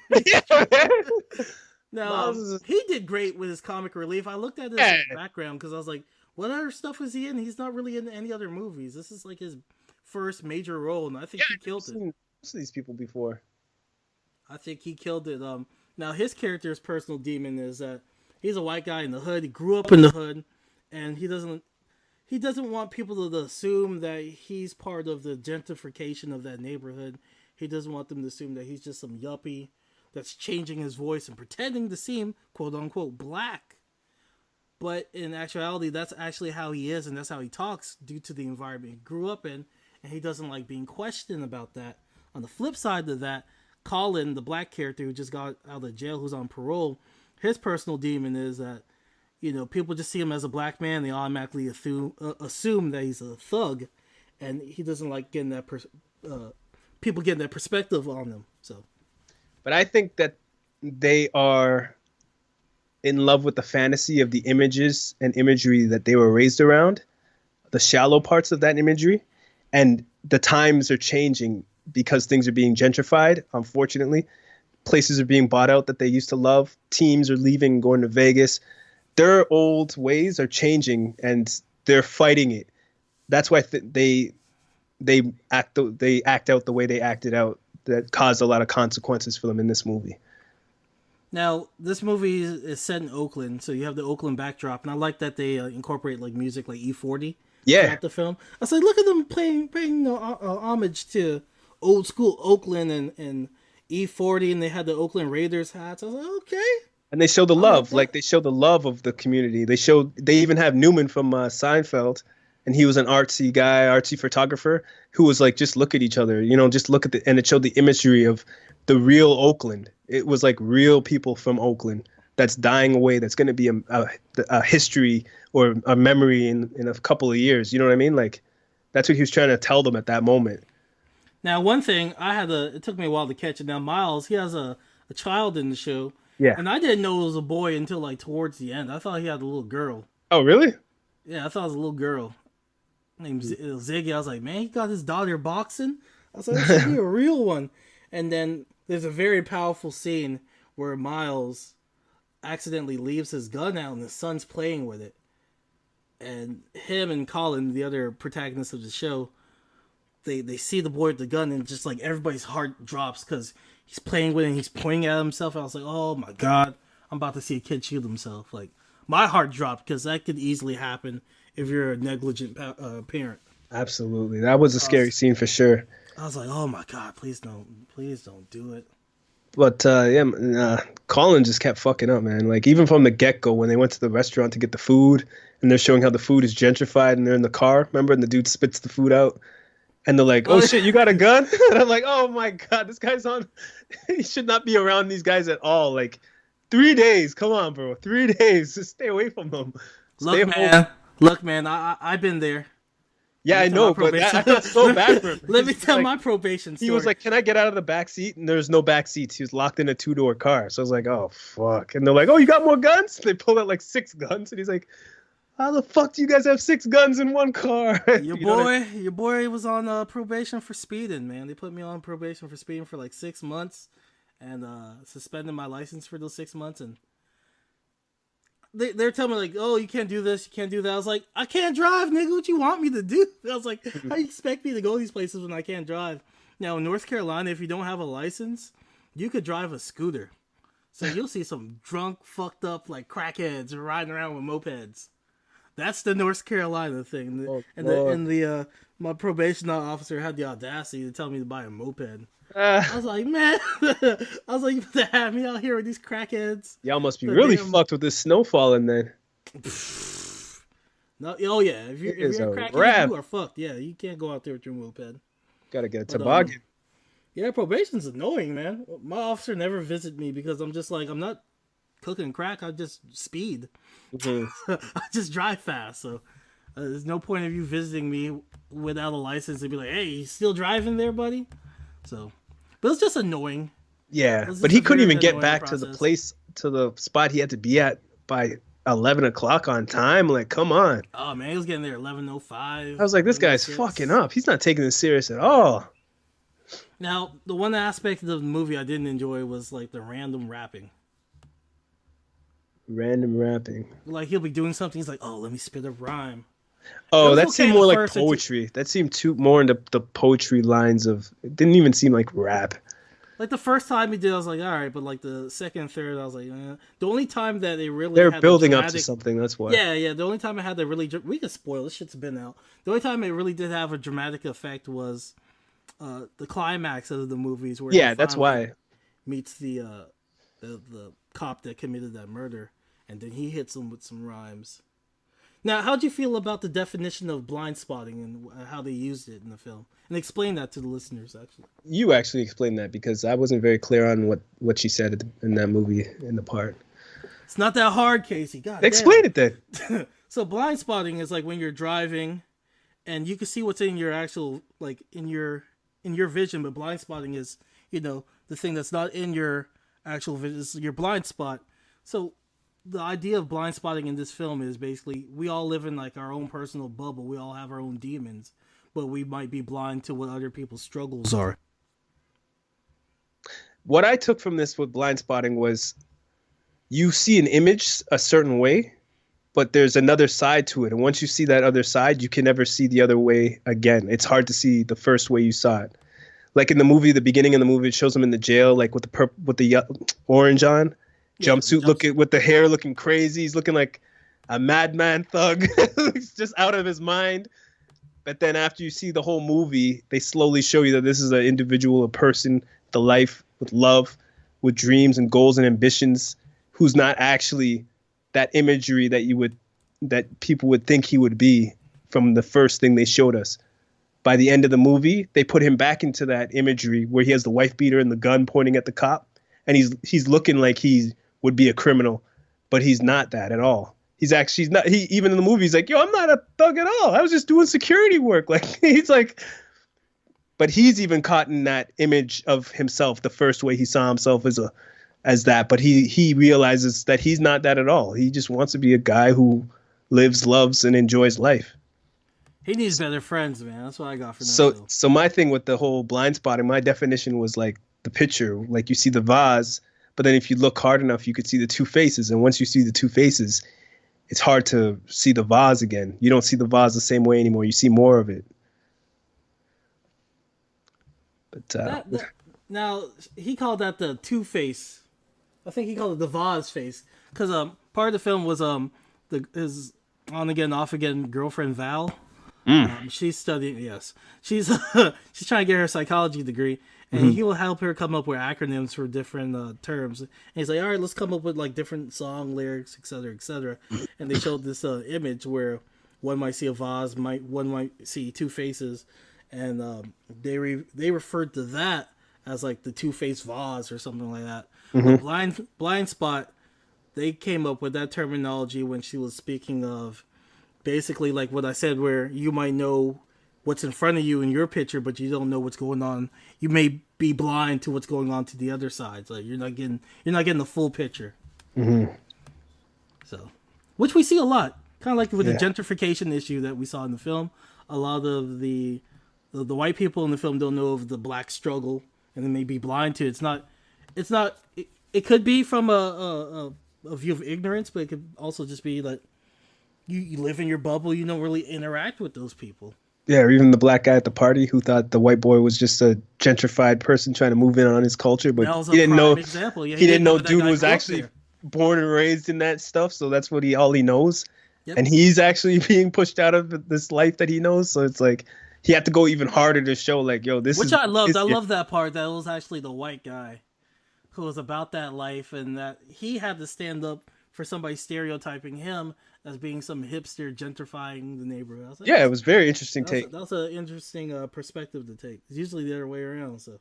Now, he did great with his comic relief. I looked at his background because I was like, what other stuff was he in? He's not really in any other movies. This is like his first major role, and I think he killed it. Most of these people before. I think he killed it. Now, his character's personal demon is that he's a white guy in the hood. He grew up in the hood, and he doesn't want people to assume that he's part of the gentrification of that neighborhood. He doesn't want them to assume that he's just some yuppie that's changing his voice and pretending to seem, quote-unquote, black. But in actuality, that's actually how he is, and that's how he talks due to the environment he grew up in, and he doesn't like being questioned about that. On the flip side of that, Colin, the black character who just got out of jail, who's on parole, his personal demon is that, people just see him as a black man, they automatically assume that he's a thug, and he doesn't like getting that people getting that perspective on him. So, but I think that they are in love with the fantasy of the images and imagery that they were raised around, the shallow parts of that imagery, and the times are changing because things are being gentrified. Unfortunately, places are being bought out that they used to love. Teams are leaving, going to Vegas. Their old ways are changing, and they're fighting it. That's why they act out the way they acted out. That caused a lot of consequences for them in this movie. Now, this movie is set in Oakland, so you have the Oakland backdrop, and I like that they incorporate like music like E40 throughout the film. I was like, look at them paying homage to old school Oakland and E40, and they had the Oakland Raiders hats. I was like, okay. And they show the love, like they show the love of the community. They even have Newman from Seinfeld and he was an artsy guy, artsy photographer, who was like, just look at each other, just look at and it showed the imagery of the real Oakland. It was like real people from Oakland that's dying away. That's going to be a history or a memory in a couple of years. You know what I mean? Like, that's what he was trying to tell them at that moment. Now, one thing it took me a while to catch it. Now, Miles, he has a child in the show. Yeah. And I didn't know it was a boy until like towards the end. I thought he had a little girl. Oh, really? Yeah, I thought it was a little girl named Ziggy. I was like, man, he got his daughter boxing? I was like, that should be a real one. And then there's a very powerful scene where Miles accidentally leaves his gun out and his son's playing with it. And him and Colin, the other protagonist of the show, they see the boy with the gun and just like everybody's heart drops because he's playing with it and he's pointing at himself. And I was like, oh my God, I'm about to see a kid shoot himself. Like, my heart dropped because that could easily happen if you're a negligent parent. Absolutely. That was a scary scene for sure. I was like, oh my God, please don't do it. But Colin just kept fucking up, man. Like, even from the get-go, when they went to the restaurant to get the food, and they're showing how the food is gentrified, and they're in the car, remember? And the dude spits the food out, and they're like, oh shit, you got a gun? And I'm like, oh my God, this guy's on. He should not be around these guys at all. Like, 3 days. Come on, bro. 3 days. Just stay away from them. Look, man, I've been there. Yeah, I know, but I felt so bad for him. Let me tell my probation story. He was like, can I get out of the back seat? And there's no back seats. He was locked in a 2-door car. So I was like, oh, fuck. And they're like, oh, you got more guns? They pulled out like 6 guns. And he's like, how the fuck do you guys have 6 guns in one car? Your boy was on probation for speeding, man. They put me on probation for speeding for like 6 months and suspended my license for those 6 months. And they're telling me like, oh, you can't do this, you can't do that. I was like, I can't drive, nigga. What you want me to do? I was like, how do you expect me to go these places when I can't drive? Now, in North Carolina, if you don't have a license, you could drive a scooter. So you'll see some drunk, fucked up, like crackheads riding around with mopeds. That's the North Carolina thing. My probation officer had the audacity to tell me to buy a moped. I was like, man, you better have me out here with these crackheads. Y'all must be really fucked with this snow falling then. No, oh yeah, if you're a crackhead, you are fucked. Yeah, you can't go out there with your moped. Gotta get a toboggan. Yeah, probation's annoying, man. My officer never visited me because I'm just like, I'm not cooking crack. I just speed. Mm-hmm. I just drive fast. So there's no point of you visiting me without a license and be like, hey, you still driving there, buddy? So, but it's just annoying. Yeah, but he couldn't even get back to the spot he had to be at by 11 o'clock on time. Like, come on. Oh man, he was getting there 11:05. I was like, this guy's fucking up. He's not taking this serious at all. Now, the one aspect of the movie I didn't enjoy was like the random rapping. Random rapping. Like he'll be doing something. He's like, oh, let me spit a rhyme. Oh, that seemed more like poetry. That seemed more into the poetry lines of. It didn't even seem like rap. Like the first time he did, I was like, all right, but like the second and third, I was like, the only time that they really they're building up to something. That's why. Yeah. The only time it had the really we can spoil this shit's been out. The only time it really did have a dramatic effect was the climax of the movies where that's why meets the cop that committed that murder, and then he hits him with some rhymes. Now, how'd you feel about the definition of blindspotting and how they used it in the film? And explain that to the listeners, actually. You actually explained that because I wasn't very clear on what she said in that movie in the part. It's not that hard, Casey. God explain it then. So blindspotting is like when you're driving and you can see what's in your actual, like in your vision, but blindspotting is, the thing that's not in your actual vision, is your blind spot. So the idea of blind spotting in this film is basically we all live in like our own personal bubble. We all have our own demons, but we might be blind to what other people's struggles are. What I took from this with blind spotting was you see an image a certain way, but there's another side to it. And once you see that other side, you can never see the other way again. It's hard to see the first way you saw it. Like in the movie, the beginning of the movie, it shows him in the jail, like with the orange on. Jumpsuit looking with the hair looking crazy. He's looking like a madman thug. He's just out of his mind. But then after you see the whole movie, they slowly show you that this is an individual, a person, the life with love, with dreams and goals and ambitions, who's not actually that imagery that people would think he would be from the first thing they showed us. By the end of the movie, they put him back into that imagery where he has the wife beater and the gun pointing at the cop, and he's looking like he would be a criminal, but he's not that at all. He's not. He even in the movie, he's like, "Yo, I'm not a thug at all. I was just doing security work." Like he's like, but he's even caught in that image of himself. The first way he saw himself as that, but he realizes that he's not that at all. He just wants to be a guy who lives, loves, and enjoys life. He needs better friends, man. That's what I got from that. So my thing with the whole blind spotting, my definition was like the picture, like you see the vase, but then if you look hard enough, you could see the two faces. And once you see the two faces, it's hard to see the vase again. You don't see the vase the same way anymore. You see more of it. But now he called that the two-face. I think he called it the vase face because part of the film was his on again off again girlfriend Val. She's studying. Yes, she's she's trying to get her psychology degree, and he will help her come up with acronyms for different terms. And he's like, "All right, let's come up with like different song lyrics, etc., etc." And they showed this image where one might see a vase, one might see two faces, and they referred to that as like the two-faced vase or something like that. Blind Spot, they came up with that terminology when she was speaking of. Basically, like what I said, where you might know what's in front of you in your picture, but you don't know what's going on. You may be blind to what's going on to the other side. Like you're not getting the full picture. So, which we see a lot, kind of like with the gentrification issue that we saw in the film. A lot of the white people in the film don't know of the black struggle, and they may be blind to it. It's not. It could be from a view of ignorance, but it could also just be like. You live in your bubble. You don't really interact with those people. Yeah, or even the black guy at the party who thought the white boy was just a gentrified person trying to move in on his culture, but he didn't know. Example. Yeah, he didn't know dude was actually born and raised in that stuff. So that's what all he knows, and he's actually being pushed out of this life that he knows. So it's like he had to go even harder to show, like, yo, this. Which I loved. I love that part. That it was actually the white guy who was about that life, and that he had to stand up for somebody stereotyping him as being some hipster gentrifying the neighborhood. Like, it was very interesting take. That's an interesting perspective to take. It's usually the other way around. So,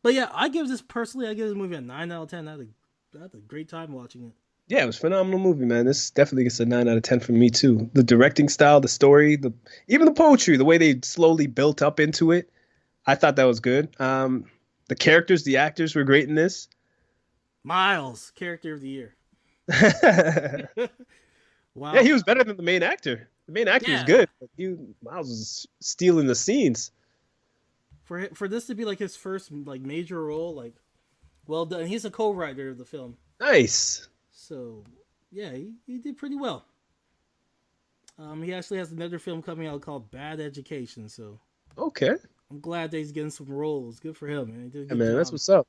but yeah, I give this movie a 9 out of 10. I had a great time watching it. Yeah, it was a phenomenal movie, man. This definitely gets a 9 out of 10 from me too. The directing style, the story, even the poetry, the way they slowly built up into it, I thought that was good. The characters, the actors were great in this. Miles, character of the year. Wow. Yeah, he was better than the main actor. The main actor was good. But Miles was stealing the scenes. For this to be like his first like major role, like well done. He's a co-writer of the film. Nice. So yeah, he did pretty well. He actually has another film coming out called Bad Education. So okay, I'm glad that he's getting some roles. Good for him, man. He did a good man, job. That's what's up.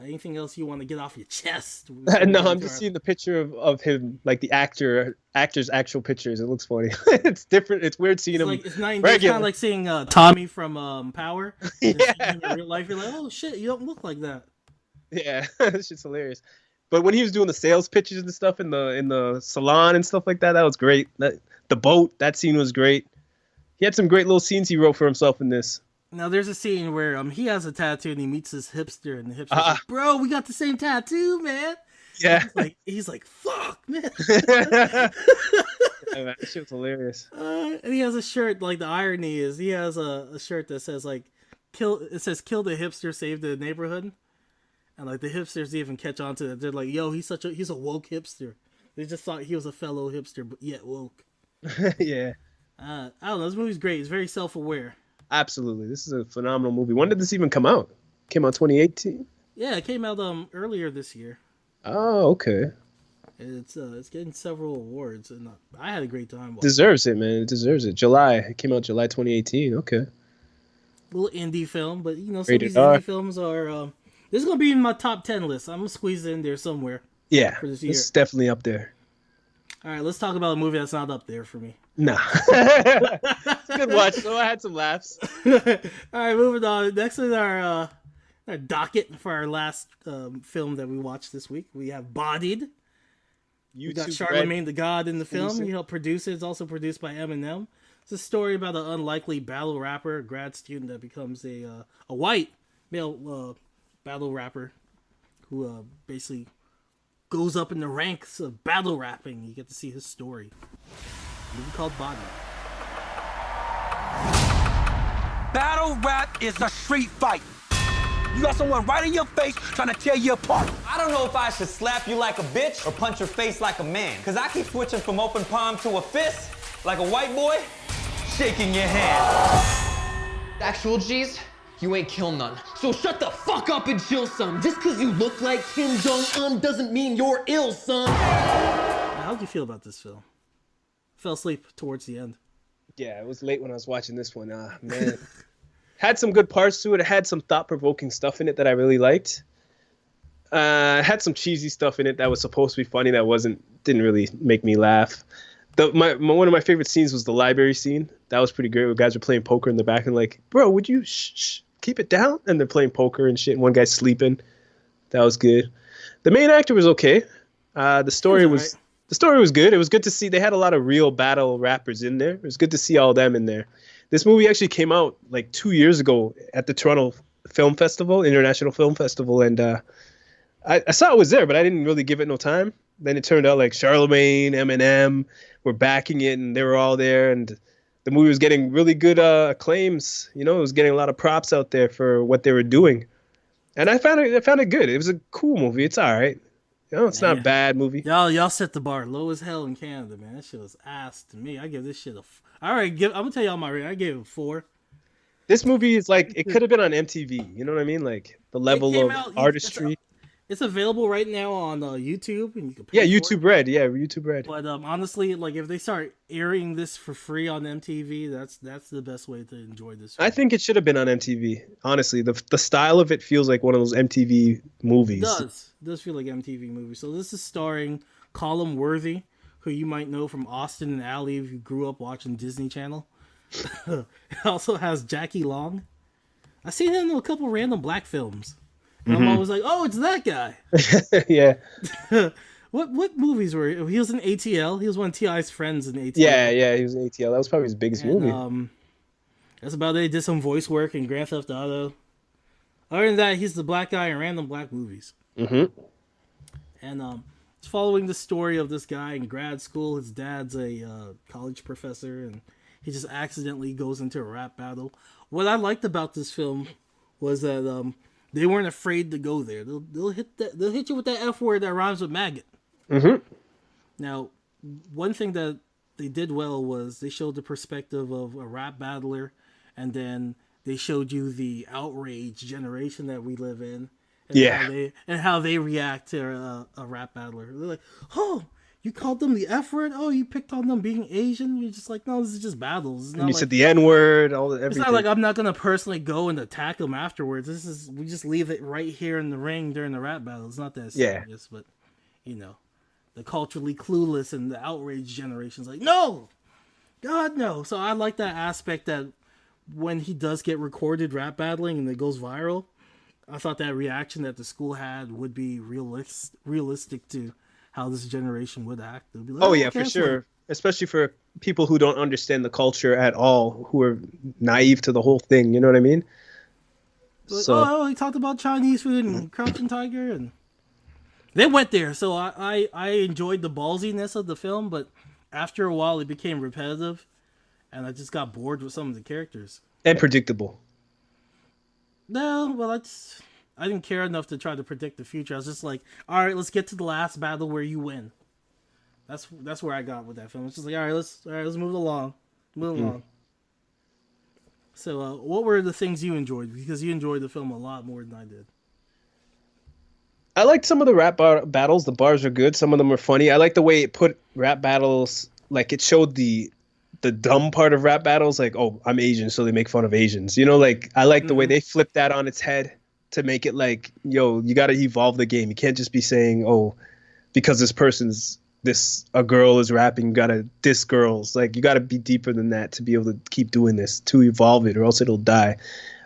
Anything else you want to get off your chest? No, I'm just seeing the picture of him, like the actor's actual pictures. It looks funny. It's different. It's weird seeing him. It's kind of like seeing Tommy from Power. Yeah. In real life, you're like, oh shit, you don't look like that. Yeah, it's just hilarious. But when he was doing the sales pitches and stuff in the salon and stuff like that, that was great. The boat, that scene was great. He had some great little scenes he wrote for himself in this. Now, there's a scene where he has a tattoo and he meets this hipster, and the hipster's like, bro, we got the same tattoo, man. Yeah. He's like, fuck, man. Yeah, man, that shit was hilarious. And he has a shirt, like, the irony is he has a shirt that says, like, kill the hipster, save the neighborhood. And, like, the hipsters even catch on to it. They're like, yo, he's a woke hipster. They just thought he was a fellow hipster, but yet woke. Yeah. I don't know. This movie's great. It's very self-aware. Absolutely. This is a phenomenal movie. When did this even come out? Came out 2018? Yeah, it came out earlier this year. Oh, okay. It's getting several awards, and I had a great time. Deserves it, man. It deserves it. It came out July 2018. Okay. Little indie film, but some of these indie films are. This is gonna be in my top 10 list. I'm gonna squeeze it in there somewhere. Yeah, for this year. It's definitely up there. All right, let's talk about a movie that's not up there for me. Nah. Good watch, though. I had some laughs. All right, moving on. Next is our docket for our last film that we watched this week. We have Bodied. We got YouTube Charlemagne the God in the film. producer. He helped produce it. It's also produced by Eminem. It's a story about an unlikely battle rapper, a grad student that becomes a white male battle rapper who basically goes up in the ranks of battle rapping. You get to see his story. A movie called Bodied. Battle rap is a street fight. You got someone right in your face trying to tear you apart. I don't know if I should slap you like a bitch or punch your face like a man. Cause I keep switching from open palm to a fist, like a white boy, shaking your hand. Actual G's, you ain't kill none. So shut the fuck up and chill, son. Just cause you look like Kim Jong-un doesn't mean you're ill, son. Now, how'd you feel about this film? Fell asleep towards the end. Yeah, it was late when I was watching this one. Man. Had some good parts to it. It had some thought-provoking stuff in it that I really liked. It had some cheesy stuff in it that was supposed to be funny that didn't really make me laugh. One of my favorite scenes was the library scene. That was pretty great. Where guys were playing poker in the back and like, bro, would you keep it down? And they're playing poker and shit. And one guy's sleeping. That was good. The main actor was okay. The story was good. It was good to see. They had a lot of real battle rappers in there. It was good to see all them in there. This movie actually came out like 2 years ago at the Toronto Film Festival, International Film Festival, and I saw it was there, but I didn't really give it no time. Then it turned out like Charlemagne, Eminem were backing it, and they were all there, and the movie was getting really good acclaims. You know, it was getting a lot of props out there for what they were doing, and I found it good. It was a cool movie. It's all right. You know, it's not a bad movie. Y'all set the bar low as hell in Canada, man. That shit was ass to me. I give this shit I'm gonna tell y'all my rating. I gave it 4. This movie is like, it could have been on MTV. You know what I mean? Like the level of artistry. It's available right now on YouTube, and you can pay YouTube Red. Yeah, YouTube Red. But honestly, like if they start airing this for free on MTV, that's the best way to enjoy this film. I think it should have been on MTV. Honestly, the style of it feels like one of those MTV movies. It does feel like MTV movie. So this is starring Colin Worthy, who you might know from Austin and Ally if you grew up watching Disney Channel. It also has Jackie Long. I've seen him in a couple random black films. And I'm always like, oh, it's that guy. Yeah. What movies were he? He was in ATL. He was one of T.I.'s friends in ATL. Yeah, he was in ATL. That was probably his biggest movie. That's about it. He did some voice work in Grand Theft Auto. Other than that, he's the black guy in random black movies. Mm-hmm. And it's following the story of this guy in grad school. His dad's a college professor, and he just accidentally goes into a rap battle. What I liked about this film was that they weren't afraid to go there. They'll hit you with that F word that rhymes with maggot. Mm-hmm. Now, one thing that they did well was they showed the perspective of a rap battler, and then they showed you the outrage generation that we live in. And how they react to a rap battler. They're like, oh, you called them the F word? Oh, you picked on them being Asian? You're just like, no, this is just battles. And you said the N word, everything. It's not like I'm not going to personally go and attack them afterwards. We just leave it right here in the ring during the rap battle. It's not that serious, but, you know, the culturally clueless and the outrage generation's like, no, God, no. So I like that aspect that when he does get recorded rap battling and it goes viral, I thought that reaction that the school had would be realistic to how this generation would act. Be like, for sure. Especially for people who don't understand the culture at all, who are naive to the whole thing. You know what I mean? Like, he talked about Chinese food and Crouching Tiger, and they went there. So I enjoyed the ballsiness of the film, but after a while it became repetitive, and I just got bored with some of the characters. And predictable. No, well, I didn't care enough to try to predict the future. I was just like, all right, let's get to the last battle where you win. That's where I got with that film. It's just like, all right, let's move along. So, what were the things you enjoyed? Because you enjoyed the film a lot more than I did. I liked some of the rap battles. The bars are good. Some of them are funny. I like the way it put rap battles, like it showed the dumb part of rap battles, like, oh, I'm Asian, so they make fun of Asians. You know, like, I like the way they flipped that on its head to make it like, yo, you got to evolve the game. You can't just be saying, oh, because a girl is rapping, you got to diss girls. Like, you got to be deeper than that to be able to keep doing this, to evolve it, or else it'll die.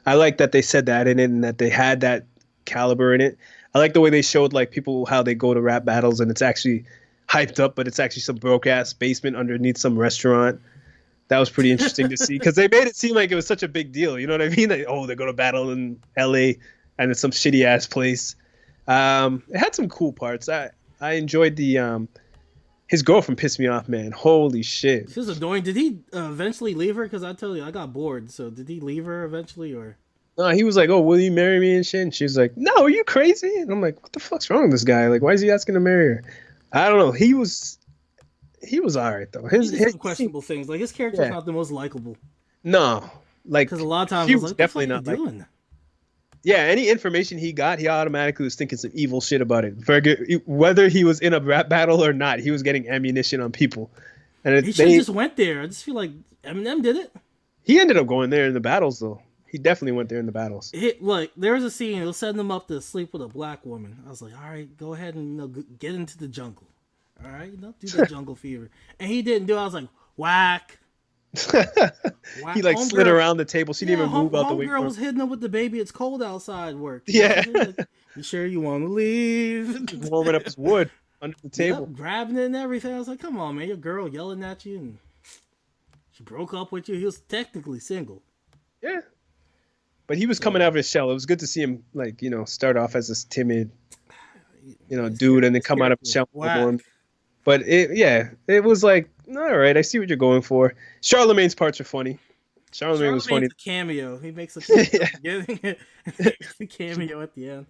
I like that they said that in it and that they had that caliber in it. I like the way they showed, like, people, how they go to rap battles, and it's actually hyped up, but it's actually some broke ass basement underneath some restaurant. That was pretty interesting to see because they made it seem like it was such a big deal. You know what I mean? Like, oh, they're going to battle in L.A. and it's some shitty ass place. It had some cool parts. I enjoyed the his girlfriend pissed me off, man. Holy shit. She was annoying. Did he eventually leave her? Because I tell you, I got bored. So did he leave her eventually, or? No, he was like, "Oh, will you marry me?" and shit. And she was like, "No, are you crazy?" And I'm like, "What the fuck's wrong with this guy? Like, why is he asking to marry her?" I don't know. He was all right though. His questionable things. Like his character's not the most likable. No, like because a lot of times he I was was like, definitely what the fuck not are you like. doing? Yeah, any information he got, he automatically was thinking some evil shit about it. Whether he was in a rap battle or not, he was getting ammunition on people. And He should have just went there. I just feel like Eminem did it. He ended up going there in the battles, though. He definitely went there in the battles. Like there was a scene. It was setting him up to sleep with a black woman. I was like, all right, go ahead and get into the jungle. All right, do the jungle fever. And he didn't do it. I was like, whack. He like slid around the table. She didn't even move out the way. Homegirl was hitting him with the baby. It's cold outside. Work. Yeah. Like, you sure you want to leave? Warming up his wood under the table, grabbing it and everything. I was like, come on, man. Your girl yelling at you, and she broke up with you. He was technically single. Yeah. But he was coming out of his shell. It was good to see him, like, start off as this timid, dude, and then come out of his shell. But it was like, all right, I see what you're going for. Charlemagne's parts are funny. Charlemagne was funny. A cameo. He makes a cameo. A cameo at the end.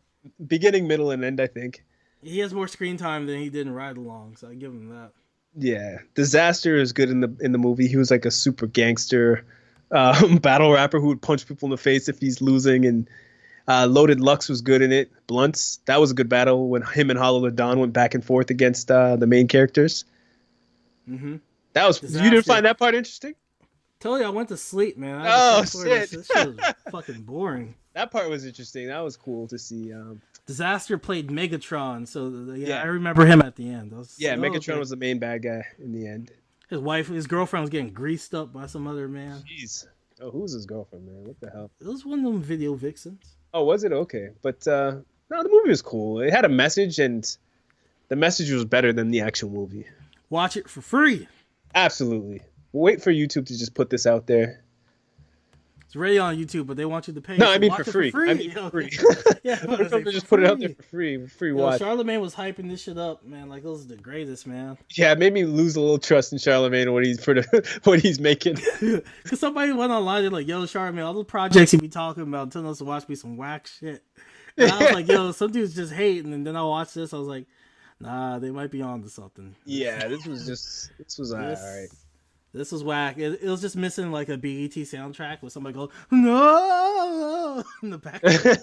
Beginning, middle, and end, I think. He has more screen time than he did in Ride Along, so I give him that. Yeah, Disaster is good in the movie. He was like a super gangster battle rapper who would punch people in the face if he's losing, and Loaded Lux was good in it. Blunts, that was a good battle when him and Hollow the Dawn went back and forth against the main characters. Mm-hmm. That was Disaster. You didn't find that part interesting? Tell you, I went to sleep, man. Shit! This shit was fucking boring. That part was interesting. That was cool to see. Disaster played Megatron, so I remember him at the end. Megatron was the main bad guy in the end. His girlfriend was getting greased up by some other man. Jeez. Oh, who's his girlfriend, man? What the hell? It was one of them video vixens. Oh, was it? Okay. But, no, the movie was cool. It had a message, and the message was better than the actual movie. Watch it for free. Absolutely. Wait for YouTube to just put this out there. It's already on YouTube, but they want you to pay. No, I mean watch for free. I mean for free. Yeah, they just put it out there for free. Free watch. Charlemagne was hyping this shit up, man. Like, this is the greatest, man. Yeah, it made me lose a little trust in Charlemagne and what he's making. Because somebody went online, they're like, yo, Charlemagne, all the projects you be talking about telling us to watch me some whack shit. And I was like, yo, some dudes just hating. And then I watched this, I was like, nah, they might be on to something. Yeah, this was all right. This was whack. It was just missing like a BET soundtrack with somebody going, no, in the background.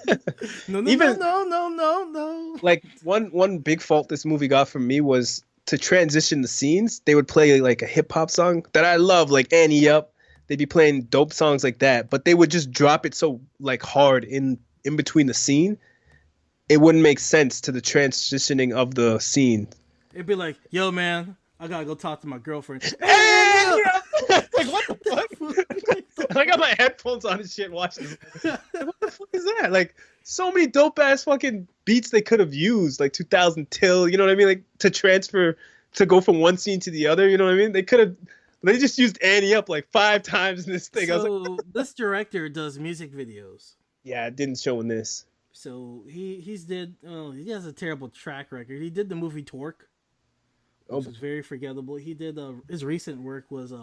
No. Like one big fault this movie got from me was to transition the scenes. They would play like a hip hop song that I love, like Annie Up. They'd be playing dope songs like that, but they would just drop it so like hard in between the scene. It wouldn't make sense to the transitioning of the scene. It'd be like, yo, man, I gotta go talk to my girlfriend. Like, what the fuck? I got my headphones on and shit watching this. Like, what the fuck is that? Like, so many dope ass fucking beats they could have used, like 2000 Till, you know what I mean? Like, to go from one scene to the other, you know what I mean? They just used Annie Up like 5 times in this thing. So, I was like, this director does music videos. Yeah, it didn't show in this. So, he has a terrible track record. He did the movie Torque, which was very forgettable. He did his recent work was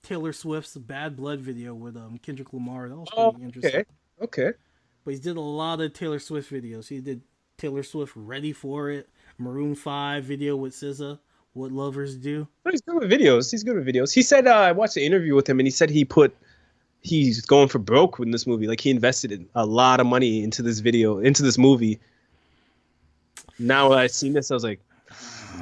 Taylor Swift's Bad Blood video with Kendrick Lamar. That was pretty interesting. Okay. But he did a lot of Taylor Swift videos. He did Taylor Swift Ready For It, Maroon 5 video with SZA, What Lovers Do. Oh, he's good with videos. He said I watched an interview with him, and he said he's going for broke in this movie. Like, he invested a lot of money into this movie. Now I seen this, I was like,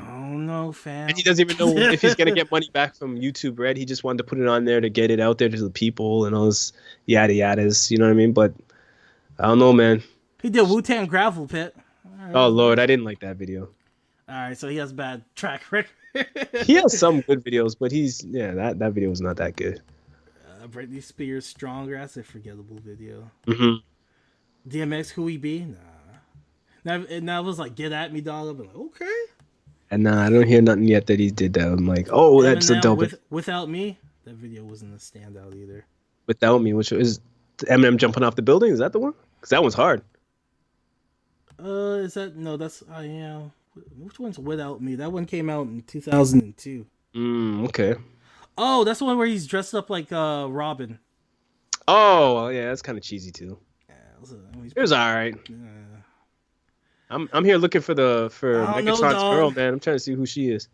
oh no, fam. And he doesn't even know if he's gonna get money back from YouTube Red. He just wanted to put it on there to get it out there to the people and all this yada yadas. You know what I mean? But I don't know, man. He did Wu-Tang Gravel Pit. Right. Oh Lord, I didn't like that video. All right, so he has bad track record. He has some good videos, but that video was not that good. Britney Spears Stronger. That's a forgettable video. Mm-hmm. DMX Who We Be? Nah. Now it was like Get At Me, dog. I've been like, okay. And nah, I don't hear nothing yet that he did that. I'm like, oh, that's a dope. Without Me, that video wasn't a standout either. Without Me, which is Eminem jumping off the building. Is that the one? Because that one's hard. Is that no? That's yeah. Which one's Without Me? That one came out in 2002. Okay. Oh, that's the one where he's dressed up like Robin. Oh, yeah, that's kind of cheesy too. Yeah, it was all right. I'm here looking for Megatron's girl, man. I'm trying to see who she is.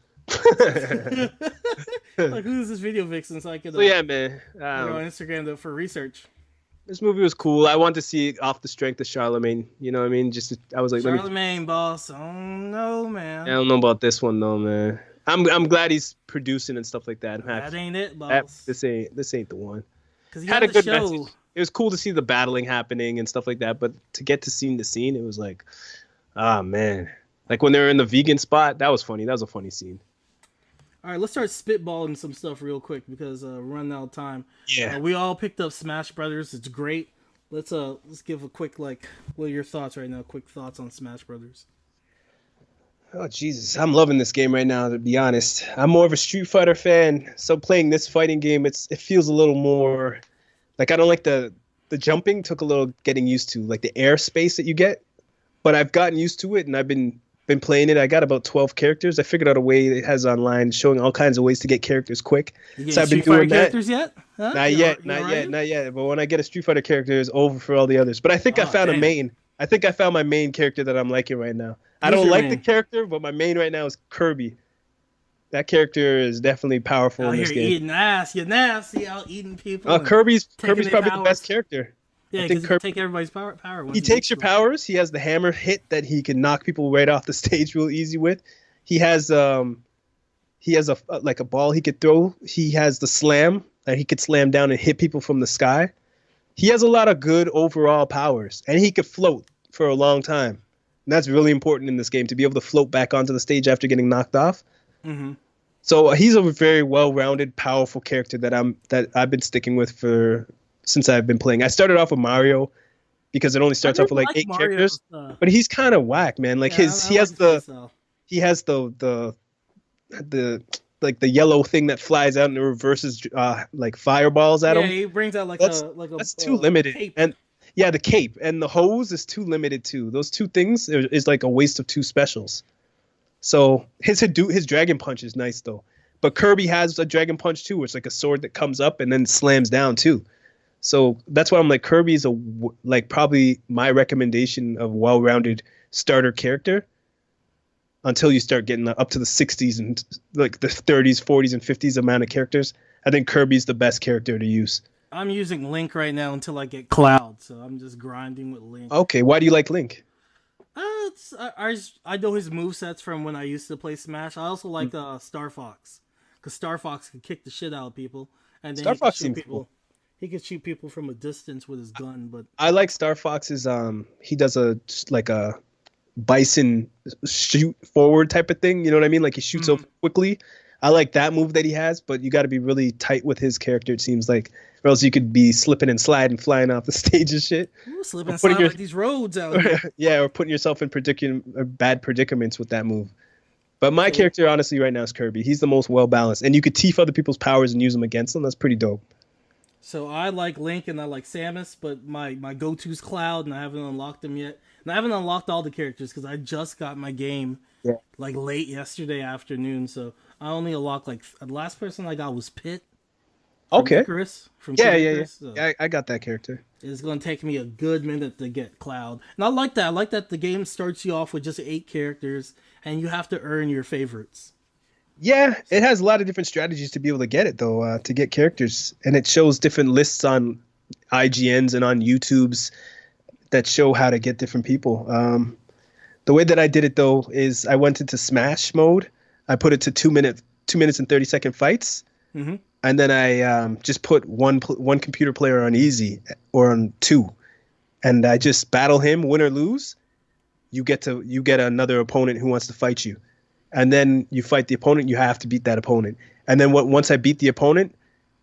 Like, who's this video vixen? So I could. Yeah, man. Go on Instagram for research. This movie was cool. I wanted to see it off the strength of Charlemagne. You know what I mean? I was like, Charlemagne, boss. Oh no, man. I don't know about this one though, man. I'm glad he's producing and stuff like that. That ain't it, boss. This ain't the one. Because had a good message. It was cool to see the battling happening and stuff like that, but to get to see the scene, it was like, ah, man. Like when they were in the vegan spot, that was funny. That was a funny scene. All right, let's start spitballing some stuff real quick because we're running out of time. Yeah. We all picked up Smash Brothers. It's great. Let's give a quick, what are your thoughts right now? Quick thoughts on Smash Brothers. Oh, Jesus. I'm loving this game right now, to be honest. I'm more of a Street Fighter fan, so playing this fighting game, it feels a little more... Like, I don't like the jumping. Took a little getting used to, like the air space that you get. But I've gotten used to it, and I've been playing it. I got about 12 characters. I figured out a way it has online showing all kinds of ways to get characters quick. So I've been doing characters yet? Huh? Not yet. But when I get a Street Fighter character, it's over for all the others. But I think I found a main. I think I found my main character that I'm liking right now. I don't like the character, but my main right now is Kirby. That character is definitely powerful in this game. Eating ass, you're nasty, out eating people. Kirby's probably the best character. Yeah, because he take everybody's power. He takes your powers. He has the hammer hit that he can knock people right off the stage real easy with. He has a ball he could throw. He has the slam that he could slam down and hit people from the sky. He has a lot of good overall powers, and he could float for a long time. And that's really important in this game, to be able to float back onto the stage after getting knocked off. Mm-hmm. So he's a very well-rounded, powerful character that I've been sticking with since I've been playing. I started off with Mario because it only starts off with like 8 characters, but he's kind of whack, man. Like he has the yellow thing that flies out and it reverses like fireballs at him. Yeah, he brings out that's too limited. Cape. And yeah, the cape and the hose is too limited too. Those two things is like a waste of 2 specials. So his Dragon Punch is nice though. But Kirby has a Dragon Punch too, where it's like a sword that comes up and then slams down too. So that's why I'm like, Kirby's probably my recommendation of well-rounded starter character until you start getting up to the 60s and like the 30s, 40s, and 50s amount of characters. I think Kirby's the best character to use. I'm using Link right now until I get Cloud, so I'm just grinding with Link. Okay, why do you like Link? I know his movesets from when I used to play Smash. I also like Star Fox, because Star Fox can kick the shit out of people, and then Star Fox seems cool. He can shoot people from a distance with his gun. But I like Star Fox's. He does a bison shoot forward type of thing. You know what I mean? Like he shoots so quickly. I like that move that he has, but you got to be really tight with his character. It seems like, or else you could be slipping and sliding, flying off the stage and shit. Ooh, slipping and sliding like these roads out here. Yeah, or putting yourself in bad predicaments with that move. But my character, honestly, right now is Kirby. He's the most well balanced, and you could teeth other people's powers and use them against them. That's pretty dope. So I like Link and I like Samus, but my go-to is Cloud, and I haven't unlocked them yet. And I haven't unlocked all the characters because I just got my game like late yesterday afternoon. So I only unlocked the last person I got was Pit. Okay. Icarus, from yeah. Icarus, so I got that character. It's going to take me a good minute to get Cloud. And I like that. I like that the game starts you off with just 8 characters, and you have to earn your favorites. Yeah, it has a lot of different strategies to be able to get it, though, to get characters. And it shows different lists on IGNs and on YouTubes that show how to get different people. The way that I did it, though, is I went into Smash mode. I put it to 2 minutes and 30-second fights. Mm-hmm. And then I just put one computer player on easy or on 2. And I just battle him, win or lose. You get another opponent who wants to fight you. And then you fight the opponent, you have to beat that opponent. And then once I beat the opponent,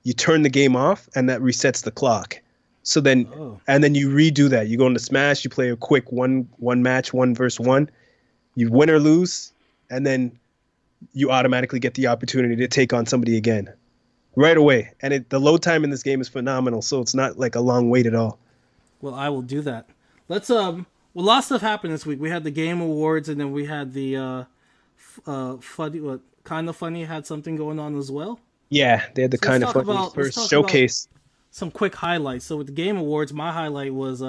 you turn the game off, and that resets the clock. So then, and then you redo that. You go into Smash, you play a quick one match, 1 versus 1. You win or lose, and then you automatically get the opportunity to take on somebody again right away. And the load time in this game is phenomenal, so it's not like a long wait at all. Well, I will do that. Let's well, a lot of stuff happened this week. We had the Game Awards, and then we had the funny, Kind of Funny had something going on as well. Yeah, they had the Kind of Funny first showcase. Some quick highlights. So with the Game Awards, my highlight was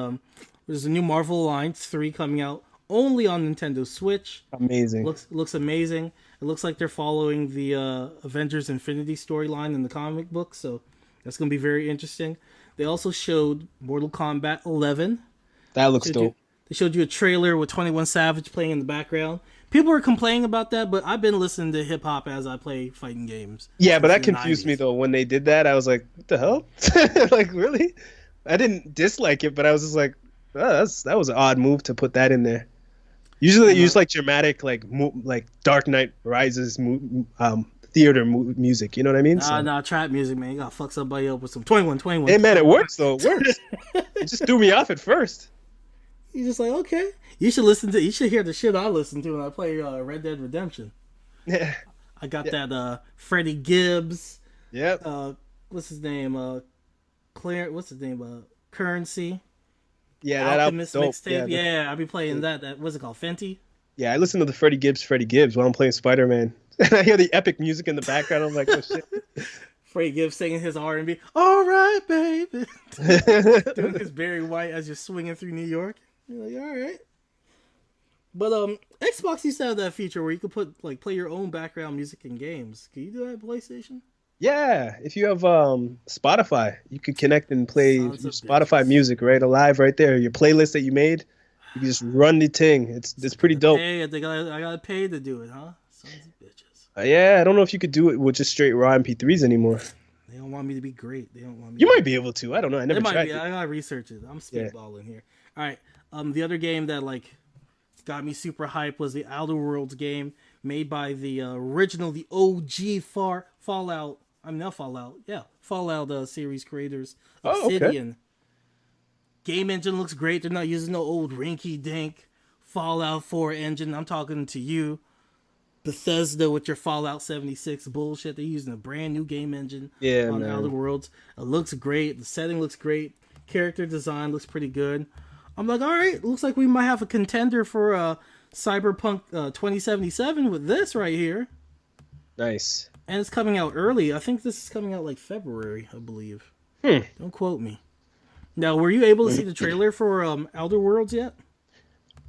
there's a new Marvel Alliance 3 coming out only on Nintendo Switch. Amazing. Looks amazing. It looks like they're following the Avengers Infinity storyline in the comic book, so that's going to be very interesting. They also showed Mortal Kombat 11. That looks dope. They showed you a trailer with 21 Savage playing in the background. People were complaining about that, but I've been listening to hip-hop as I play fighting games. Yeah, but that confused me, though. When they did that, I was like, what the hell? Like, really? I didn't dislike it, but I was just like, oh, that was an odd move to put that in there. Usually they use, like, dramatic, like Dark Knight Rises theater music. You know what I mean? Nah, trap music, man. You gotta fuck somebody up with some 21. Hey, man, it works, though. It works. It just threw me off at first. You're just like, okay. You should hear the shit I listen to when I play Red Dead Redemption. Yeah. I got that Freddie Gibbs. Yep. What's his name? Currency. Yeah, that Alchemist dope. mixtape. Yeah, I be playing that. What's it called? Fenty? Yeah, I listen to the Freddie Gibbs while I'm playing Spider-Man. And I hear the epic music in the background. I'm like, oh shit. Freddie Gibbs singing his R&B. All right, baby. Doing his Barry White as you're swinging through New York. You're like, all right. But Xbox used to have that feature where you could play your own background music in games. Can you do that at PlayStation? Yeah, if you have Spotify, you could connect and play your Spotify music right right there. Your playlist that you made, you can just run the thing. It's pretty dope. Hey, I gotta pay to do it, huh? Sons of bitches. Yeah, I don't know if you could do it with just straight raw MP3s anymore. They don't want me to be great. They don't want me. You might be able to. I don't know. I never tried. I gotta research it. I'm spitballing here. All right. The other game that got me super hyped was the Outer Worlds game made by the original, the OG Fallout. I mean, not Fallout. Yeah, Fallout series creators. Obsidian. Okay. Game engine looks great. They're not using no old rinky-dink Fallout 4 engine. I'm talking to you, Bethesda, with your Fallout 76 bullshit. They're using a brand new game engine on Outer Worlds. It looks great. The setting looks great. Character design looks pretty good. I'm like, all right, looks like we might have a contender for Cyberpunk 2077 with this right here. Nice. And it's coming out early. I think this is coming out February, I believe. Don't quote me. Now, were you able to see the trailer for Outer Worlds yet?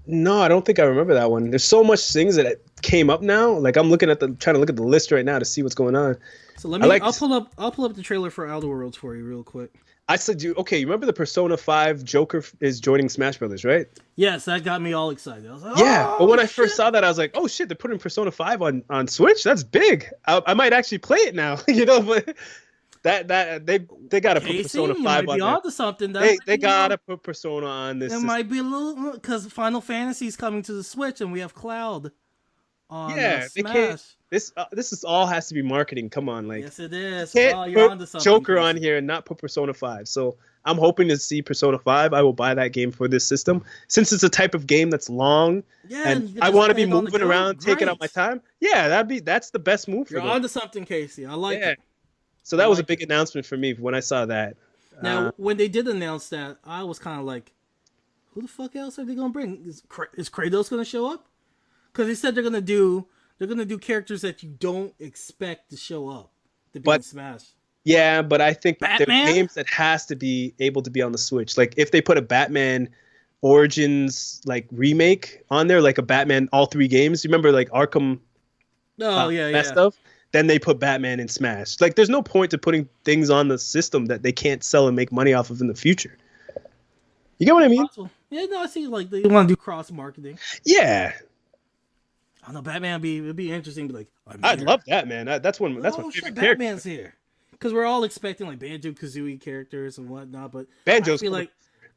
No, I don't think I remember that one. There's so much things that came up now. Like I'm trying to look at the list right now to see what's going on. So I'll pull up the trailer for Outer Worlds for you real quick. I said, you remember the Persona 5 Joker is joining Smash Brothers, right? Yes, that got me all excited. I was like, but when I first saw that, I was like, oh shit, they're putting Persona 5 on Switch? That's big. I might actually play it now, but that they gotta put Persona 5 on there. Onto something. They gotta put Persona on this. It might be a little, because Final Fantasy's coming to the Switch and we have Cloud on Smash. They can't. This is all has to be marketing. Come on, yes, it is. Can't put Joker on here and not put Persona 5. So I'm hoping to see Persona 5. I will buy that game for this system since it's a type of game that's long. Yeah, and I want to be moving around, taking up my time. Yeah, that's the best move for You're them. onto something, Casey. I like it. So that was a big announcement for me when I saw that. Now, when they did announce that, I was kind of like, who the fuck else are they gonna bring? Is Kratos gonna show up? Because they said they're gonna do characters that you don't expect to show up to be in Smash. Yeah, but I think Batman? they're games that has to be able to be on the Switch. Like if they put a Batman Origins remake on there, like a Batman all 3 games. You remember Arkham? That stuff. Then they put Batman in Smash. There's no point to putting things on the system that they can't sell and make money off of in the future. You get what I mean? Yeah, no, I see. They want to do cross marketing. Yeah. I don't know. Batman would be interesting. But I'd love that, man. That's my favorite character. Batman's here because we're all expecting Banjo-Kazooie characters and whatnot. But Banjo's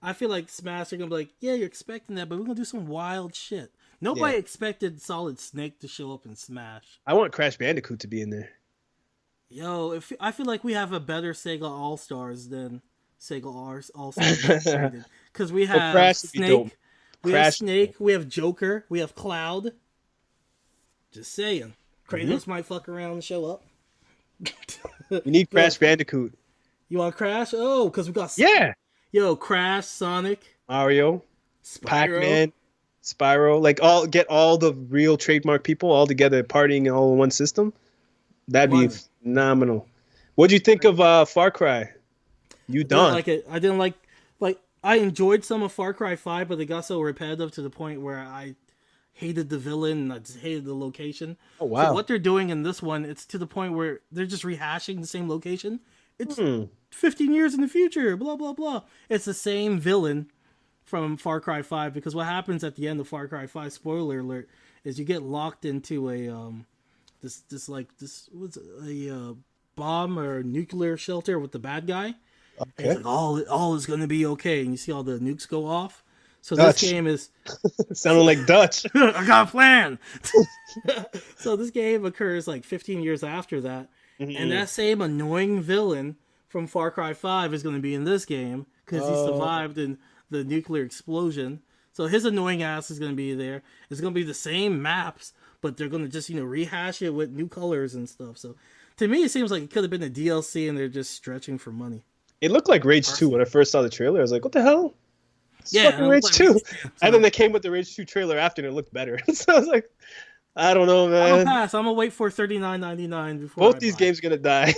I feel like Smash are gonna be like, yeah, you're expecting that, but we're gonna do some wild shit. Nobody expected Solid Snake to show up in Smash. I want Crash Bandicoot to be in there. Yo, I feel like we have a better Sega All Stars than Sega All Stars because we have Snake, we have Joker, we have Cloud. Just saying. Kratos might fuck around and show up. We need Crash Bandicoot. You want Crash? Oh, because we got Yo, Crash, Sonic, Mario, Spyro. Pac-Man, Spyro. Like get all the real trademark people all together partying all in one system. That'd be phenomenal. What'd you think of Far Cry? You done? I didn't like it. I didn't like I enjoyed some of Far Cry 5, but it got so repetitive to the point where I hated the villain and I just hated the location. Oh wow. So what they're doing in this one, it's to the point where they're just rehashing the same location. It's 15 years in the future, blah blah blah. It's the same villain from Far Cry 5, because what happens at the end of Far Cry 5, spoiler alert, is you get locked into a bomb or nuclear shelter with the bad guy. Okay. And it's like all is gonna be okay, and you see all the nukes go off. So Dutch. This game is sounding like Dutch. I got a plan. So this game occurs like 15 years after that, and that same annoying villain from Far Cry 5 is going to be in this game because he survived in the nuclear explosion. So his annoying ass is going to be there. It's going to be the same maps, but they're going to just rehash it with new colors and stuff. So to me, it seems like it could have been a DLC, and they're just stretching for money. It looked like Rage 2 when I first saw the trailer. I was like, what the hell? It's fucking Rage 2. And then they came with the Rage 2 trailer after, and it looked better. So I was like, I don't know, man. I'm gonna pass. I'm gonna wait for $39.99 before. Both these games are gonna die.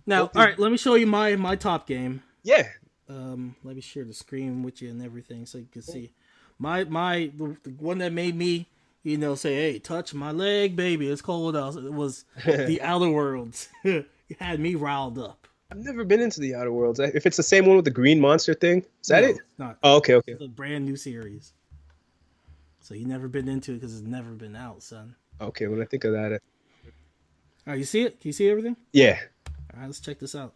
Now, all right. Let me show you my top game. Yeah. Let me share the screen with you and everything so you can see. The one that made me, say, hey, touch my leg, baby. It's cold out. It was the Outer Worlds. It had me riled up. I've never been into the Outer Worlds. If it's the same one with the green monster thing, is that it? It's not. Oh, okay. It's a brand new series. So you never been into it because it's never been out, son. Okay, when I think of that. All right, you see it? Can you see everything? Yeah. All right, let's check this out.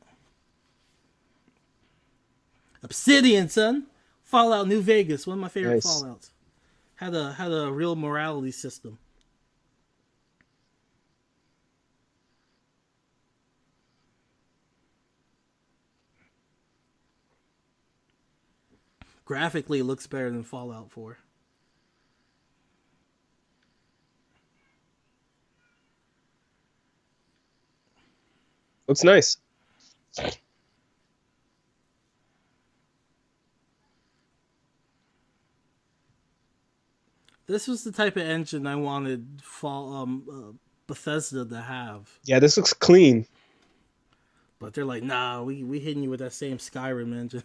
Obsidian, son. Fallout New Vegas, one of my favorite Fallouts. Had a real morality system. Graphically, it looks better than Fallout 4. Looks nice. This was the type of engine I wanted Bethesda to have. Yeah, this looks clean. But they're like, nah, we hitting you with that same Skyrim engine.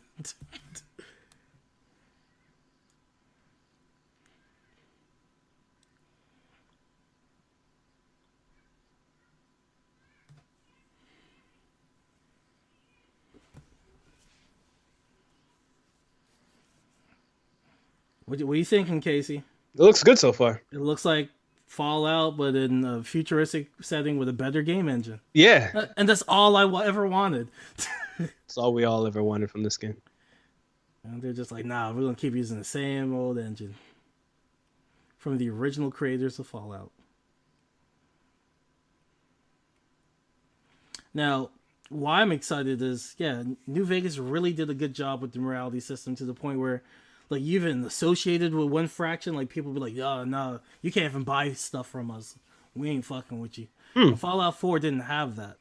What are you thinking, Casey? It looks good so far. It looks like Fallout, but in a futuristic setting with a better game engine. Yeah. And that's all I ever wanted. That's all we all ever wanted from this game. And they're just like, nah, we're going to keep using the same old engine. From the original creators of Fallout. Now, why I'm excited is, New Vegas really did a good job with the morality system to the point where, like, even associated with one fraction, like, people be like, oh, no, you can't even buy stuff from us. We ain't fucking with you. Fallout 4 didn't have that.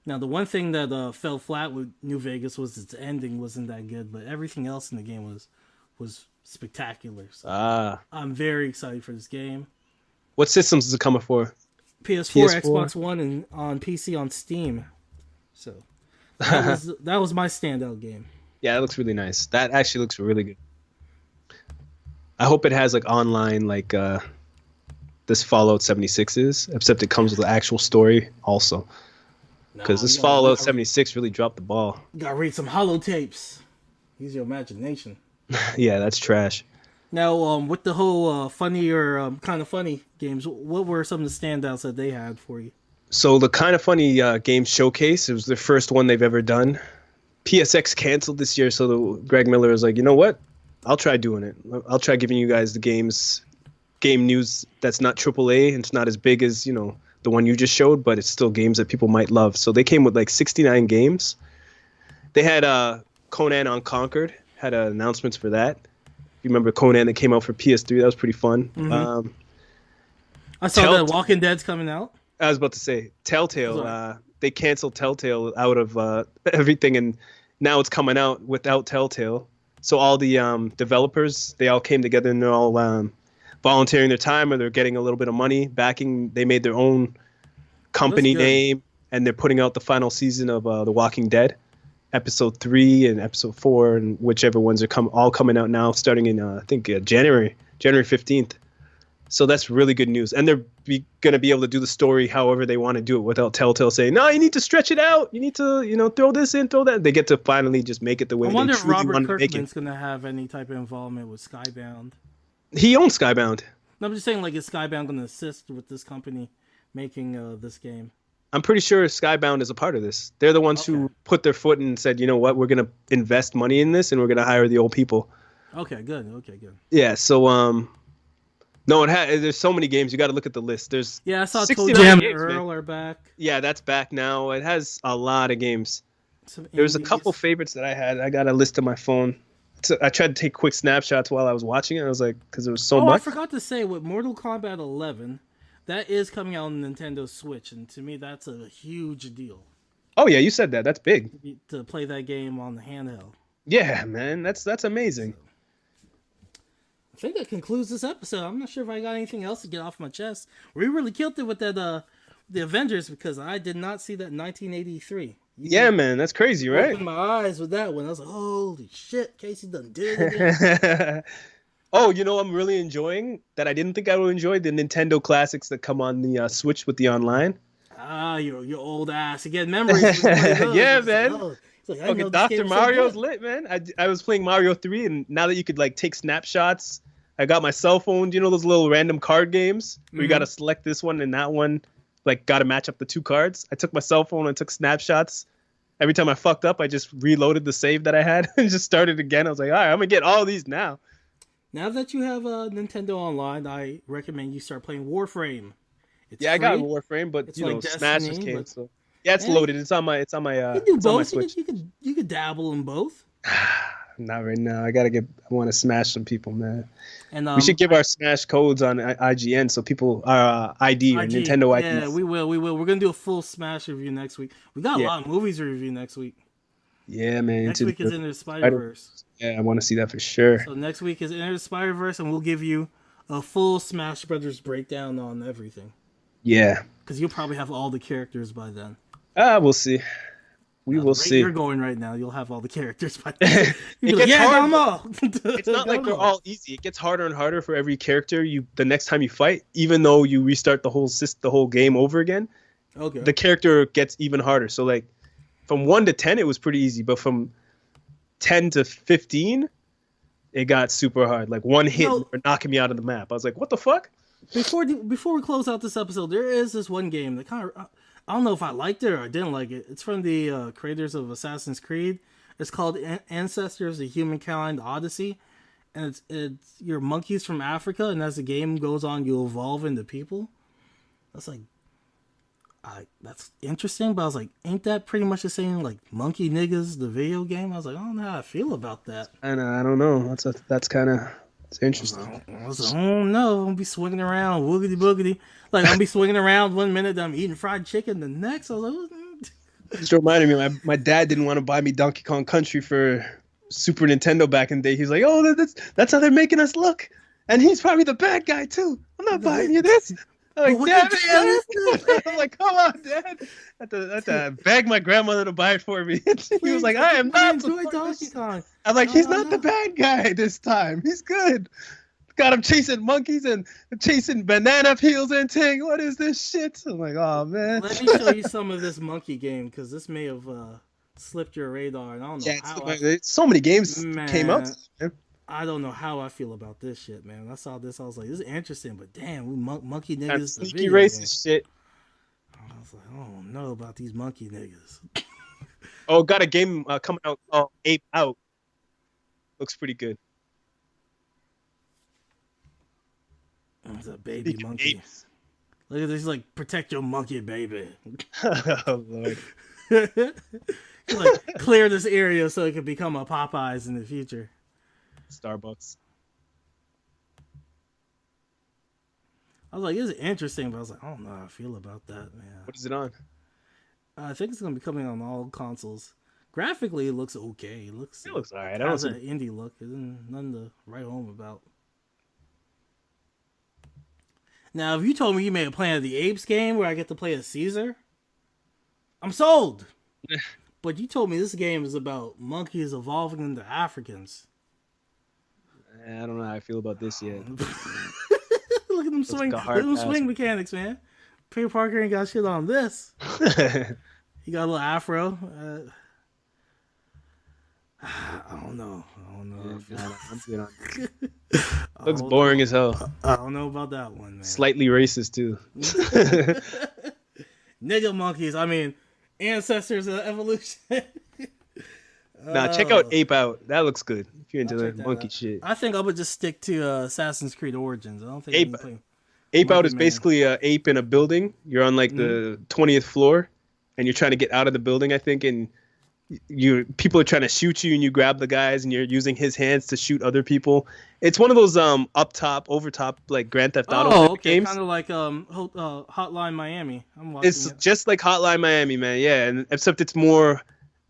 Now, the one thing that fell flat with New Vegas was its ending wasn't that good, but everything else in the game was spectacular. So I'm very excited for this game. What systems is it coming for? PS4, Xbox One, and on PC on Steam. So that was my standout game. Yeah, it looks really nice. That actually looks really good. I hope it has like online like this Fallout 76 is, except it comes with the actual story also. Because this Fallout 76 really dropped the ball. You gotta read some holotapes. Use your imagination. Yeah, that's trash. Now, with the whole funny or kind of funny games, what were some of the standouts that they had for you? So the kind of funny game showcase, it was the first one they've ever done. PSX canceled this year, so Greg Miller was like, you know what? I'll try doing it. I'll try giving you guys the game news that's not AAA and it's not as big as, the one you just showed, but it's still games that people might love. So they came with like 69 games. They had Conan Unconquered, had announcements for that. you remember Conan that came out for PS3, that was pretty fun. Mhm. I saw that Walking Dead's coming out. I was about to say Telltale. They canceled Telltale out of everything, and now it's coming out without Telltale. So all the developers, they all came together and they're all volunteering their time, or they're getting a little bit of money backing. They made their own company name, and they're putting out the final season of The Walking Dead, episode 3 and episode 4, and whichever ones are all coming out now, starting in I think January 15th. So that's really good news, and they're going to be able to do the story however they want to do it without Telltale saying, "No, you need to stretch it out. You need to, throw this in, throw that." They get to finally just make it the way I wonder they if truly Robert want to make Kirkman's it. going to have any type of involvement with Skybound. He owns Skybound. No, I'm just saying, like, is Skybound going to assist with this company making this game? I'm pretty sure Skybound is a part of this. They're the ones who put their foot in and said, "You know what? We're going to invest money in this, and we're going to hire the old people." Okay, good. Yeah. So no, there's so many games. You got to look at the list. There's I saw 69 Jam games, Earl man. are back. Yeah, that's back now. It has a lot of games. There's a couple favorites that I had. I got a list on my phone. I tried to take quick snapshots while I was watching it. I was like, because there was so much. I forgot to say, with Mortal Kombat 11, that is coming out on Nintendo Switch, and to me, that's a huge deal. Oh yeah, you said that. That's big. To play that game on the handheld. Yeah, man, that's amazing. I think that concludes this episode. I'm not sure if I got anything else to get off my chest. We really killed it with that the Avengers, because I did not see that in 1983. Yeah, man, that's crazy, right? Opened my eyes with that one. I was like, holy shit, Casey done did it again. Oh, I'm really enjoying that. I didn't think I would enjoy the Nintendo classics that come on the Switch with the online. Ah, your old ass. Again, memories. Yeah, man. Like, okay, Dr. Mario's lit, man. I was playing Mario 3, and now that you could take snapshots, I got my cell phone. Do you know those little random card games where you got to select this one and that one? Got to match up the two cards. I took my cell phone and took snapshots. Every time I fucked up, I just reloaded the save that I had and just started again. I was like, all right, I'm going to get all these now. Now that you have Nintendo Online, I recommend you start playing Warframe. It's free. I got Warframe, but it's like Smash Destiny, just came. but... So yeah, it's loaded. It's on my. You can do both. On my Switch. You could dabble in both. Not right now. I want to smash some people, man. And we should give our Smash codes on IGN so people ID or Nintendo ID. Yeah, we will. We're gonna do a full Smash review next week. We got a lot of movies to review next week. Yeah, man. Next week is Into the Spider-Verse. Yeah, I want to see that for sure. So next week is Into the Spider-Verse, and we'll give you a full Smash Brothers breakdown on everything. Yeah. Because you'll probably have all the characters by then. We'll see. We will see. You're going right now. You'll have all the characters by then. Got them all. It's not like they're all easy. It gets harder and harder for every character. The next time you fight, even though you restart the whole game over again, the character gets even harder. So from 1 to 10, it was pretty easy, but from 10 to 15, it got super hard. One hit for knocking me out of the map. I was like, what the fuck? Before we close out this episode, there is this one game that kind of, I don't know if I liked it or I didn't like it. It's from the creators of Assassin's Creed. It's called Ancestors: The Humankind Odyssey, and it's your monkeys from Africa, and as the game goes on, you evolve into people. That's interesting, but I was like, ain't that pretty much the same like Monkey Niggas, the video game? I was like, I don't know how I feel about that. I don't know. That's kind of interesting. I was like, oh no, I'm gonna be swinging around, woogity boogity. Like I'm be swinging around one minute, I'm eating fried chicken, the next I was like, just reminded me, my dad didn't want to buy me Donkey Kong Country for Super Nintendo back in the day. He's like, oh, that's how they're making us look, and he's probably the bad guy too. I'm not buying you this. I'm like, damn it! I'm like, come on, Dad. I had to beg my grandmother to buy it for me. He was like, I am not. Enjoy Donkey Kong. I'm like, he's not the bad guy this time. He's good. Got him chasing monkeys and chasing banana peels and ting. What is this shit? I'm like, oh man. Let me show you some of this monkey game because this may have slipped your radar, and I don't know how. So many games came out. Man. I don't know how I feel about this shit, man. When I saw this, I was like, this is interesting, but damn, we monkey niggas. Sneaky racist shit. I was like, I don't know about these monkey niggas. Oh, got a game coming out called Ape Out. Looks pretty good. It's a baby monkey. Apes. Look at this, like, protect your monkey, baby. Oh, Lord. Like, clear this area so it can become a Popeyes in the future. Starbucks. I was like, it's interesting, but I was like, I don't know how I feel about that, man. What is it on? I think it's gonna be coming on all consoles. Graphically, it looks okay. It looks alright. It has an indie look. There's nothing to write home about. Now, if you told me you made a Planet of the Apes game where I get to play as Caesar, I'm sold. But you told me this game is about monkeys evolving into Africans. I don't know how I feel about this yet. Look at them swing. Look at them swing mechanics, man. Peter Parker ain't got shit on this. He got a little afro. I don't know. Looks boring as hell. I don't know about that one, man. Slightly racist too. Nigga monkeys. I mean, ancestors of evolution. Nah, check out Ape Out. That looks good. If you're into the monkey shit. I think I would just stick to Assassin's Creed Origins. I don't think Ape Out is basically an ape in a building. You're on like the 20th floor, and you're trying to get out of the building, I think, and people are trying to shoot you, and you grab the guys, and you're using his hands to shoot other people. It's one of those up top, over top, like Grand Theft Auto games. Kind of like Hotline Miami. I'm watching It's just like Hotline Miami, man. Yeah, and except it's more.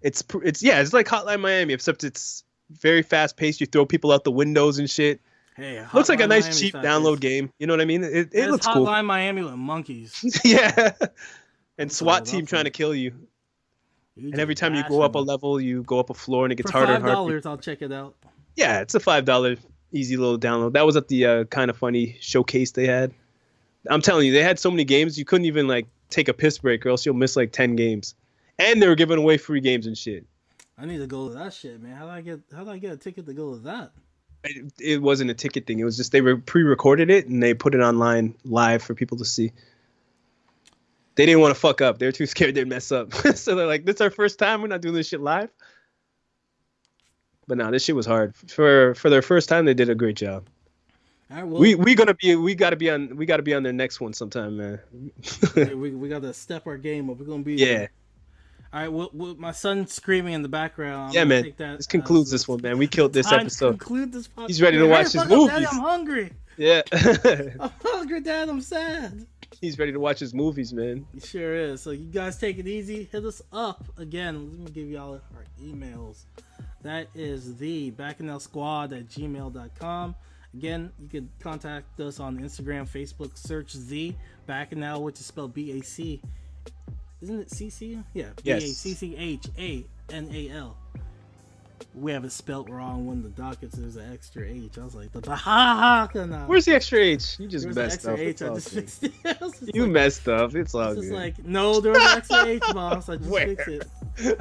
It's like Hotline Miami, except it's very fast paced. You throw people out the windows and shit. Hey, looks like a nice Miami cheap download game. You know what I mean? It looks cool. Hotline Miami with monkeys. Yeah, and SWAT team trying to kill you. And every time you go up a level, you go up a floor, and it gets harder and harder. $5, I'll check it out. Yeah, it's a $5 easy little download. That was at the Kind of Funny showcase they had. I'm telling you, they had so many games you couldn't even like take a piss break, or else you'll miss like 10 games. And they were giving away free games and shit. I need to go to that shit, man. How do I get a ticket to go to that? It wasn't a ticket thing. It was just they pre-recorded it and they put it online live for people to see. They didn't want to fuck up. They were too scared they'd mess up. So they're like, this is our first time. We're not doing this shit live. But no, this shit was hard. For their first time, they did a great job. All right, well, we gotta be on their next one sometime, man. we gotta step our game up. We're gonna be yeah. All right, well, my son's screaming in the background. Yeah, man. This concludes this one, man. We killed this episode. Conclude this podcast. He's ready to watch his movies. Daddy, I'm hungry. Yeah. I'm hungry, Dad. I'm sad. He's ready to watch his movies, man. He sure is. So you guys take it easy. Hit us up. Again, let me give y'all our emails. That is the BacchanalSquad@gmail.com. Again, you can contact us on Instagram, Facebook. Search the Bacchanal, which is spelled B-A-C. Isn't it C-C? Yeah. Yes. B-A-C-C-H-A-N-A-L. We have it spelt wrong when the dockets there's an extra H. I was like, where's the extra H? You just messed up. H? I just fixed it. You messed up. It's all good. It's like, no, there was an extra H, boss. I just fixed it.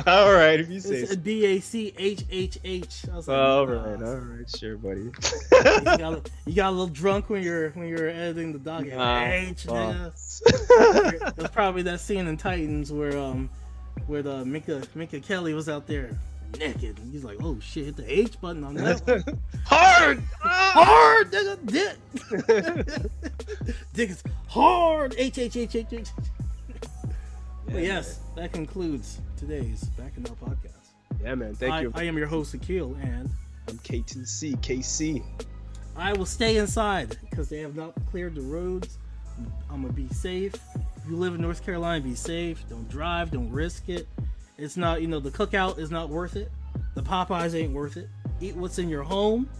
All right, if you say it's B-A-C-H-H-H. All right, sure, buddy. you got a little drunk when you're editing the docket. H, nigga. That's probably that scene in Titans where the Minka Kelly was out there naked. And he's like, oh shit, hit the H button on that one. Hard! Hard, nigga, dick. Dick is hard. H. But yes, that concludes today's Bacchanal podcast. Yeah, man. Thank you. I am your host, Akil, and I'm K2C, KC. I will stay inside because they have not cleared the roads. I'm gonna be safe. If you live in North Carolina, be safe. Don't drive. Don't risk it. It's not, the cookout is not worth it. The Popeyes ain't worth it. Eat what's in your home,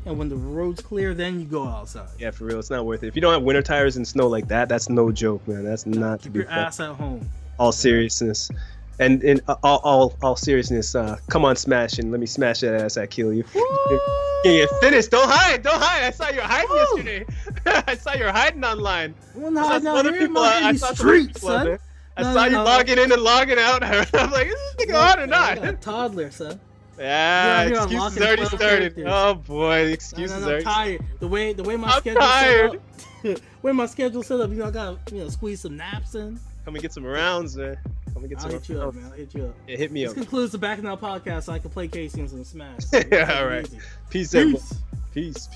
and when the road's clear, then you go outside. Yeah, for real, it's not worth it. If you don't have winter tires and snow like that, that's no joke, man. That's not to be keep your ass at home. All seriousness, and in all seriousness, come on, smash, and let me smash that ass. I kill you. Yeah, finished. Don't hide. I saw you hiding yesterday. I saw you hiding online. Well, I saw other people. I saw streets, son. I saw you logging in and logging out. I'm like, is this nigga on or not? A toddler, son. Yeah, excuses already started. Oh boy, the excuses are. I'm tired. The way my schedule set up. When my schedule set up, I gotta squeeze some naps in. Come and get some rounds, man. I'll hit you up, man. I'll hit you up. Yeah, hit me up. This concludes the Bacchanal podcast, so I can play Casey and some Smash. Yeah, all right. Peace, everyone. Peace.